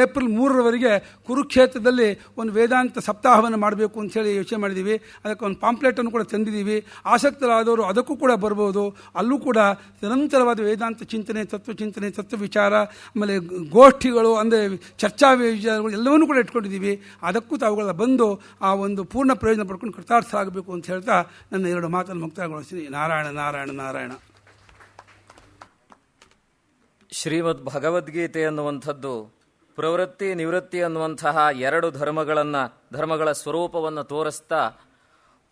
ಏಪ್ರಿಲ್ 3ರವರೆಗೆ ಕುರುಕ್ಷೇತ್ರದಲ್ಲಿ ಒಂದು ವೇದಾಂತ ಸಪ್ತಾಹವನ್ನು ಮಾಡಬೇಕು ಅಂಥೇಳಿ ಯೋಚನೆ ಮಾಡಿದ್ದೀವಿ. ಅದಕ್ಕೆ ಒಂದು ಪಾಂಪ್ಲೆಟನ್ನು ಕೂಡ ತಂದಿದ್ದೀವಿ. ಆಸಕ್ತರಾದವರು ಅದಕ್ಕೂ ಕೂಡ ಬರ್ಬೋದು. ಅಲ್ಲೂ ಕೂಡ ನಿರಂತರವಾದ ವೇದಾಂತ ಚಿಂತನೆ, ತತ್ವಚಿಂತನೆ, ತತ್ವ ವಿಚಾರ, ಆಮೇಲೆ ಗೋಷ್ಠಿಗಳು ಅಂದರೆ ಚರ್ಚಾ ವಿಚಾರಗಳು ಎಲ್ಲವನ್ನೂ ಕೂಡ ಇಟ್ಕೊಂಡಿದ್ದೀವಿ. ಅದಕ್ಕೂ ತಾವುಗಳ ಬಂದು ಆ ಒಂದು ಪೂರ್ಣ ಪ್ರಯೋಜನ ಪಡ್ಕೊಂಡು ಕೃತಾರ್ಥರಾಗಬೇಕು ಅಂತ ಹೇಳ್ತಾ ನನ್ನ 2 ಮಾತನ್ನು ಮುಕ್ತಾಯಗೊಳಿಸ್ತೀನಿ. ನಾರಾಯಣ ನಾರಾಯಣ ನಾರಾಯಣ. ಶ್ರೀಮದ್ ಭಗವದ್ಗೀತೆ ಅನ್ನುವಂಥದ್ದು ಪ್ರವೃತ್ತಿ ನಿವೃತ್ತಿ ಅನ್ನುವಂತಹ 2 ಧರ್ಮಗಳ ಸ್ವರೂಪವನ್ನು ತೋರಿಸ್ತಾ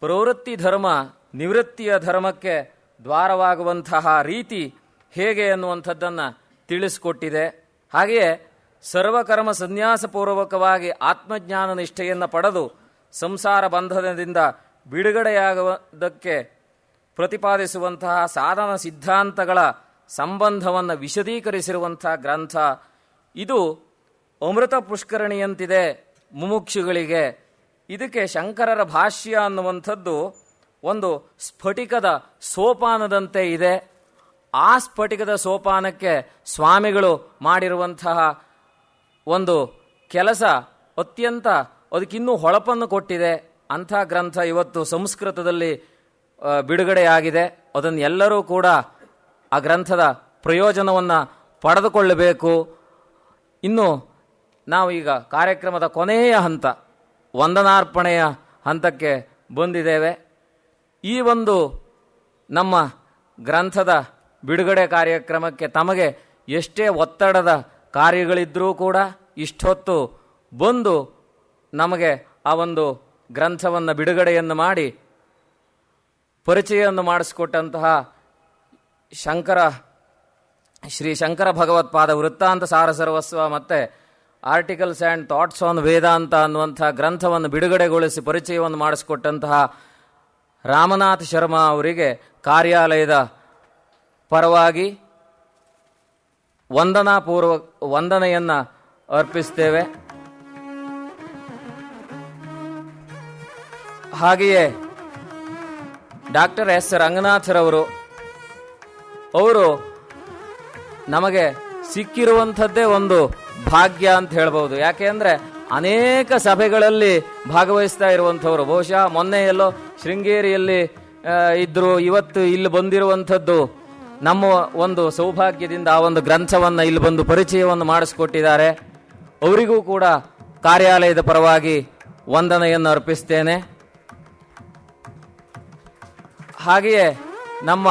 ಪ್ರವೃತ್ತಿ ಧರ್ಮ ನಿವೃತ್ತಿಯ ಧರ್ಮಕ್ಕೆ ದ್ವಾರವಾಗುವಂತಹ ರೀತಿ ಹೇಗೆ ಅನ್ನುವಂಥದ್ದನ್ನು ತಿಳಿಸಿಕೊಟ್ಟಿದೆ. ಹಾಗೆಯೇ ಸರ್ವಕರ್ಮ ಸನ್ಯಾಸಪೂರ್ವಕವಾಗಿ ಆತ್ಮಜ್ಞಾನ ನಿಷ್ಠೆಯನ್ನು ಪಡೆದು ಸಂಸಾರ ಬಂಧನದಿಂದ ಬಿಡುಗಡೆಯಾಗುವುದಕ್ಕೆ ಪ್ರತಿಪಾದಿಸುವಂತಹ ಸಾಧನ ಸಿದ್ಧಾಂತಗಳ ಸಂಬಂಧವನ್ನು ವಿಶದೀಕರಿಸಿರುವಂತಹ ಗ್ರಂಥ ಇದು. ಅಮೃತ ಪುಷ್ಕರಣಿಯಂತಿದೆ ಮುಮುಕ್ಷುಗಳಿಗೆ. ಇದಕ್ಕೆ ಶಂಕರರ ಭಾಷ್ಯ ಅನ್ನುವಂಥದ್ದು ಒಂದು ಸ್ಫಟಿಕದ ಸೋಪಾನದಂತೆ ಇದೆ. ಆ ಸ್ಫಟಿಕದ ಸೋಪಾನಕ್ಕೆ ಸ್ವಾಮಿಗಳು ಮಾಡಿರುವಂತಹ ಒಂದು ಕೆಲಸ ಅತ್ಯಂತ ಅದಕ್ಕಿನ್ನೂ ಹೊಳಪನ್ನು ಕೊಟ್ಟಿದೆ. ಅಂಥ ಗ್ರಂಥ ಇವತ್ತು ಸಂಸ್ಕೃತದಲ್ಲಿ ಬಿಡುಗಡೆಯಾಗಿದೆ. ಅದನ್ನು ಎಲ್ಲರೂ ಕೂಡ ಆ ಗ್ರಂಥದ ಪ್ರಯೋಜನವನ್ನು ಪಡೆದುಕೊಳ್ಳಬೇಕು. ಇನ್ನು ನಾವು ಈಗ ಕಾರ್ಯಕ್ರಮದ ಕೊನೆಯ ಹಂತ ವಂದನಾರ್ಪಣೆಯ ಹಂತಕ್ಕೆ ಬಂದಿದ್ದೇವೆ. ಈ ಒಂದು ನಮ್ಮ ಗ್ರಂಥದ ಬಿಡುಗಡೆ ಕಾರ್ಯಕ್ರಮಕ್ಕೆ ತಮಗೆ ಎಷ್ಟೇ ಒತ್ತಡದ ಕಾರ್ಯಗಳಿದ್ದರೂ ಕೂಡ ಇಷ್ಟೊತ್ತು ಬಂದು ನಮಗೆ ಆ ಒಂದು ಗ್ರಂಥವನ್ನು ಬಿಡುಗಡೆಯನ್ನು ಮಾಡಿ ಪರಿಚಯವನ್ನು ಮಾಡಿಸಿಕೊಟ್ಟಂತಹ ಶ್ರೀ ಶಂಕರ ಭಗವತ್ಪಾದ ವೃತ್ತಾಂತ ಸಾರ ಸರ್ವಸ್ವ ಮತ್ತು ಆರ್ಟಿಕಲ್ಸ್ ಆ್ಯಂಡ್ ಥಾಟ್ಸ್ ಆನ್ ವೇದಾಂತ ಅನ್ನುವಂಥ ಗ್ರಂಥವನ್ನು ಬಿಡುಗಡೆಗೊಳಿಸಿ ಪರಿಚಯವನ್ನು ಮಾಡಿಸಿಕೊಟ್ಟಂತಹ ರಾಮನಾಥ ಶರ್ಮಾ ಅವರಿಗೆ ಕಾರ್ಯಾಲಯದ ಪರವಾಗಿ ವಂದನೆಯನ್ನು ಅರ್ಪಿಸ್ತೇವೆ. ಹಾಗೆಯೇ ಡಾಕ್ಟರ್ ಎಸ್ ರಂಗನಾಥರವರು ಅವರು ನಮಗೆ ಸಿಕ್ಕಿರುವಂಥದ್ದೇ ಒಂದು ಭಾಗ್ಯ ಅಂತ ಹೇಳ್ಬೋದು. ಯಾಕೆ ಅಂದರೆ ಅನೇಕ ಸಭೆಗಳಲ್ಲಿ ಭಾಗವಹಿಸ್ತಾ ಇರುವಂಥವ್ರು. ಬಹುಶಃ ಮೊನ್ನೆ ಎಲ್ಲೋ ಶೃಂಗೇರಿಯಲ್ಲಿ ಇದ್ದರು, ಇವತ್ತು ಇಲ್ಲಿ ಬಂದಿರುವಂಥದ್ದು ನಮ್ಮ ಒಂದು ಸೌಭಾಗ್ಯದಿಂದ ಆ ಒಂದು ಗ್ರಂಥವನ್ನು ಇಲ್ಲಿ ಬಂದು ಪರಿಚಯವನ್ನು ಮಾಡಿಸ್ಕೊಟ್ಟಿದ್ದಾರೆ. ಅವರಿಗೂ ಕೂಡ ಕಾರ್ಯಾಲಯದ ಪರವಾಗಿ ವಂದನೆಯನ್ನು ಅರ್ಪಿಸ್ತೇನೆ. ಹಾಗೆಯೇ ನಮ್ಮ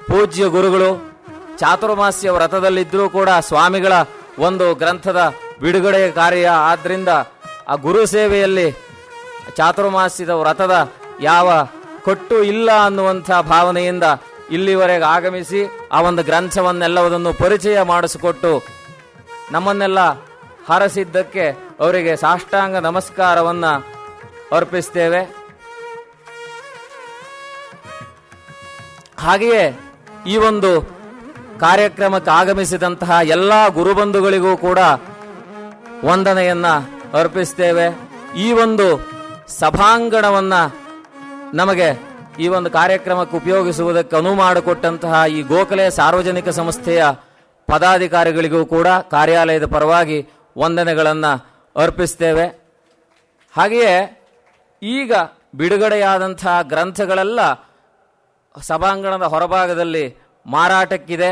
ಪೂಜ್ಯ ಗುರುಗಳು ಚಾತುರ್ಮಾಸ್ಯ ವ್ರತದಲ್ಲಿದ್ದರೂ ಕೂಡ ಸ್ವಾಮಿಗಳ ಒಂದು ಗ್ರಂಥದ ಬಿಡುಗಡೆ ಕಾರ್ಯ ಆದ್ದರಿಂದ ಆ ಗುರು ಸೇವೆಯಲ್ಲಿ ಚಾತುರ್ಮಾಸ್ಯದ ವ್ರತದ ಯಾವ ಕೊಟ್ಟು ಇಲ್ಲ ಅನ್ನುವಂಥ ಭಾವನೆಯಿಂದ ಇಲ್ಲಿವರೆಗೆ ಆಗಮಿಸಿ ಆ ಒಂದು ಗ್ರಂಥವನ್ನೆಲ್ಲವನ್ನೂ ಪರಿಚಯ ಮಾಡಿಸಿಕೊಟ್ಟು ನಮ್ಮನ್ನೆಲ್ಲ ಹರಸಿದ್ದಕ್ಕೆ ಅವರಿಗೆ ಸಾಷ್ಟಾಂಗ ನಮಸ್ಕಾರವನ್ನು ಅರ್ಪಿಸ್ತೇವೆ. ಹಾಗೆಯೇ ಈ ಒಂದು ಕಾರ್ಯಕ್ರಮಕ್ಕೆ ಆಗಮಿಸಿದಂತಹ ಎಲ್ಲ ಗುರುಬಂಧುಗಳಿಗೂ ಕೂಡ ವಂದನೆಯನ್ನು ಅರ್ಪಿಸ್ತೇವೆ. ಈ ಒಂದು ಸಭಾಂಗಣವನ್ನು ನಮಗೆ ಈ ಒಂದು ಕಾರ್ಯಕ್ರಮಕ್ಕೆ ಉಪಯೋಗಿಸುವುದಕ್ಕೆ ಅನುವು ಮಾಡಿಕೊಟ್ಟಂತಹ ಈ ಗೋಖಲೆ ಸಾರ್ವಜನಿಕ ಸಂಸ್ಥೆಯ ಪದಾಧಿಕಾರಿಗಳಿಗೂ ಕೂಡ ಕಾರ್ಯಾಲಯದ ಪರವಾಗಿ ವಂದನೆಗಳನ್ನು ಅರ್ಪಿಸ್ತೇವೆ. ಹಾಗೆಯೇ ಈಗ ಬಿಡುಗಡೆಯಾದಂಥ ಗ್ರಂಥಗಳೆಲ್ಲ ಸಭಾಂಗಣದ ಹೊರಭಾಗದಲ್ಲಿ ಮಾರಾಟಕ್ಕಿದೆ.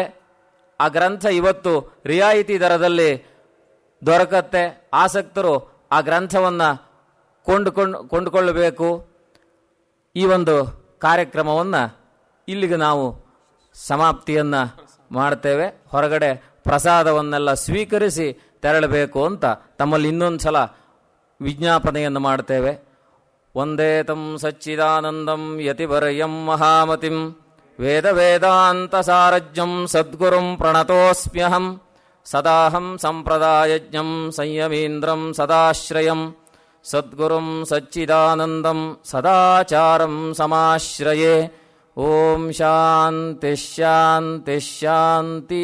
ಆ ಗ್ರಂಥ ಇವತ್ತು ರಿಯಾಯಿತಿ ದರದಲ್ಲಿ ದೊರಕತ್ತೆ. ಆಸಕ್ತರು ಆ ಗ್ರಂಥವನ್ನು ಕೊಂಡುಕೊಳ್ಳಬೇಕು. ಈ ಒಂದು ಕಾರ್ಯಕ್ರಮವನ್ನು ಇಲ್ಲಿಗೆ ನಾವು ಸಮಾಪ್ತಿಯನ್ನು ಮಾಡ್ತೇವೆ. ಹೊರಗಡೆ ಪ್ರಸಾದವನ್ನೆಲ್ಲ ಸ್ವೀಕರಿಸಿ ತೆರಳಬೇಕು ಅಂತ ತಮ್ಮಲ್ಲಿ ಇನ್ನೊಂದು ಸಲ ವಿಜ್ಞಾಪನೆಯನ್ನು ಮಾಡ್ತೇವೆ. ವಂದೇ ತಂ ಸಚ್ಚಿದಾನಂದಂ ಯತಿವರ್ಯಂ ಮಹಾಮತಿಂ ವೇದ ವೇದಾಂತ ಸಾರಜ್ಯಂ ಸದ್ಗುರುಂ ಪ್ರಣತೋಸ್ಮ್ಯಹಂ ಸದಾಹಂ ಸಂಪ್ರದಾಯಜ್ಞಂ ಸಂಯಮೀಂದ್ರಂ ಸದಾಶ್ರಯಂ ಸದ್ಗುರುಂ ಸಚ್ಚಿದಾನಂದಂ ಸದಾಚಾರಂ ಸಮಾಶ್ರಯೇ. ಓಂ ಶಾಂತಿ ಶಾಂತಿ ಶಾಂತಿ.